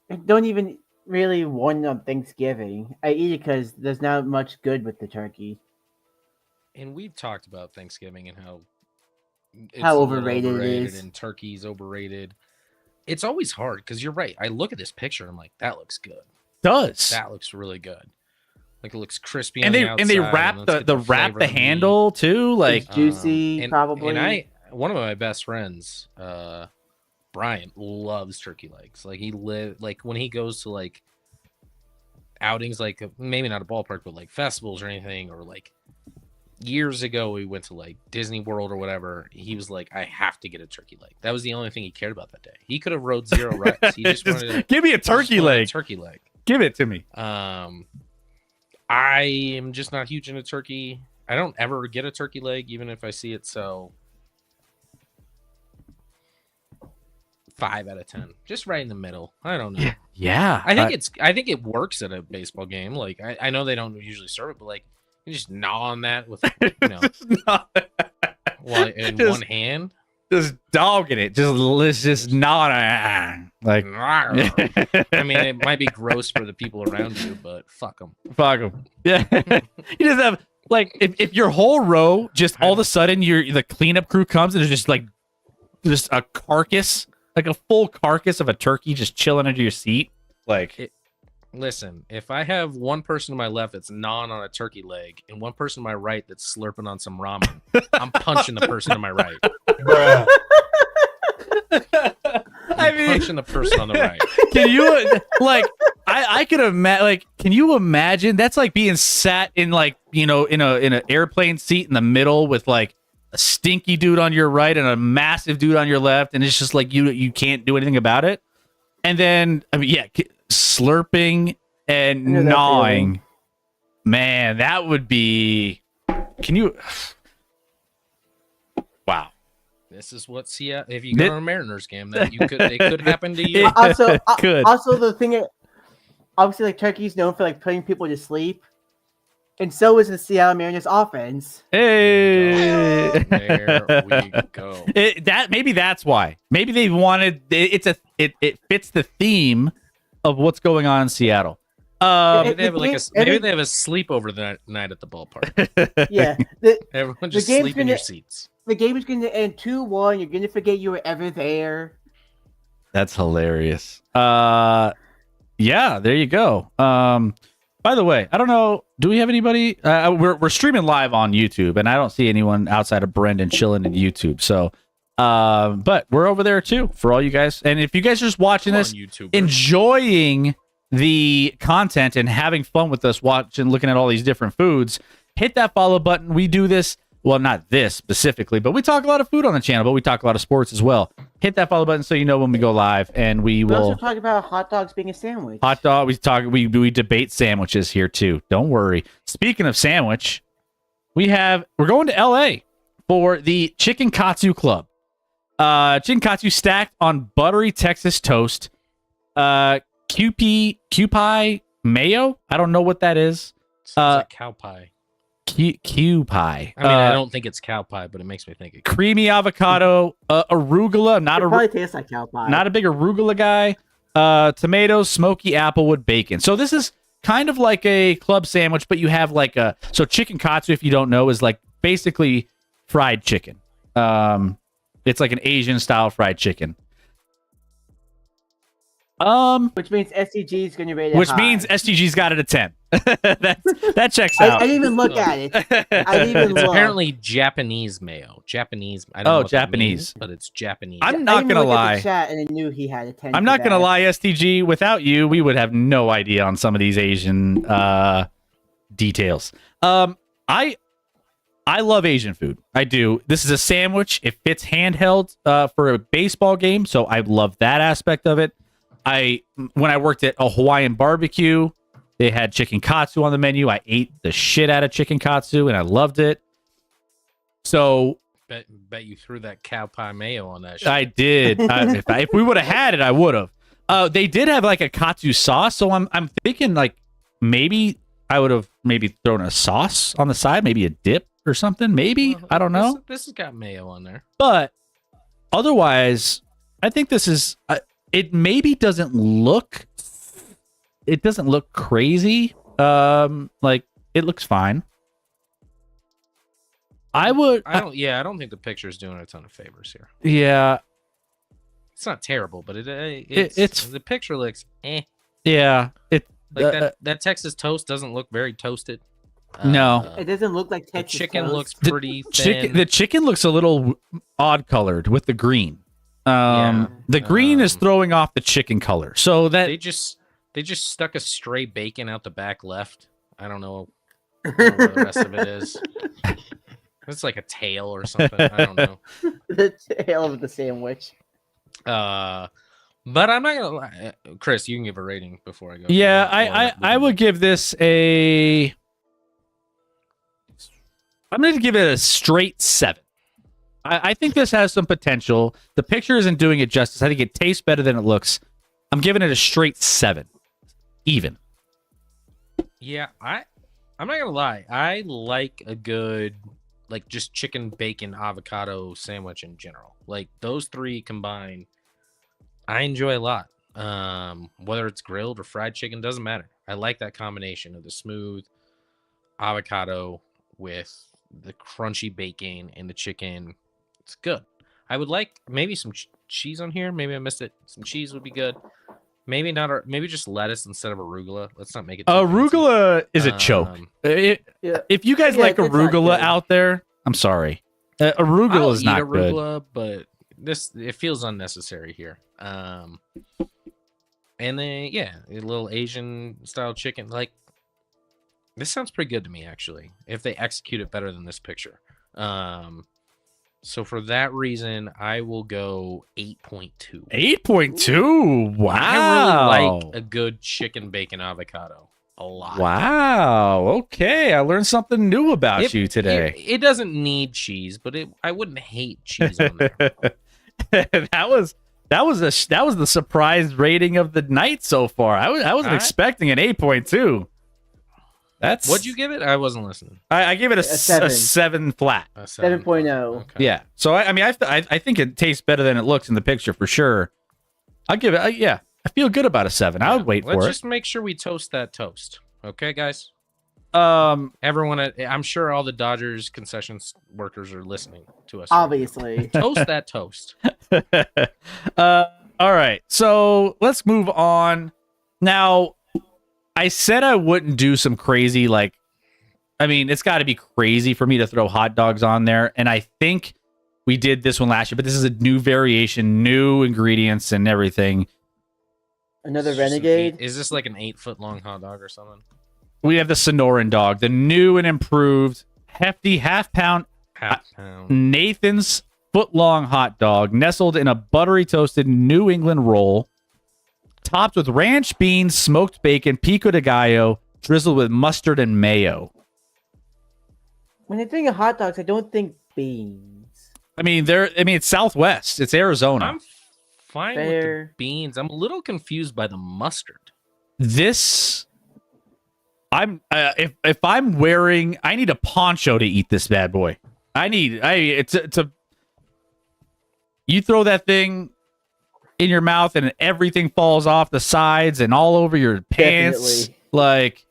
I don't even really want it on Thanksgiving. I eat it because there's not much good with the turkey. And we've talked about Thanksgiving and how it's How a little overrated it is. and turkey's overrated. It's always hard because you're right. I look at this picture and I'm like, that looks good. Does That looks really good. Like it looks crispy. and on they outside, wrap let's get the flavor wrap the of meat. handle too. Like It's juicy, probably. And one of my best friends, Brian, loves turkey legs. Like like when he goes to like outings, like maybe not a ballpark, but like festivals or anything, or like years ago we went to like Disney World or whatever. He was like, I have to get a turkey leg. That was the only thing he cared about that day. He could have rode 0 reps. He just wanted give me a a turkey leg. Turkey leg. Give it to me. I am just not huge into turkey. I don't ever get a turkey leg, even if I see it. So 5 out of 10, just right in the middle. I don't know. Yeah. I think it works at a baseball game. Like I know they don't usually serve it, but like you just gnaw on that with in Just- one hand. just dogging it. Let's just nod. Like I mean, it might be gross for the people around you, but fuck them. fuck them. Yeah. You just have like if your whole row just all of a sudden the cleanup crew comes and there's just like just a carcass, like a full carcass of a turkey just chilling under your seat. Like Listen, if I have one person to my left that's gnawing on a turkey leg and one person to my right that's slurping on some ramen, I'm punching the person to my right. I'm punching the person on the right. can you like I could imagine like can you imagine that's like being sat in like in an airplane seat in the middle with like a stinky dude on your right and a massive dude on your left and it's just like you can't do anything about it. And then I mean slurping and I know that gnawing. feeling. Man, that would be can you wow. This is what if you go to a Mariners game, that it could happen to you. It- Also, Good. also the thing obviously, like Turkey's known for like putting people to sleep, and so is the Seattle Mariners offense. Hey, There we go. Maybe that's why. Maybe they wanted it fits the theme of what's going on in Seattle. Maybe they have maybe they have a sleepover that night at the ballpark. Yeah, Everyone just game's sleep in your seats. the game is going to end 2-1. You're going to forget you were ever there. That's hilarious. Yeah, there you go. By the way, I don't know. Do we have anybody? We're streaming live on YouTube, and I don't see anyone outside of Brendan chilling in YouTube. So, but we're over there too for all you guys. And if you guys are just watching this, enjoying the content and having fun with us, watching, looking at all these different foods, hit that follow button. We do this. Well, not this specifically, but we talk a lot of food on the channel, but we talk a lot of sports as well. Hit that follow button so you know when we go live, and we will also talk about hot dogs being a sandwich. Hot dog. We debate sandwiches here too. Don't worry. Speaking of sandwich, we're going to LA for the Chicken Katsu Club. Chicken Katsu stacked on buttery Texas toast. Kewpie mayo. I don't know what that is. Sounds like cow pie. Q pie. I mean, I don't think it's cow pie, but it makes me think of creamy avocado, arugula. Probably tastes like cow pie. Not a big arugula guy. Tomatoes, smoky applewood bacon. So this is kind of like a club sandwich, but you have like so chicken katsu, if you don't know, is like basically fried chicken. It's like an Asian style fried chicken. Which means STG is going to rate it Which high. means STG's got it a 10. that checks out. I didn't even look at it. I didn't even It's look. apparently Japanese mayo. Japanese. I don't know what Japanese. that means, but it's Japanese. I'm not gonna lie. At the chat and I knew he had a 10. I'm not gonna lie, STG. Without you, we would have no idea on some of these Asian details. I love Asian food. I do. This is a sandwich. It fits handheld for a baseball game, so I love that aspect of it. When I worked at a Hawaiian barbecue, they had chicken katsu on the menu. I ate the shit out of chicken katsu and I loved it. So bet you threw that cow pie mayo on that shit. I did. If we would have had it, I would have. They did have like a katsu sauce, so I'm thinking like maybe I would have maybe thrown a sauce on the side, maybe a dip or something. Maybe I don't know. This has got mayo on there, but otherwise, I think this is. It maybe doesn't look. It doesn't look crazy. Like it looks fine. I don't think the picture's doing a ton of favors here. Yeah, it's not terrible, but it's the picture looks eh. Yeah, that Texas toast doesn't look very toasted. No, it doesn't look like Texas the chicken toast. looks pretty thin. The chicken looks a little odd colored with the green. The green is throwing off the chicken color, so that they just stuck a stray bacon out the back left. I don't know what the rest of it is. It's like a tail or something. I don't know. The tail of the sandwich. But I'm not gonna lie, Chris. You can give a rating before I go. Yeah, I would give this a. I'm going to give it a straight 7. I think this has some potential. The picture isn't doing it justice. I think it tastes better than it looks. I'm giving it a straight 7. Even. Yeah, I'm not gonna lie. I like a good like just chicken, bacon, avocado sandwich in general. Like those three combined, I enjoy a lot. Whether it's grilled or fried chicken, doesn't matter. I like that combination of the smooth avocado with the crunchy bacon and the chicken. It's good. I would like maybe some cheese on here. Maybe I missed it. Some cheese would be good. Maybe not. Maybe just lettuce instead of arugula. Let's not make it. Arugula is a choke. If you guys like arugula out there, I'm sorry. Arugula is not arugula, good. But it feels unnecessary here. And then a little Asian style chicken. Like this sounds pretty good to me actually. If they execute it better than this picture. So for that reason, I will go 8.2. 8.2. Wow. I really like a good chicken bacon avocado. A lot. Wow. Okay. I learned something new about you today. It doesn't need cheese, but I wouldn't hate cheese on there. that That was the surprise rating of the night so far. I wasn't All right. expecting an 8.2. That's What'd you give it? I wasn't listening. I gave it a 7. 7 flat. A 7.0. Okay. Yeah. So I think it tastes better than it looks in the picture for sure. I'll give it. Yeah, I feel good about a 7. I would wait Let's for just make sure we toast that toast. Okay, guys. it. Everyone, I'm sure all the Dodgers concessions workers are listening to us. Obviously. Toast that toast. All right. So let's move on. Now, I said I wouldn't do some crazy, like, I mean, it's got to be crazy for me to throw hot dogs on there. And I think we did this one last year, but this is a new variation, new ingredients and everything. Another It's just Renegade. Is this like an 8-foot long hot dog or something? We have the Sonoran dog, the new and improved hefty half-pound Half pound. Nathan's foot-long hot dog, nestled in a buttery toasted New England roll, topped with ranch beans, smoked bacon, pico de gallo, drizzled with mustard and mayo. When I think of hot dogs, I don't think beans. I mean, it's Southwest. It's Arizona. I'm fine with Fair. the beans. I'm a little confused by the mustard. This, if I'm wearing, I need a poncho to eat this bad boy. You throw that thing in your mouth and everything falls off the sides and all over your pants. Definitely. Like,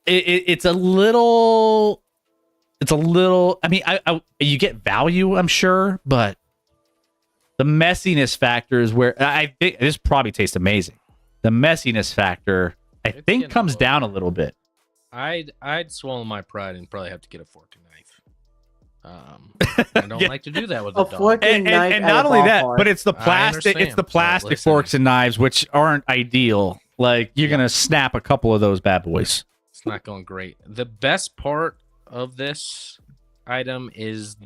it's a little. I mean, you get value, I'm sure, but the messiness factor is where I think this probably tastes amazing. The messiness factor, I It's think, getting comes low. down a little bit. I'd swallow my pride and probably have to get a fork and knife. I don't Yeah. like to do that with A a dog. fork And knife not at a only that, ballpark. but it's the I plastic. It's understand, the but plastic listen. forks and knives, which aren't ideal. Like you're gonna snap a couple of those bad boys. It's not going great. The best part of this item is,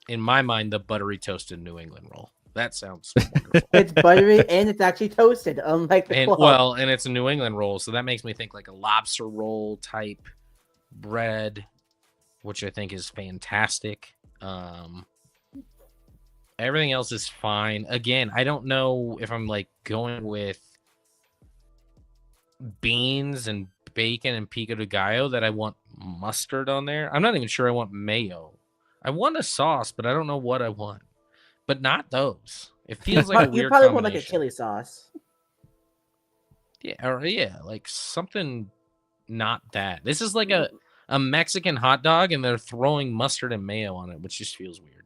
in my mind, the buttery toasted New England roll. That sounds wonderful. It's buttery and it's actually toasted, unlike the And club. and it's a New England roll, so that makes me think like a lobster roll type bread, which I think is fantastic. Everything else is fine. Again, I don't know if I'm like going with beans and bacon and pico de gallo that I want mustard on there. I'm not even sure I want mayo. I want a sauce, but I don't know what I want. But not those. It feels like a You weird probably want like a combination. chili sauce. Yeah, like something not that. This is like a Mexican hot dog and they're throwing mustard and mayo on it, which just feels weird.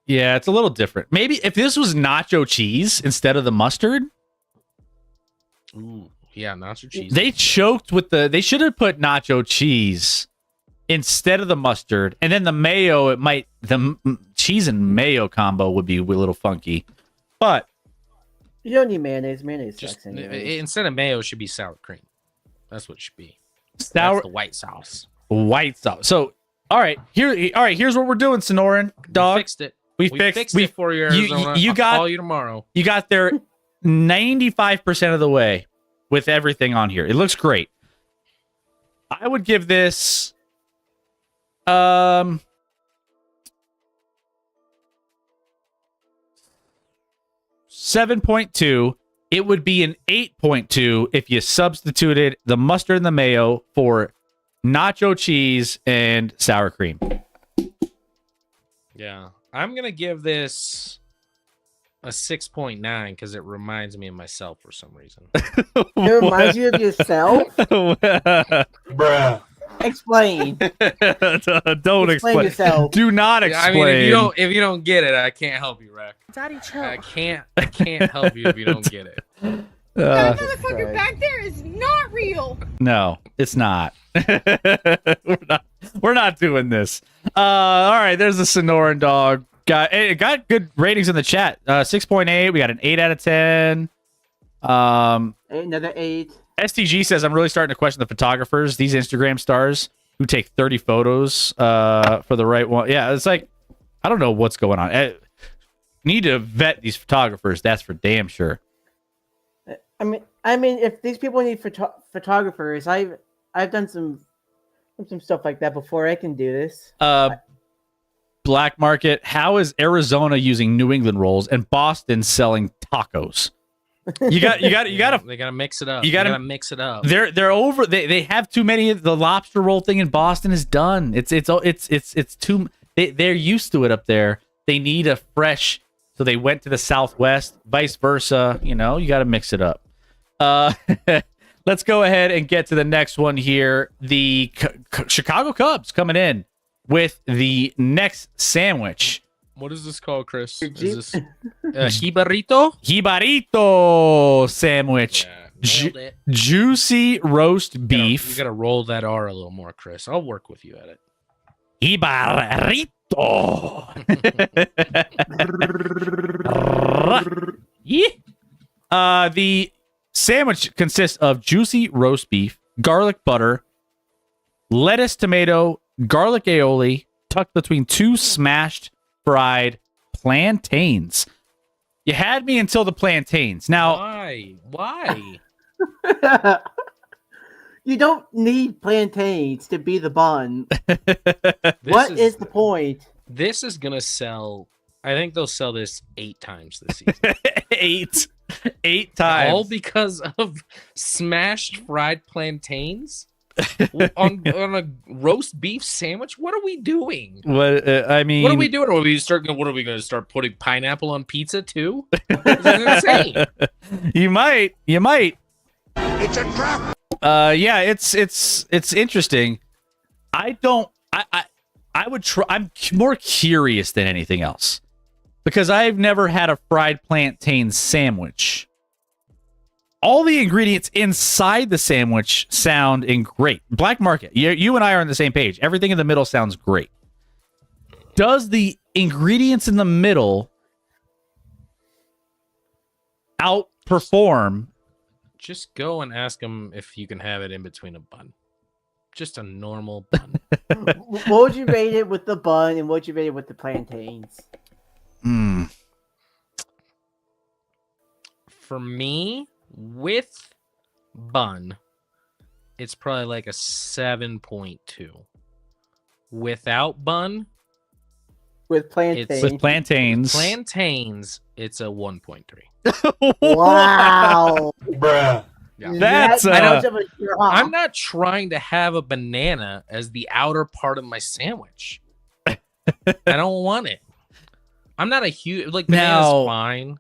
Yeah, it's a little different. Maybe if this was nacho cheese instead of the mustard, Ooh, yeah, nacho cheese. they choked with they should have put nacho cheese instead of the mustard, and then the mayo. Cheese and mayo combo would be a little funky, but You don't need mayonnaise. Mayonnaise just sucks anyways. instead of mayo, it should be sour cream. That's what it should be. sour That's the white sauce. white sauce. So, all right, here's what we're doing, Sonoran dog. We fixed it. We fixed it for you, Arizona. you I'll got- call you tomorrow. You got there 95% of the way with everything on here. It looks great. I would give this 7.2. It would be an 8.2 if you substituted the mustard and the mayo for nacho cheese and sour cream. Yeah. I'm going to give this a 6.9 because it reminds me of myself for some reason. It reminds you of yourself? Bruh. Explain. Don't explain. yourself. Do not I explain. mean, if you don't get it, I can't help you, Rack. Daddy, chill. I can't help you if you don't get it. That motherfucker back there is not real. No, it's not. We're not doing this. All right, there's the Sonoran dog. It got good ratings in the chat. 6.8. We got an 8 out of 10. Another 8. STG says, I'm really starting to question the photographers, these Instagram stars who take 30 photos for the right one. Yeah, it's like, I don't know what's going on. Need to vet these photographers. That's for damn sure. I mean, if these people need photographers, I've done some stuff like that before. I can do this. Black Market, how is Arizona using New England rolls and Boston selling tacos? You got to They gotta mix it up. You gotta mix it up. They're over. They have too many. The lobster roll thing in Boston is done. It's too. They're used to it up there. They need a fresh. So they went to the Southwest. Vice versa. You know, you got to mix it up. Let's go ahead and get to the next one here. The Chicago Cubs coming in with the next sandwich. What is this called, Chris? Your Is this jibarito? Jibarito sandwich. Nailed it. Juicy roast beef. You gotta roll that R a little more, Chris. I'll work with you at it. Jibarito. Yeah. The sandwich consists of juicy roast beef, garlic butter, lettuce, tomato, garlic aioli, tucked between two smashed fried plantains. You had me until the plantains. Now, Why? You don't need plantains to be the bun. What is the point? This is gonna sell. I think they'll sell this 8 times this season. eight times. All because of smashed fried plantains on a roast beef sandwich. What are we doing? What I mean, What are we doing? What are we going to start putting pineapple on pizza too? This is insane. You might. It's a trap. Yeah, it's interesting. I would try. I'm more curious than anything else because I've never had a fried plantain sandwich. All the ingredients inside the sandwich sound great. Black Market, you and I are on the same page. Everything in the middle sounds great. Does the ingredients in the middle outperform? Just go and ask them if you can have it in between a bun. Just a normal bun. What would you rate it with the bun, and what would you rate it with the plantains? For me, with bun, it's probably like a 7.2. Without bun, With plantains. With plantains. plantains, it's a 1.3. Wow. Bruh. Yeah. That's, That much of a drop. I'm not trying to have a banana as the outer part of my sandwich. I don't want it. I'm not a huge banana's Now- fine.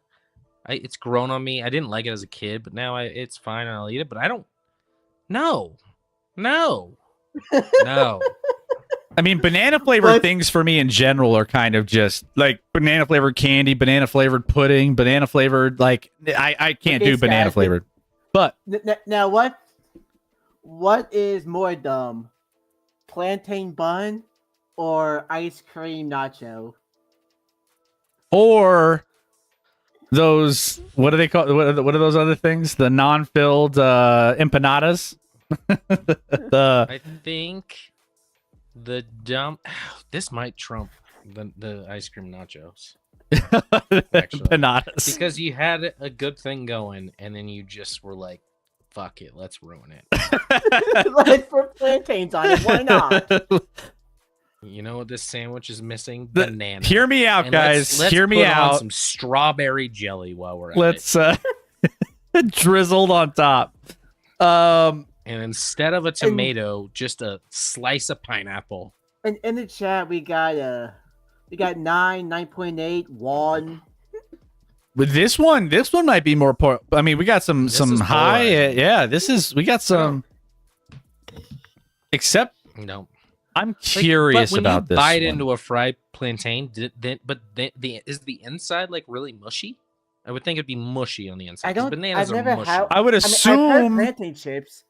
It's grown on me. I didn't like it as a kid, but now it's fine and I'll eat it. But I don't. No. I mean, banana flavored What? things for me in general are kind of just like banana flavored candy, banana flavored pudding, banana flavored I can't Okay, do banana Scott. flavored. But Now, what is more dumb? Plantain bun or ice cream nacho? or those what do they call what are those other things? The non-filled empanadas. I think the dumb. This might trump the ice cream nachos. Actually. Empanadas. Because you had a good thing going, and then you just were like, "Fuck it, let's ruin it." Let's put plantains on it. Why not? You know what this sandwich is missing? The- Banana. Hear me out, And guys. let's Hear me put on out. some strawberry jelly while we're at Let's drizzled on top. it. And instead of a tomato, just a slice of pineapple. And in the chat, we got 9.8, 1. With this one might be more. I mean, we got some This is high. polarizing. We got some. Except, No. I'm curious but when about you this. bite one. into a fried plantain, is the inside like really mushy? I would think it'd be mushy on the inside. I 'cause don't. Bananas I've are never mushy. I would had. I mean, I've assume. had plantain chips.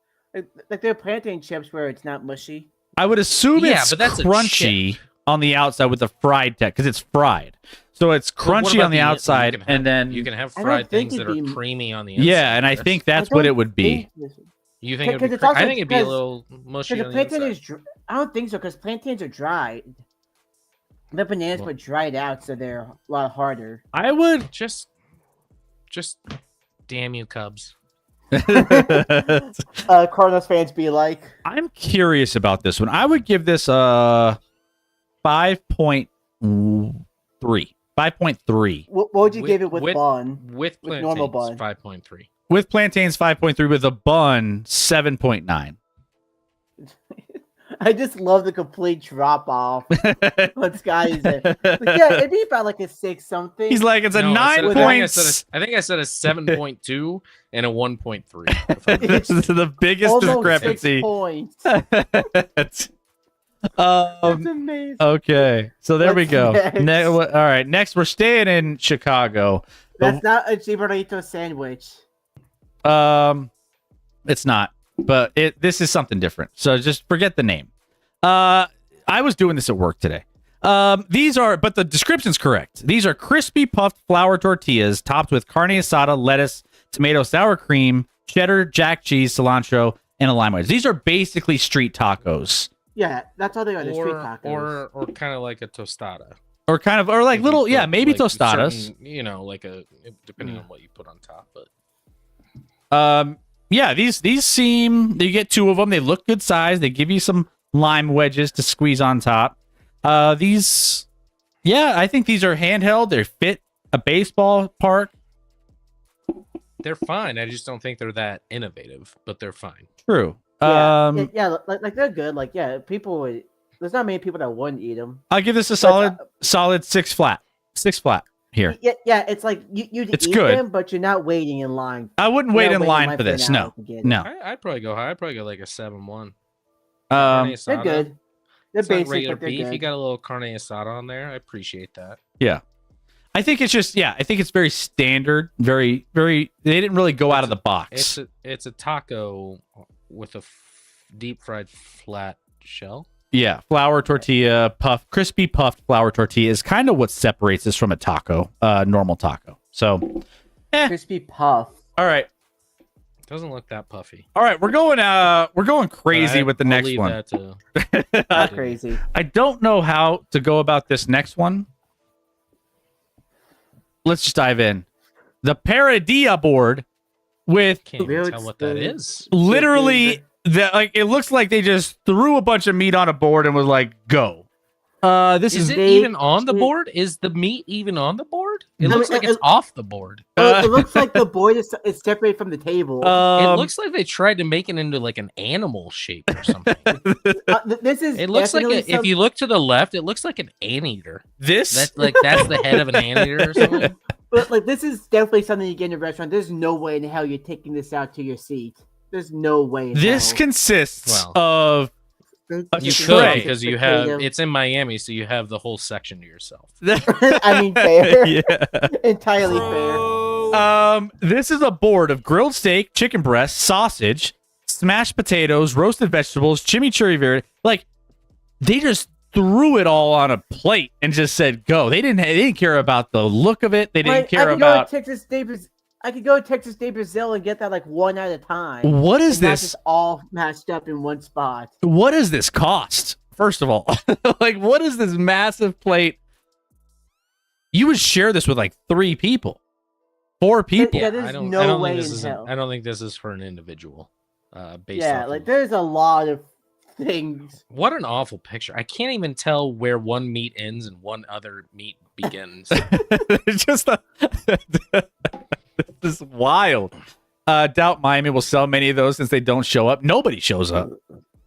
Like there are plantain chips where it's not mushy. I would assume Yeah, it's but that's a crunchy on the outside with the fried tech because it's fried, so it's But what crunchy about on the you outside, can have- and then you can have I don't fried think things that it'd are be- creamy on the inside. yeah, and I think that's what it would be. You think it'd 'cause be it's also I think it'd be a because- little mushy Because on the the plantain inside. is. I don't think so because plantains are dried. The bananas Well- were dried out, so they're a lot harder. I would. Just damn you, Cubs. Cardinals fans be like, I'm curious about this one. I would give this a 5.5. 3. 5.3. What would you give it with bun? With With normal plantains, bun. 5.3. With plantains, 5.3. With a bun, 7.9. I just love the complete drop off. What Sky is it? Like, yeah, it'd be about like a 6 something. He's like, it's a No, 9 said- points. I think I said a 7.2 and a 1.3. This is the biggest almost 6 discrepancy. points. That's amazing. okay, so there we What's go. next? All right, next we're staying in Chicago. That's not a burrito sandwich. It's not, but this is something different. So just forget the name. I was doing this at work today. These are, but the description's correct. These are crispy puffed flour tortillas topped with carne asada, lettuce, tomato, sour cream, cheddar, jack cheese, cilantro, and a lime wedge. These are basically street tacos. Yeah, that's all they are. The street tacos. or kind of like a tostada. Or like If you little, put, yeah, maybe like, tostadas. certain, like depending on what you put on top. But Yeah, these seem, you get 2 of them. They look good size. They give you some lime wedges to squeeze on top. I think these are handheld. They fit a baseball park. they're fine. I just don't think they're that innovative, but they're fine. True. Yeah, like they're good. Like, yeah, people would. There's not many people that wouldn't eat them. I'll give this a solid 6 flat. 6 flat here. Yeah, it's like you'd It's eat good. them, but you're not waiting in line. I wouldn't You're wait not in waiting line for this. an No, hour to get it. no. I'd probably go high. I'd probably go like a 7-1. They're good. They're It's not basic, regular but they're beef. good. You got a little carne asada on there. I appreciate that. Yeah. I think it's just, I think it's very standard. Very, very, they didn't really go out of the box. It's a taco with a deep fried flat shell. Yeah, flour tortilla, crispy puffed flour tortilla is kind of what separates this from a taco, normal taco. So, Crispy puff. all right. Doesn't look that puffy. All right, we're going crazy with the I'll next leave one. that to- Not crazy. I don't know how to go about this next one. Let's just dive in. The Paradia board with Can't even tell what that is. literally it looks like they just threw a bunch of meat on a board and was like, go. This Is is it they- even on the board? Is the meat even on the board? It No, looks like it's off the board. It looks like the board is separated from the table. It looks like they tried to make it into like an animal shape or something. This is. It looks like definitely if you look to the left, it looks like an anteater. this That's the head of an anteater or something. But like this is definitely something you get in a restaurant. There's no way in hell you're taking this out to your seat. There's no way. In this hell. consists Well, of There's a You just tray. could because you have it's in Miami, so you have the whole section to yourself. I mean, fair. yeah. Entirely fair. This is a board of grilled steak, chicken breast, sausage, smashed potatoes, roasted vegetables, chimichurri verde. Like they just threw it all on a plate and just said go. They didn't care about the look of it. They didn't Like, care I about could go to Texas Day Brazil and get that like one at a time. what is and not this? just all matched up in one spot. What does this cost? First of all, like what is this massive plate? You would share this with like 3 people, 4 people. Yeah, there's I don't, no I don't way think this in is. hell. I don't think this is for an individual. Based Yeah, off like of- there's a lot of things. what an awful picture. I can't even tell where one meat ends and one other meat begins. It's just this is wild. Doubt Miami will sell many of those since they don't show up. Nobody shows up.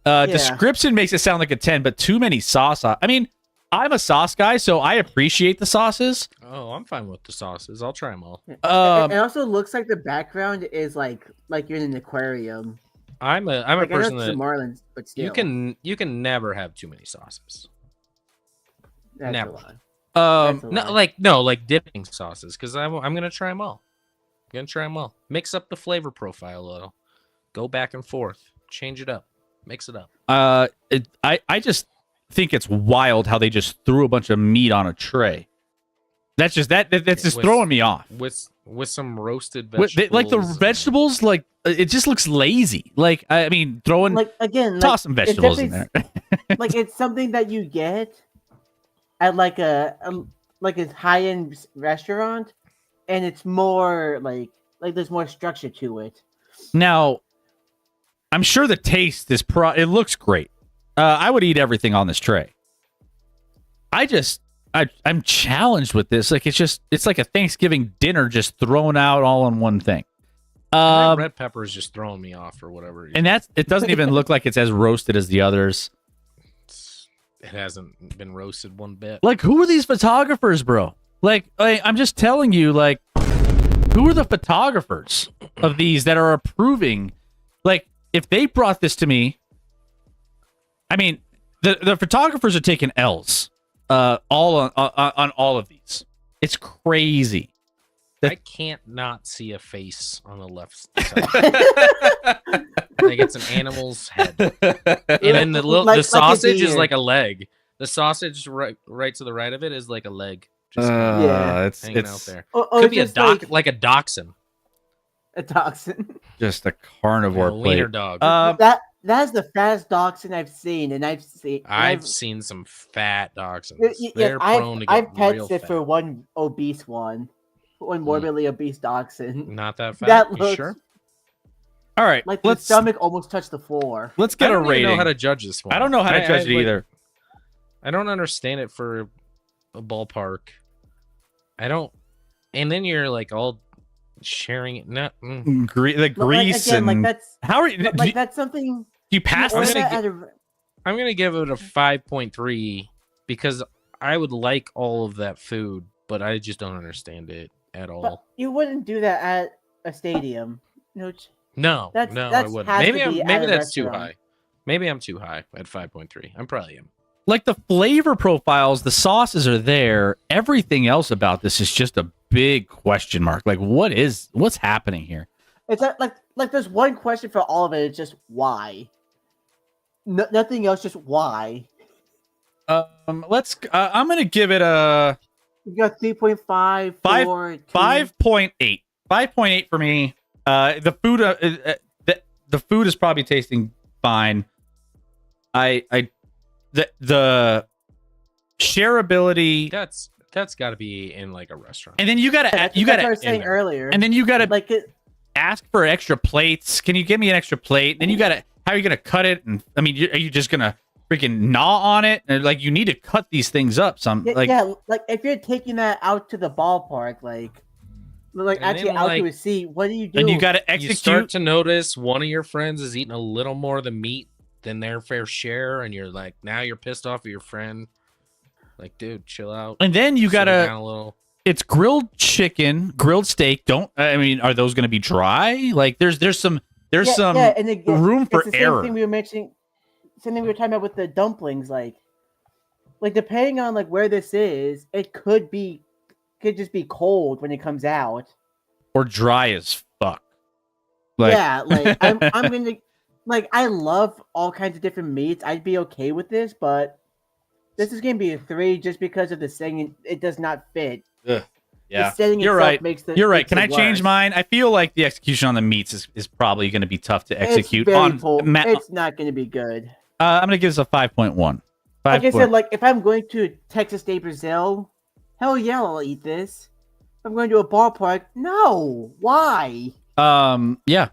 Description makes it sound like a 10, but too many sauce. I mean, I'm a sauce guy, so I appreciate the sauces. Oh, I'm fine with the sauces. I'll try them all. It also looks like the background is like you're in an aquarium. I'm a Like, I know person it's that the Marlins, but still, you can never have too many sauces. that's never. a lot. That's a lot. No, like dipping sauces, because I'm gonna try them all. I'm gonna try them all. Mix up the flavor profile a little. Go back and forth. Change it up. Mix it up. I just think it's wild how they just threw a bunch of meat on a tray. That's just that's just With- throwing me off. With some roasted With- vegetables. like the and- vegetables, like it just looks lazy. Like I mean, throwing Like again, toss like, some vegetables in it's there. like it's something that you get at like a high end restaurant, and it's more like there's more structure to it. Now, I'm sure the taste is it looks great. I would eat everything on this tray. I just I'm challenged with this. Like it's like a Thanksgiving dinner just thrown out all in one thing. That red pepper is just throwing me off for whatever reason. And it doesn't even look like it's as roasted as the others. It hasn't been roasted one bit. Like, who are these photographers, bro? Like, I'm just telling you, like, who are the photographers of these that are approving? Like, if they brought this to me, I mean, the photographers are taking L's, all on all of these. It's crazy. I can't not see a face on the left side. Like it's an animal's head, and then the sausage is like a leg. The sausage right to the right of it is like a leg, just hanging out there. Could be a like a dachshund. A dachshund. Just a carnivore a wiener plate. dog. That's the fattest dachshund I've seen, and I've seen some fat dachshunds. They're I've, prone to get I've pet real sit fat. for one obese one, one morbidly obese dachshund. Not that fat. That You looks sure? All right, like the stomach almost touched the floor. Let's I get a don't even rating. know how to judge this one. I don't know how to judge it either. I don't understand it for a ballpark. I don't. And then you're like all sharing it. No, The But, grease again, and that's how are you? like that's something. Do you pass you this? order at a- I'm gonna give it a 5.3 because I would like all of that food, but I just don't understand it at But all. you wouldn't do that at a stadium. No, That's- I that's wouldn't. has to Maybe be at maybe a that's too restaurant. high. Maybe I'm too high at 5.3. I probably am. Like the flavor profiles, the sauces are there. Everything else about this is just a big question mark. Like, what's happening here? It's like there's one question for all of it. It's just why. Nothing else. Just why. Let's. I'm gonna give it a You got 3.5, 5 4, 2. 5.8. 5.8 for me. The food. The food is probably tasting fine. The shareability, That's got to be in like a restaurant. and then you gotta That's what I was saying there. earlier. and then you gotta like it. ask for extra plates. Can you give me an extra plate? Then you gotta, how are you gonna cut it? And I mean, are you just gonna freaking gnaw on it? And like, you need to cut these things up. Yeah, like if you're taking that out to the ballpark, like And actually then, out like- to a seat, what do you do? and you gotta You execute. start to notice one of your friends is eating a little more of the meat than their fair share, and you're like, now you're pissed off at your friend. Like, dude, chill out. And then you Slow gotta. down a little. It's grilled chicken, grilled steak. I mean, are those gonna be dry? Like, there's some and again, room for it's the same error. thing we were mentioning. Same thing we were talking about with the dumplings. Like depending on like where this is, it could just be cold when it comes out. or dry as fuck. Like, Yeah, like I'm gonna like I love all kinds of different meats. I'd be okay with this, but this is gonna be a 3 just because of the setting. It does not fit. yeah, The setting you're itself right. makes the You're right. makes Can I it change worse. mine? I feel like the execution on the meats is probably going to be tough to execute. It's very On poor. ma- It's not gonna be good. I'm going to give this a 5.1. Like I said, like if I'm going to Texas Day Brazil, hell yeah, I'll eat this. If I'm going to a ballpark, no. Why? Yeah.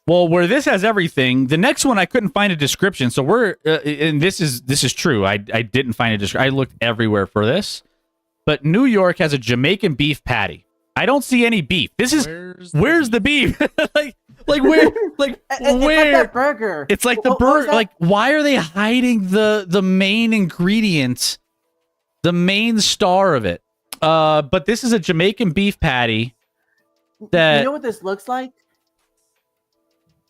Well, where this has everything, the next one I couldn't find a description. So we're, and this is true. I didn't find a description. I looked everywhere for this, but New York has a Jamaican beef patty. I don't see any beef. This is where's the beef? like where? Like It's like where? that burger. It's like the What was bird. that? Like, why are they hiding the main ingredients, the main star of it? But this is a Jamaican beef patty. That You know what this looks like?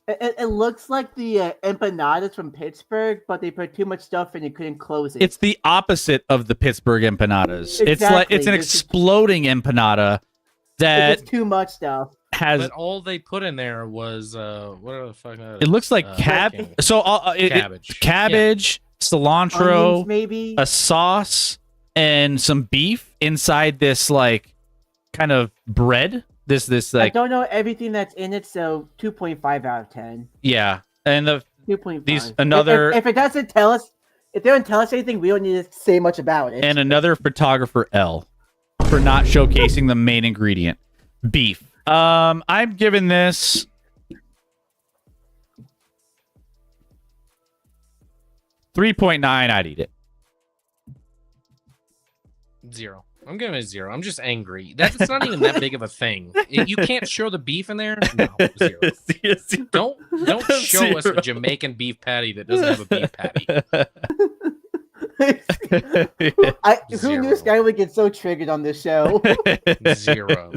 It looks like the empanadas from Pittsburgh, but they put too much stuff in and couldn't close it. it's the opposite of the Pittsburgh empanadas. It's like Exactly. it's an This is- exploding empanada that It's too much stuff. has. But all they put in there was whatever the fuck that It is. looks like Fucking So cabbage. cabbage, cilantro, Onions, maybe. a sauce, and some beef inside this like kind of bread. This I like don't know everything that's in it, so 2.5 out of 10. yeah, and the 2.5. These- another- If it doesn't tell us, if they don't tell us anything, we don't need to say much about it. and another photographer L for not showcasing the main ingredient, beef. I'm giving this 3.9. I'd eat it. 0. I'm giving it 0. I'm just angry. That's not even that big of a thing. You can't show the beef in there. No, 0. Don't show us a Jamaican beef patty that doesn't have a beef patty. Who 0. knew Sky would get so triggered on this show? 0.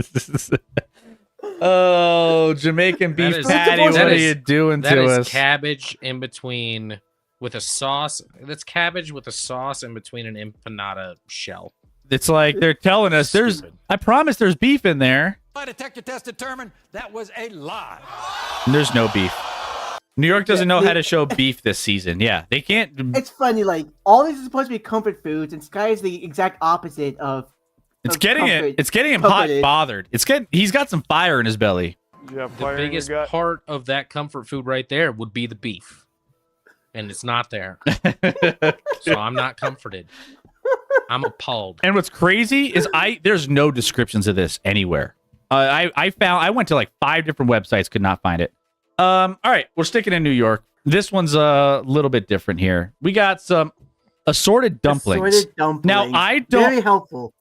Oh, Jamaican beef is- patty! What that are is- you doing That to is us? cabbage in between with a sauce. That's cabbage with a sauce in between an empanada shell. It's like they're telling us there's. Stupid. I promise there's beef in there. My detector test determined that was a lie. And there's no beef. New York doesn't know how to show beef this season. Yeah, they can't. It's funny, like all these are supposed to be comfort foods, and Sky is the exact opposite of. It's of getting it. comfort. It's getting him hot, Comforted. bothered. It's getting. He's got some fire in his belly. You have The fire in your biggest gut. part of that comfort food right there would be the beef. And it's not there. So I'm not comforted. I'm appalled. And what's crazy is there's no descriptions of this anywhere. I went to like 5 different websites, could not find it. All right, we're sticking in New York. This one's a little bit different here. We got some assorted dumplings. Assorted dumplings. Now very don't helpful.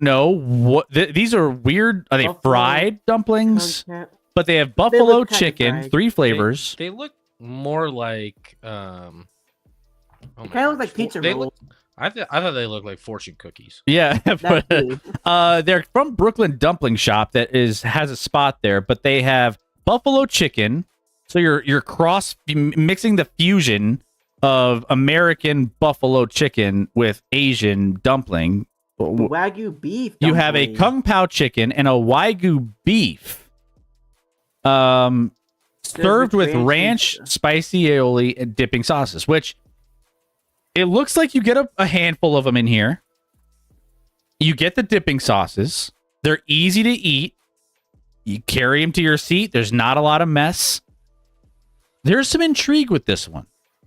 know what these are weird. Are they Buffalo fried dumplings? Content. But they have buffalo look kinda chicken, fried. 3 flavors. They look more like oh my It kind of looks like gosh. pizza They rolls. look, I thought they looked like fortune cookies. Yeah, That but, too. they're from Brooklyn Dumpling Shop that has a spot there, but they have buffalo chicken. So you're mixing the fusion of American buffalo chicken with Asian dumpling. Wagyu beef. You have a dumpling. kung pao chicken and a wagyu beef. Served with ranch, spicy aioli, and dipping sauces, which it looks like you get a handful of them in here. You get the dipping sauces. They're easy to eat. You carry them to your seat. There's not a lot of mess. There's some intrigue with this one.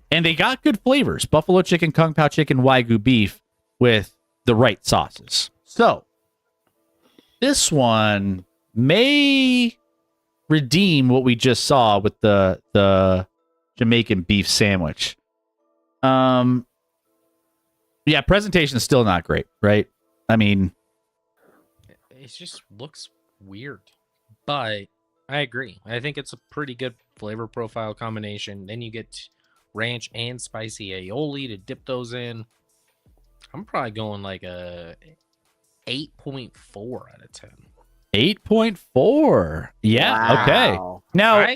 And they got good flavors. Buffalo chicken, kung pao chicken, wagyu beef with the right sauces. So, this one may redeem what we just saw with the Jamaican beef sandwich. Yeah, presentation is still not great, right? I mean, It just looks weird. But I agree. I think it's a pretty good flavor profile combination. Then you get ranch and spicy aioli to dip those in. I'm probably going like a 8.4 out of 10. 8.4. Yeah, okay. Wow. Now,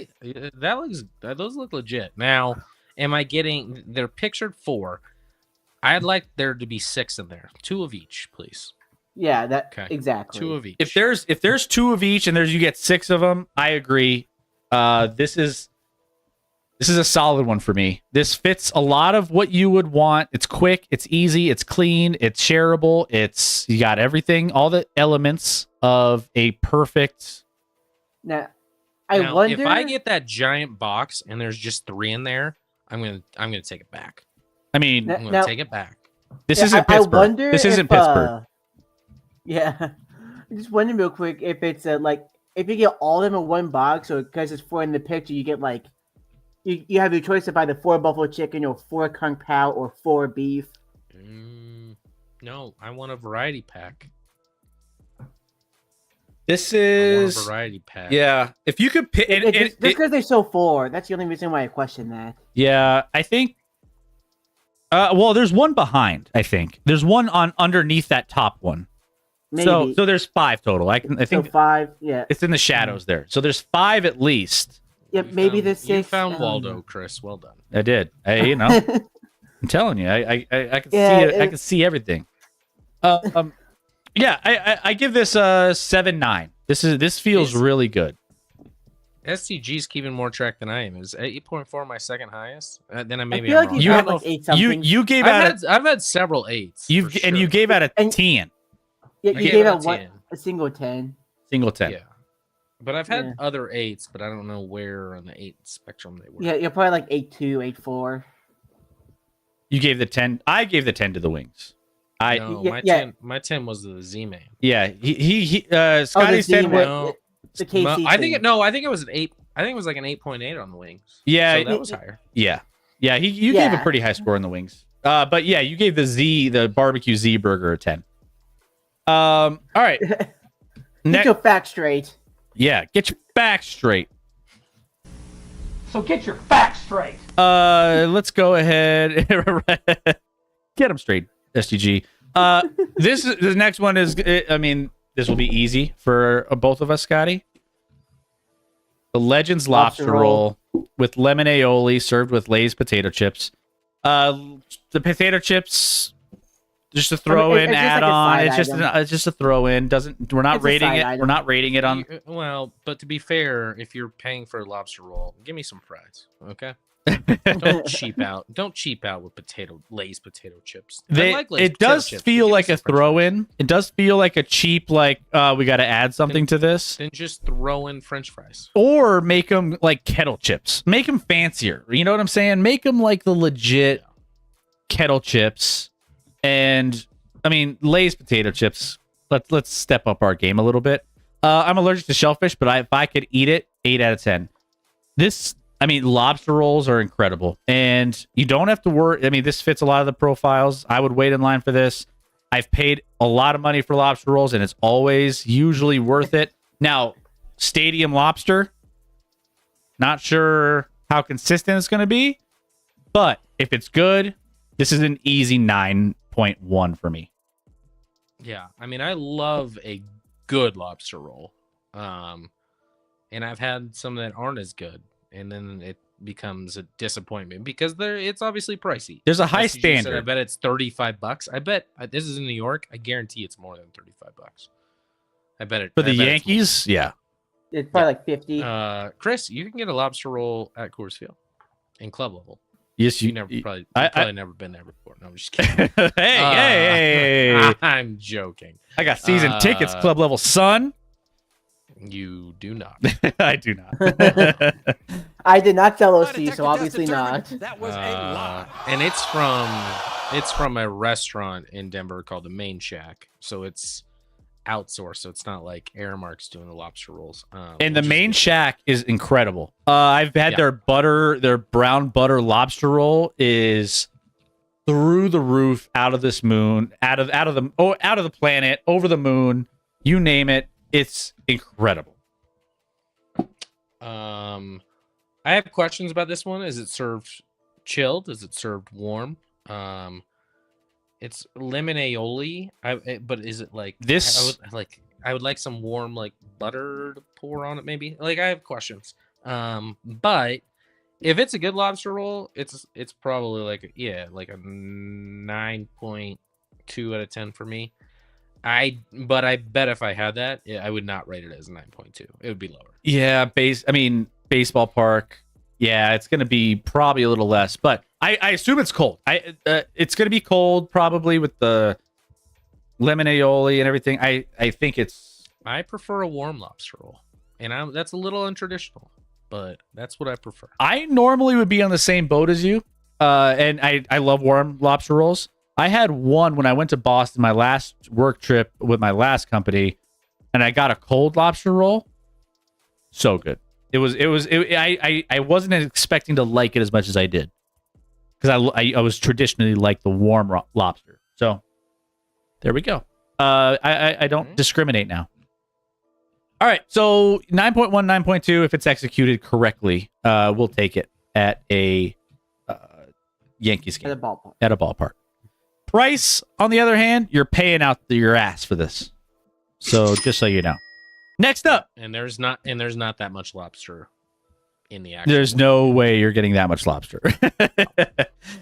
Those look legit. Now, am I getting? They're pictured 4. I'd like there to be 6 in there. 2 of each, please. Yeah, that Okay. exactly. 2 of each. if there's 2 of each and you get 6 of them, I agree. This is a solid one for me. This fits a lot of what you would want. It's quick, it's easy, it's clean, it's shareable. You got everything, all the elements of a perfect. Now, Now, wonder if I get that giant box and there's just 3 in there, I'm gonna take it back. I mean, Now- I'm gonna take it back. this Yeah, isn't I Pittsburgh. wonder This isn't if, Pittsburgh. Yeah, I'm just wondering real quick if it's like if you get all of them in one box, or because it's 4 in the picture, you get like you have your choice to buy the 4 buffalo chicken or 4 kung pao or 4 beef. No, I want a variety pack. This I want is a variety pack. yeah. If you could pick, Just because they show 4, that's the only reason why I question that. yeah, I think. Well, there's one behind. I think there's one on underneath that top one. Maybe. So there's 5 total. I So think 5. Yeah. it's in the shadows there. So there's 5 at least. Yeah. You Maybe found- the 6. You found Waldo, Chris. Well done. I did. You know, I'm telling you, I can Yeah, see it. I it- can see everything. Yeah, I give this a 7.9. This feels Yes. really good. STG's keeping more track than I am. Is 8.4 my second highest? Then I maybe feel I'm like wrong. you You have have- like 8 something. You gave out I've had several 8s. you for and you sure. gave out a And- 10, Yeah, I you gave gave it a out one 10. a single 10. single 10. Yeah. But I've had Yeah. other 8s, but I don't know where on the 8 spectrum they were. Yeah, you're probably like 8.2, 8.4. You gave the 10. I gave the 10 to the wings. No, Yeah, my 10 was the Z-Man. Yeah, Scotty said Z-Man. what? No, The KC. I think thing. I think it was an 8. I think it was like an 8.8 on the wings. Yeah, So that was higher. Yeah. You gave a Yeah. pretty high score on the wings. But yeah, you gave the barbecue Z burger a 10. All right. Get your facts straight. Yeah, get your facts straight. So get your facts straight. Let's go ahead. Get them straight, STG. The next one is. I mean, this will be easy for both of us, Scotty. The Legends lobster roll with lemon aioli served with Lay's potato chips. The potato chips, just a throw in, it's just add like a on. side It's just a throw in. We're not It's a rating side it. item. We're not rating it on. Well, but to be fair, if you're paying for a lobster roll, give me some fries, okay? Don't cheap out. Don't cheap out with Lay's potato chips. I like Lay's It potato does chips, but feel give me like a some french throw fries. in. It does feel like a cheap, like we got to add something to this, Then just throw in French fries. or make them like kettle chips. Make them fancier. You know what I'm saying? Make them like the legit kettle chips. And I mean, Lay's potato chips. Let's step up our game a little bit. I'm allergic to shellfish, but if I could eat it, 8 out of 10. Lobster rolls are incredible, and you don't have to worry. I mean, this fits a lot of the profiles. I would wait in line for this. I've paid a lot of money for lobster rolls, and it's always usually worth it. Now, Stadium Lobster, not sure how consistent it's going to be, but if it's good, this is an easy 9.1 for me. Yeah, I mean, I love a good lobster roll, and I've had some that aren't as good, and then it becomes a disappointment because it's obviously pricey. There's a high Like you said, I standard. bet it's $35. I bet this is in New York. I guarantee it's more than $35. I bet it For the I bet it's more. Yankees, yeah. It's probably like 50. Chris, you can get a lobster roll at Coors Field in club level. Yes, You never probably never been there before. No, I'm just kidding. hey. I'm joking. I got season tickets, club level, son. You do not. I do not. I did not sell Lie OC, detector so test obviously determined not. That was a lie. And it's from a restaurant in Denver called the Main Shack. So it's outsourced. So it's not like Airmark's doing the lobster rolls. And the which is main good. shack is incredible. I've had Yeah. their brown butter lobster roll is through the roof, out of this moon, out of the planet, over the moon, you name it. It's incredible. I have questions about this one. Is it served chilled? Is it served warm? It's lemon aioli. But is it like This- I would like some warm like butter to pour on it, maybe. Like I have questions. But if it's a good lobster roll, it's probably like a 9.2 out of 10 for me. But I bet if I had that, I would not rate it as a 9.2. It would be lower. Yeah, baseball park. Yeah, it's going to be probably a little less, but I assume it's cold. It's going to be cold probably with the lemon aioli and everything. I think it's. I prefer a warm lobster roll, and that's a little untraditional, but that's what I prefer. I normally would be on the same boat as you, and I love warm lobster rolls. I had one when I went to Boston, my last work trip with my last company, and I got a cold lobster roll. So good. I wasn't expecting to like it as much as I did, because I was traditionally like the warm lobster. So there we go. I don't discriminate now. All right, so 9.1, 9.2, if it's executed correctly, we'll take it at a Yankees game. At the ballpark. At a ballpark. Price, on the other hand, you're paying out your ass for this. So just so you know. Next up, And there's not that much lobster in the actual. there's no way you're getting that much lobster.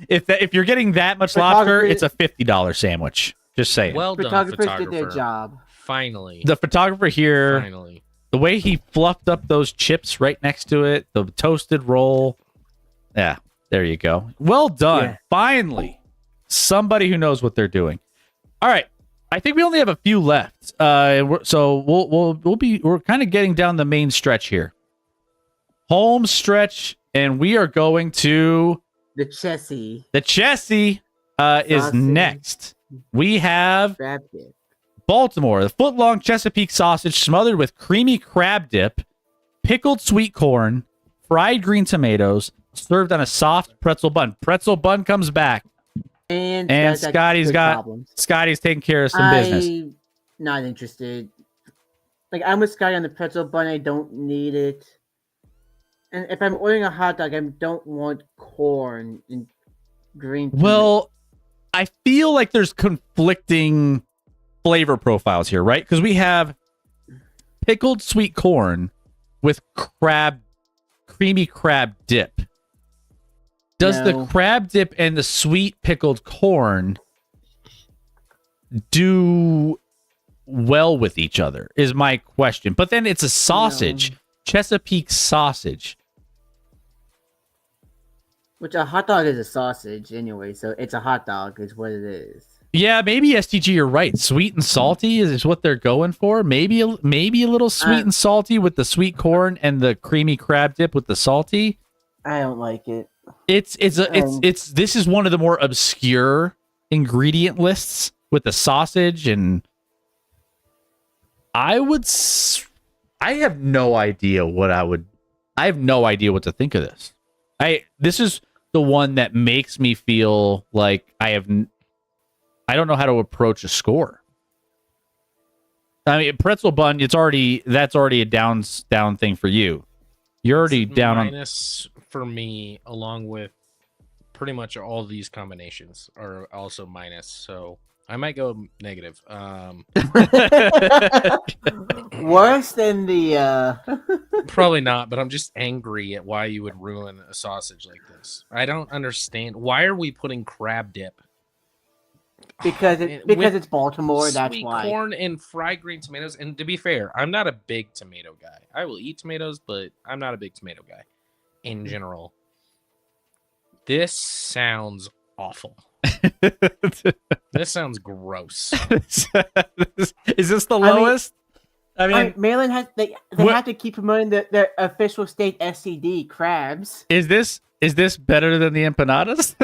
If you're getting that much lobster, Photography- it's a $50 sandwich. Just saying. Well done, Photographers photographer. did their job. Finally. The photographer here, Finally. the way he fluffed up those chips right next to it, the toasted roll. Yeah, there you go. Well done. Yeah. Finally, somebody who knows what they're doing. All right, I think we only have a few left. So we're kind of getting down the main stretch here. Home stretch, and we are going to The Chessie. the Chessie. Is Sausage. next. We have Crab dip. Baltimore, the foot-long Chesapeake sausage smothered with creamy crab dip, pickled sweet corn, fried green tomatoes, served on a soft pretzel bun. Pretzel bun comes back, And and that's Scotty's good got problems. Scotty's taking care of some business. not interested. Like, I'm with Scotty on the pretzel bun. I don't need it. And if I'm ordering a hot dog, I don't want corn and green. Well, I feel like there's conflicting flavor profiles here, right? Because we have pickled sweet corn with creamy crab dip. Does the crab dip and the sweet pickled corn do well with each other is my question. But then it's a sausage, Chesapeake sausage. Which a hot dog is a sausage anyway, so it's a hot dog is what it is. Yeah, maybe STG, you're right. Sweet and salty is what they're going for. Maybe a little sweet and salty with the sweet corn and the creamy crab dip with the salty. I don't like it. This is one of the more obscure ingredient lists with the sausage, and I have no idea what to think of this. This is the one that makes me feel like I don't know how to approach a score. I mean, pretzel bun, that's already a down thing for you. You're already down on minus for me, along with pretty much all these combinations are also minus. So I might go negative. Worse than the Probably not, but I'm just angry at why you would ruin a sausage like this. I don't understand. Why are we putting crab dip? because it's Baltimore. That's Sweet why. corn and fried green tomatoes. And to be fair, I'm not a big tomato guy. I will eat tomatoes, but I'm not a big tomato guy in general. This sounds awful. This sounds gross. Is this the lowest? I mean, Maryland has they have to keep promoting their official state SCD crabs. is this better than the empanadas?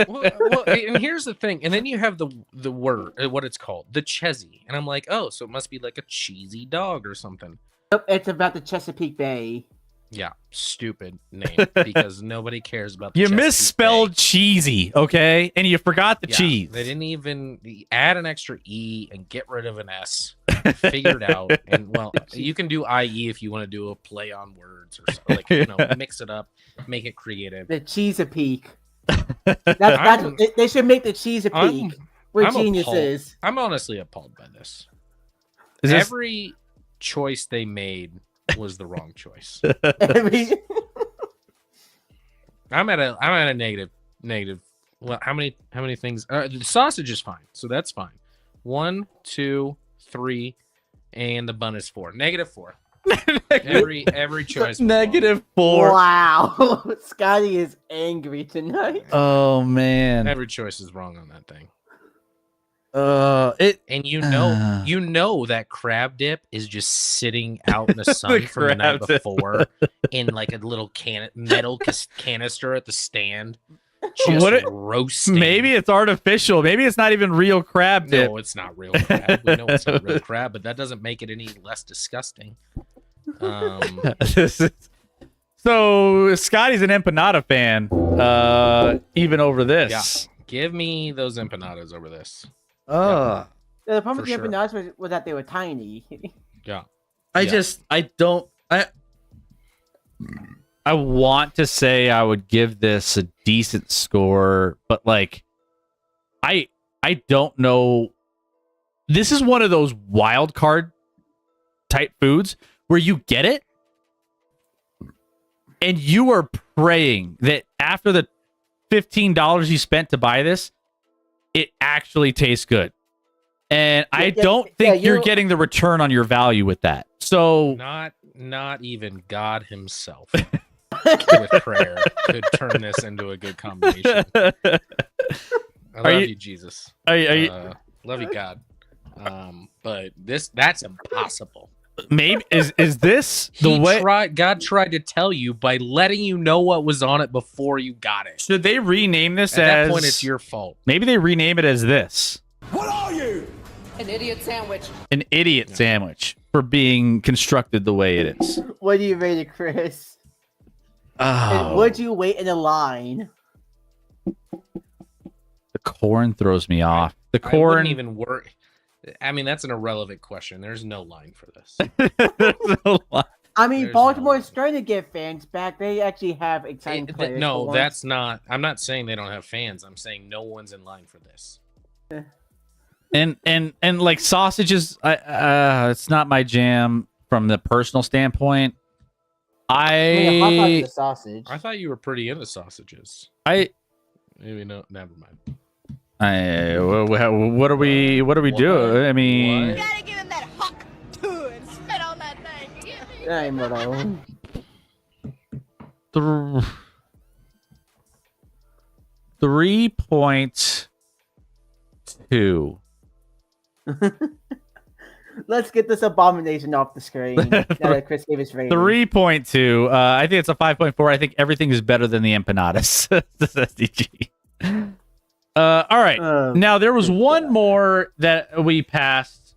well, and here's the thing. And then you have the word, what it's called, the chezzy. And I'm like, oh, so it must be like a cheesy dog or something. Nope, it's about the Chesapeake Bay. Yeah, stupid name because nobody cares about the You Chesapeake misspelled Bay. cheesy, okay? And you forgot the cheese. They didn't even add an extra E and get rid of an S. Figure it out. And well, you can do IE if you want to do a play on words or something. Like, mix it up, make it creative. The Chesapeake. That's they should make the Chesapeake. We're I'm geniuses. I'm honestly appalled by this. Is this- Every choice they made was the wrong choice. I'm at a negative. Well, how many things? The sausage is fine, so that's fine. 1, 2, 3, and the bun is 4. -4. every choice. Was -4. Wow, Scotty is angry tonight. Oh man. wrong. Every choice is wrong on that thing. And you know that crab dip is just sitting out in the sun from the night before in like a little metal canister at the stand, just roasting. Maybe it's artificial. Maybe it's not even real crab dip. No, it's not real crab. We know it's not real crab, but that doesn't make it any less disgusting. So Scotty's an empanada fan, even over this. Yeah, give me those empanadas over this. Oh, The problem with the For sure. empanadas was that they were tiny. Yeah. I want to say I would give this a decent score, but like, I don't know. This is one of those wild card type foods where you get it and you are praying that after the $15 you spent to buy this, it actually tastes good. And I don't think you're getting the return on your value with that. So Not even God himself with prayer could turn this into a good combination. I love you, Jesus. Are you Love you, God. But that's impossible. maybe is this the way God tried to tell you by letting you know what was on it before you got it. should they rename this At as that point, it's your fault. maybe they rename it as this? What are you? An idiot sandwich. An idiot sandwich for being constructed the way it is. What do you rate it, Chris? Oh, And would you wait in a line? the corn throws me off. The I corn. wouldn't even worry. I mean, that's an irrelevant question. There's no line for this. I mean, There's Baltimore no is trying to get fans back. They actually have exciting players. No, for once. that's not. I'm not saying they don't have fans. I'm saying no one's in line for this. and like sausages, it's not my jam from the personal standpoint. I mean, hot dog is a sausage. I thought you were pretty into sausages. Maybe no. Never mind. What are we doing? I mean, You gotta give him that huck too and spit on that thing. You get me? Ay, moro. 3.2. Let's get this abomination off the screen. Now that Chris gave his rating. 3.2. I think it's a 5.4. I think everything is better than the empanadas. This SDG. All right. Now there was one more that we passed.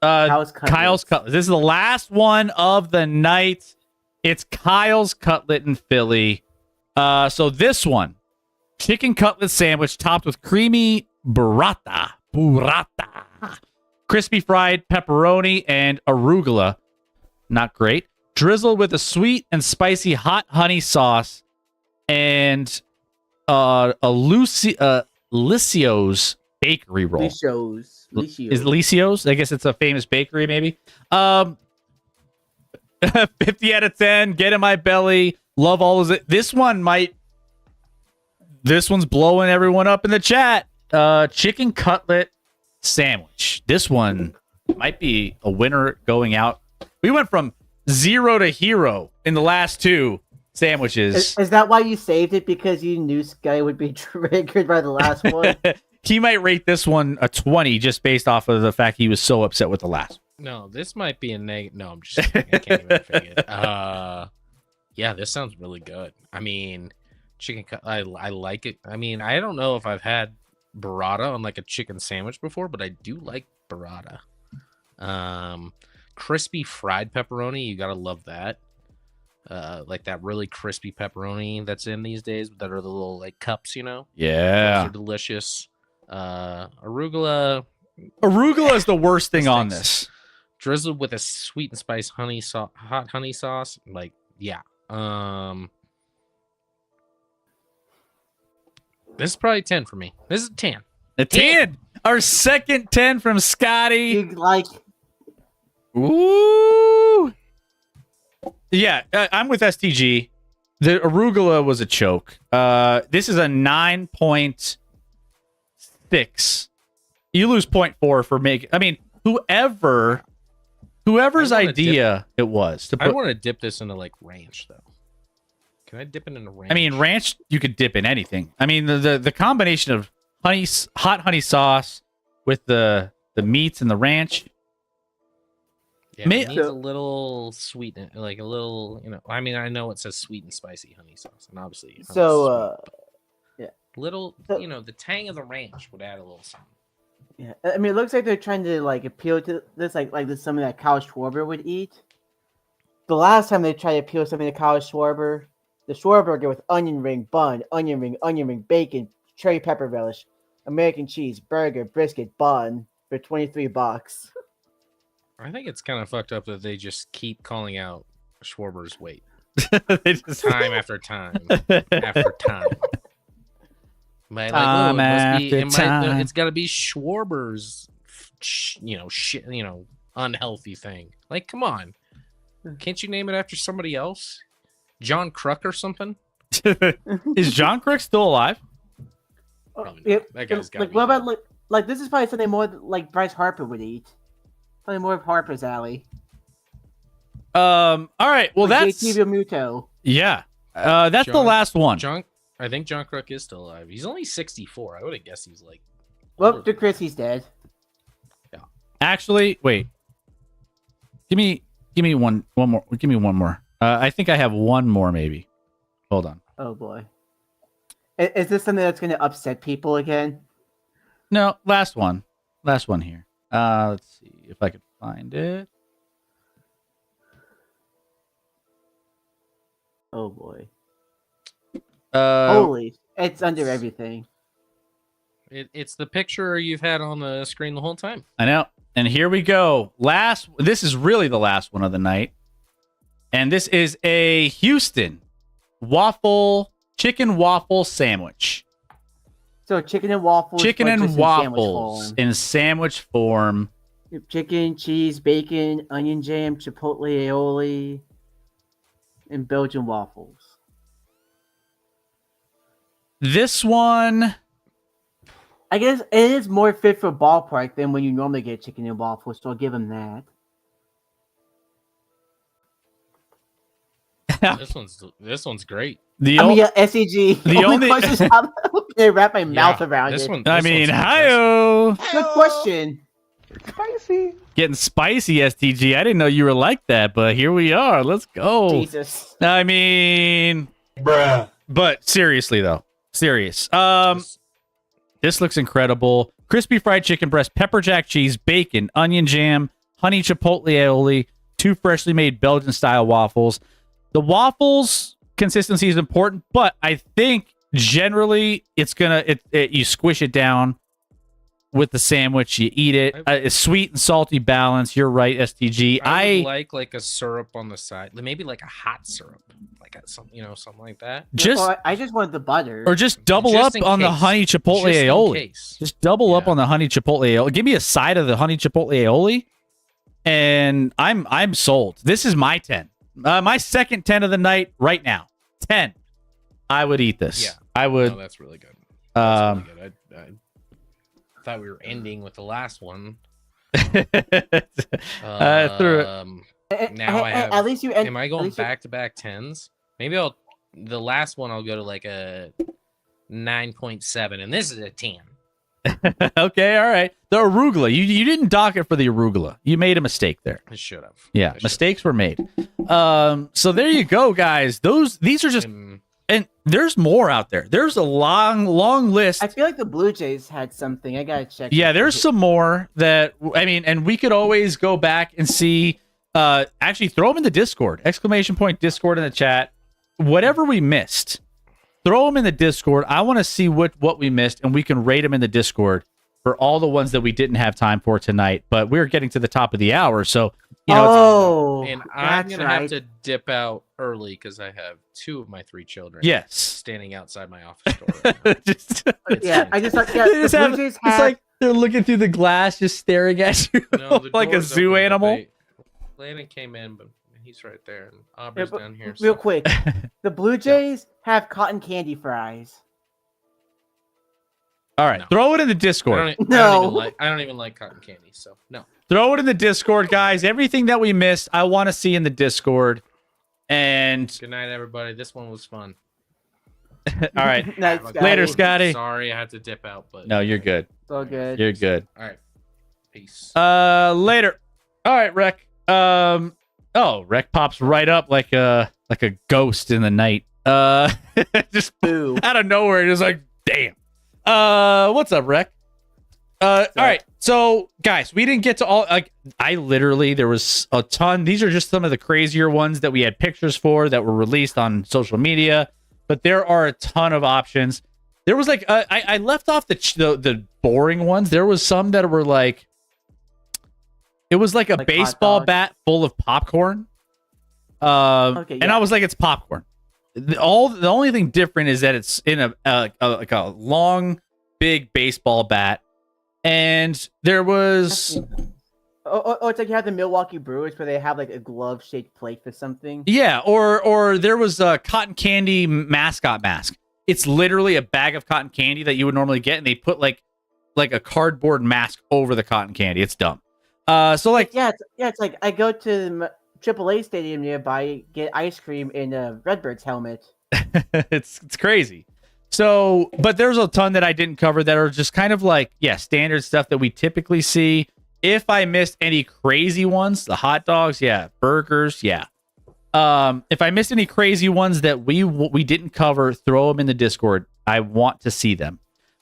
Kyle's Cutlet. This is the last one of the night. It's Kyle's Cutlet in Philly. So this one, chicken cutlet sandwich topped with creamy burrata, crispy fried pepperoni and arugula. Not great. Drizzled with a sweet and spicy hot honey sauce and Lucio's bakery roll. Licios. Is it Lucio's? I guess it's a famous bakery, maybe. 50 out of 10. Get in my belly. Love all of it. This one's blowing everyone up in the chat. Chicken cutlet sandwich. This one might be a winner going out. We went from 0 to hero in the last two sandwiches. Is that why you saved it? Because you knew Sky would be triggered by the last one? He might rate this one a 20 just based off of the fact he was so upset with the last. No, this might be a negative. No, I'm just kidding. I can't even figure it. Yeah, this sounds really good. I mean, chicken cut. I like it. I mean, I don't know if I've had burrata on like a chicken sandwich before, but I do like burrata. Crispy fried pepperoni. You gotta love that. Like that really crispy pepperoni that's in these days that are the little like cups, you know? Yeah. Those are delicious. Arugula is the worst thing on this. Drizzled with a sweet and spice hot honey sauce. Like, yeah. This is probably 10 for me. This is 10. A 10. Our second 10 from Scotty. You like... Ooh. Yeah, I'm with STG. The arugula was a choke. This is a 9.6. You lose 0.4 for making. I mean, whoever's idea it was to put. I want to dip this into like ranch though. Can I dip it into ranch? I mean, ranch you could dip in anything. I mean, the combination of hot honey sauce with the meats and the ranch. Yeah, it needs a little sweet, like a little, you know. I mean, I know it says sweet and spicy honey sauce, and obviously, little, you know, the tang of the ranch would add a little something. Yeah, I mean, it looks like they're trying to like appeal to this, like this is something that Kyle Schwarber would eat. The last time they tried to appeal to something to Kyle Schwarber, the Schwarberger with onion ring bun, onion ring bacon, cherry pepper relish, American cheese, burger, brisket, bun for $23. I think it's kind of fucked up that they just keep calling out Schwarber's weight. They just... time after time after time. Like, it's got to be Schwarber's, unhealthy thing. Like, come on, can't you name it after somebody else? John Crook or something? Is John Crook still alive? Probably not. Yeah, That guy's got. Like, what about like this is probably something more like Bryce Harper would eat. Probably more of Harper's alley. All right. Well, like that's JT Realmuto. Yeah. That's the last one. I think John Crook is still alive. He's only 64. I would have guessed he's like. Well, to Chris, he's dead. Yeah. Actually, wait. Give me one more. Give me one more. I think I have one more, maybe. Hold on. Oh boy. Is this something that's going to upset people again? No, last one. Last one here. Let's see if I could find it. Oh boy. Uh, Holy, it's under everything. It's the picture you've had on the screen the whole time. I know. And here we go. This is really the last one of the night. And this is a Houston chicken waffle sandwich. So chicken and waffles. Chicken but and just waffles in in sandwich form. sandwich form. Chicken, cheese, bacon, onion jam, chipotle aioli, and Belgian waffles. This one, I guess it is more fit for ballpark than when you normally get chicken and waffles, so I'll give him that. This one's great. the I mean, o- yeah, SEG. the only- question is how can I wrap my mouth around this it? one. I this mean, one's fantastic. hi-oh. Good question. Getting spicy, STG. I didn't know you were like that, but here we are. Let's go. Jesus. I mean, Bruh. but seriously though, serious. This looks incredible. Crispy fried chicken breast, pepper jack cheese, bacon, onion jam, honey chipotle aioli, 2 freshly made Belgian style waffles. The waffles consistency is important, but I think generally it's gonna you squish it down with the sandwich, you eat it. It's sweet and salty balance. You're right, STG. I would like a syrup on the side, maybe like a hot syrup, like something like that. I just wanted the butter. Or just double Just up in on the case. honey chipotle Just in aioli. case. Just double up Yeah. on the honey chipotle aioli. Give me a side of the honey chipotle aioli, and I'm sold. This is my 10. My second 10 of the night right now. 10. I would eat this. Yeah. I would. Oh, that's really good. That's really good. I thought we were ending with the last one. Through it. Now I have. At least you. Am I at going least you- back to back 10s? Maybe the last one I'll go to like a 9.7, and this is a 10. Okay, all right. The arugula. You didn't dock it for the arugula. You made a mistake there. I should have. Yeah, mistakes were made. So there you go, guys. These are just, and there's more out there. There's a long list. I feel like the Blue Jays had something. I gotta check. Yeah, there's some more that and we could always go back and see. Actually, throw them in the Discord! ! Discord in the chat. Whatever we missed, throw them in the Discord. I want to see what we missed, and we can rate them in the Discord for all the ones that we didn't have time for tonight. But we're getting to the top of the hour, so you know. And I'm that's gonna right. have to dip out early because I have 2 of my 3 children. Yes. standing outside my office door. Right now. Just, Yeah, I just thought. Yeah, they the just Blue have, Jays it's had. like they're looking through the glass, just staring at you No, the like a door's zoo open, but animal. Landon came in, but he's right there, and Aubrey's but down here. real so- quick, the Blue Jays have cotton candy fries. All right, No. throw it in the I Discord. I don't even like cotton candy, so no. Throw it in the Discord, guys. Everything that we missed, I want to see in the Discord. And Good night, everybody. This one was fun. all right, Nice, Have a Scotty. Later, It's Scotty. Sorry, I had to dip out, but no, you're good. all good. You're good. all right. Peace. Later. All right, Rec. Rec pops right up like a ghost in the night. Just Boo. out of nowhere, just like, damn. What's up, Rec? All right. So, guys, we didn't get to all. Like, there was a ton. These are just some of the crazier ones that we had pictures for that were released on social media. But there are a ton of options. There was like, I left off the boring ones. There was some that were like, it was like a Like hot baseball dogs? bat full of popcorn. Okay, And yeah. I was like, it's popcorn. The only thing different is that it's in like a long, big baseball bat. And there was, Oh, it's like you have the Milwaukee Brewers where they have like a glove-shaped plate for something. yeah, or there was a cotton candy mascot mask. It's literally a bag of cotton candy that you would normally get, and they put like a cardboard mask over the cotton candy. It's dumb. So like, It's like I go to the AAA stadium nearby, get ice cream in a Redbirds helmet. it's crazy. So, but there's a ton that I didn't cover that are just kind of like, yeah, standard stuff that we typically see. If I missed any crazy ones, the hot dogs, yeah, burgers, yeah. If I missed any crazy ones that we didn't cover, throw them in the Discord. I want to see them.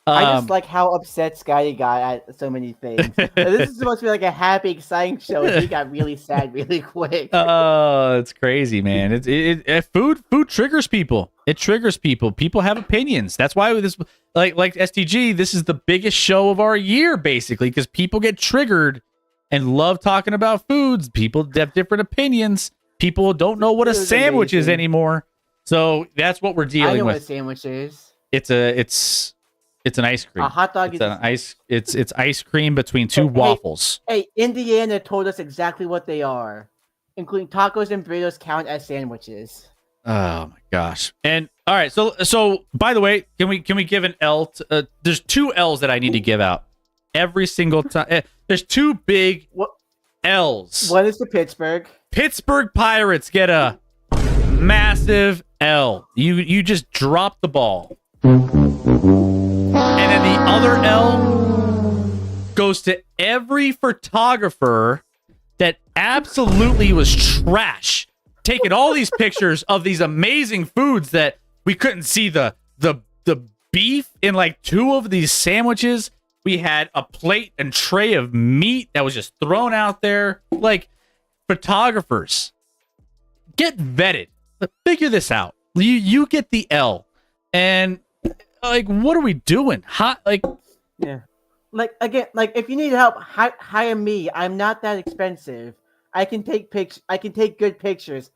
I just like how upset Scotty got at so many things. This is supposed to be like a happy, exciting show, and he got really sad really quick. Oh, it's crazy, man. Food triggers people. It triggers people. People have opinions. That's why this, like STG, this is the biggest show of our year, basically, because people get triggered and love talking about foods. People have different opinions. People don't know what a sandwich is anymore. So that's what we're dealing I know with. what a sandwich is. It's an ice cream. A hot dog It's ice cream between two waffles. Hey, Indiana told us exactly what they are, including tacos and burritos count as sandwiches. Oh my gosh! And all right, so by the way, can we give an L? There's 2 L's that I need to give out every single time. There's 2 big L's. One is the Pittsburgh. Pittsburgh Pirates get a massive L. You just dropped the ball. And then the other L goes to every photographer that absolutely was trash, taking all these pictures of these amazing foods that we couldn't see the beef in like 2 of these sandwiches. We had a plate and tray of meat that was just thrown out there. Like, photographers, get vetted. Figure this out. You get the L. And like, what are we doing? Yeah. Like, again, like, if you need help, hire me. I'm not that expensive. I can take good pictures.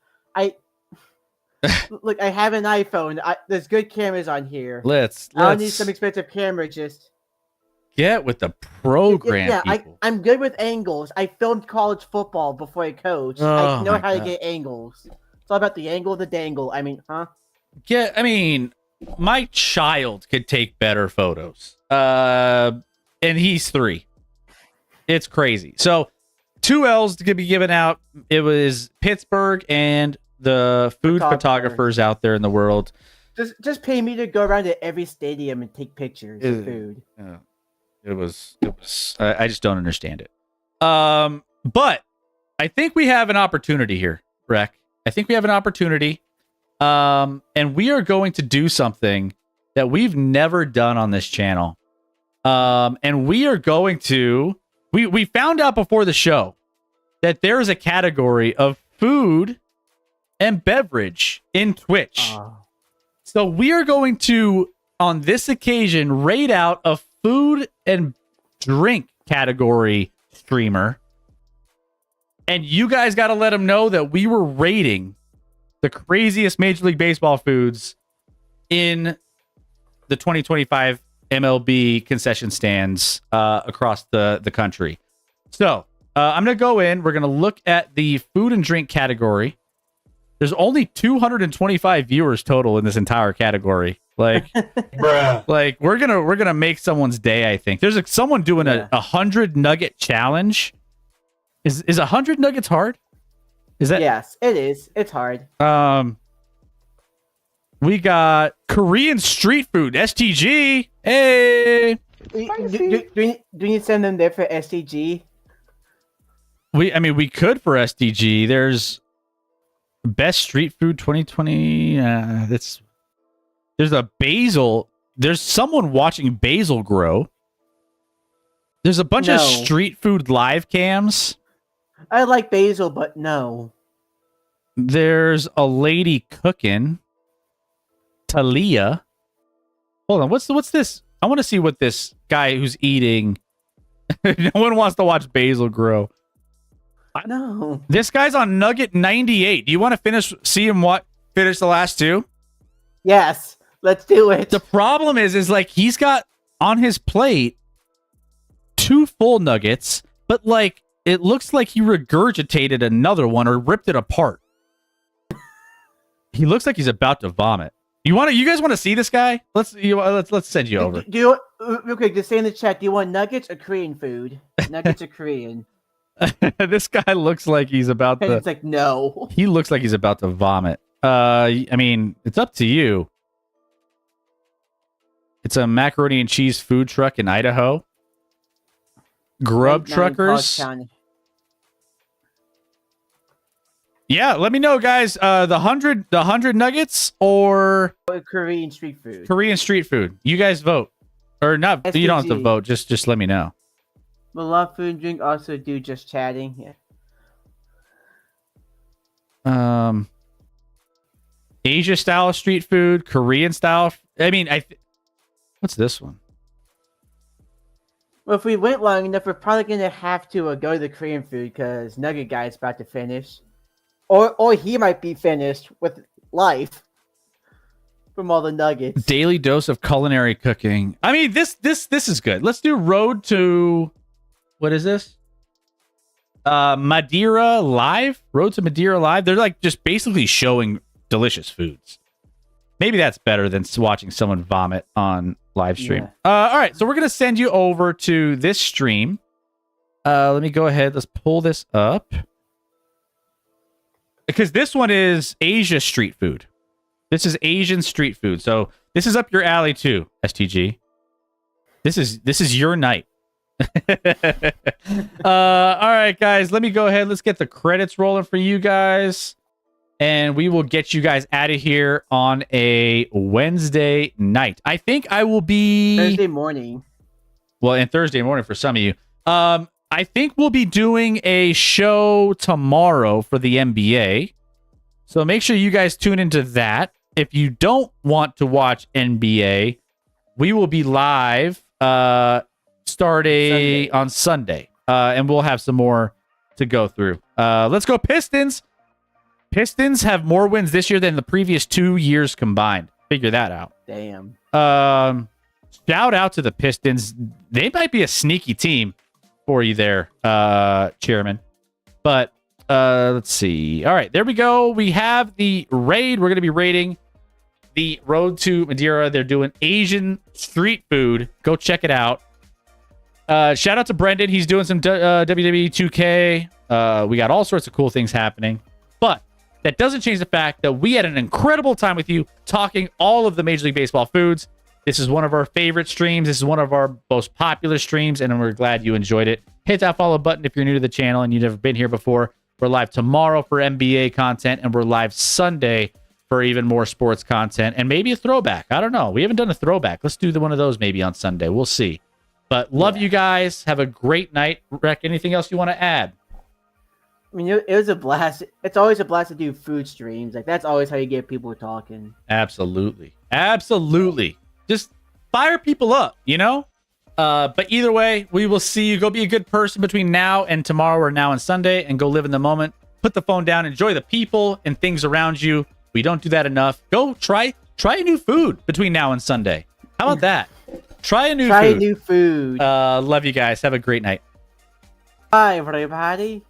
Look, I have an iPhone. There's good cameras on here. Let's I don't need some expensive camera. Just get with the program. Yeah, people. I'm good with angles. I filmed college football before I coached. I know how to get angles. It's all about the angle of the dangle. I mean, huh? Yeah, I mean, my child could take better photos. And he's 3. It's crazy. So 2 L's to be given out. It was Pittsburgh and the food photographers out there in the world. Just pay me to go around to every stadium and take pictures of food. It was I just don't understand it. But I think we have an opportunity here, Rec. I think we have an opportunity. And we are going to do something that we've never done on this channel. And we are going to, we found out before the show that there is a category of food and beverage in Twitch. So we are going to, on this occasion, rate out a food and drink category streamer. And you guys got to let them know that we were rating the craziest Major League Baseball foods in the 2025 MLB concession stands across the country. So I'm going to go in. We're going to look at the food and drink category. There's only 225 viewers total in this entire category. Like, like we're gonna make someone's day. I think there's someone doing a 100 nugget challenge. Is 100 nuggets hard? Is that? Yes, it is. It's hard. We got Korean street food, STG. Hey, Do you need to send them there for STG? We could for STG. There's best street food 2020. There's a basil. There's someone watching basil grow. There's a bunch of street food live cams. I like basil, but no. There's a lady cooking. Talia. Hold on. What's this? I want to see what this guy who's eating. No one wants to watch basil grow. No. This guy's on Nugget 98. Do you want to finish the last 2? Yes. Let's do it. The problem is like he's got on his plate 2 full nuggets, but like it looks like he regurgitated another one or ripped it apart. He looks like he's about to vomit. You guys want to see this guy? Let's send you over. Do you real quick? Just say in the chat. Do you want nuggets or Korean food? Nuggets or Korean? This guy looks like he's about to. It's like no. He looks like he's about to vomit. I mean, it's up to you. It's a macaroni and cheese food truck in Idaho. Grub truckers. Yeah, let me know, guys. The 100 nuggets or Korean street food. Korean street food. You guys vote. Or not, you don't have to STG. vote. Just let me know. Malone Food and Drink also do just chatting. Yeah. Asia style street food, Korean style. I mean, what's this one? Well, if we went long enough, we're probably gonna have to go to the Korean food because Nugget Guy's about to finish, or he might be finished with life from all the nuggets. Daily dose of culinary cooking. I mean, this is good. Let's do Road to, what is this? Madeira Live. Road to Madeira Live. They're like just basically showing delicious foods. Maybe that's better than watching someone vomit on live stream. Yeah. All right, so we're gonna send you over to this stream. Let me go ahead. Let's pull this up because this one is Asia street food. This is Asian street food. So this is up your alley too, STG. This is your night. All right, guys. Let me go ahead. Let's get the credits rolling for you guys. And we will get you guys out of here on a Wednesday night. I think I will be Thursday morning. Well, and Thursday morning for some of you. I think we'll be doing a show tomorrow for the NBA. So make sure you guys tune into that. If you don't want to watch NBA, we will be live starting on Sunday. And we'll have some more to go through. Let's go Pistons. Pistons have more wins this year than the previous 2 years combined. Figure that out. Damn. Shout out to the Pistons. They might be a sneaky team for you there, Chairman. But let's see. All right, there we go. We have the raid. We're going to be raiding the Road to Madeira. They're doing Asian street food. Go check it out. Shout out to Brendan. He's doing some WWE 2K. We got all sorts of cool things happening. But that doesn't change the fact that we had an incredible time with you talking all of the Major League Baseball foods. This is one of our favorite streams. This is one of our most popular streams, and we're glad you enjoyed it. Hit that follow button if you're new to the channel and you've never been here before. We're live tomorrow for NBA content, and we're live Sunday for even more sports content and maybe a throwback. I don't know. We haven't done a throwback. Let's do one of those maybe on Sunday. We'll see. But love you guys. Have a great night. Rec, anything else you want to add? I mean, it was a blast. It's always a blast to do food streams. Like, that's always how you get people talking. Absolutely. Absolutely. Just fire people up, you know? But either way, we will see you. Go be a good person between now and tomorrow or now and Sunday and go live in the moment. Put the phone down. Enjoy the people and things around you. We don't do that enough. Go try a new food between now and Sunday. How about that? Try a new food. Try a new food. Love you guys. Have a great night. Bye, everybody.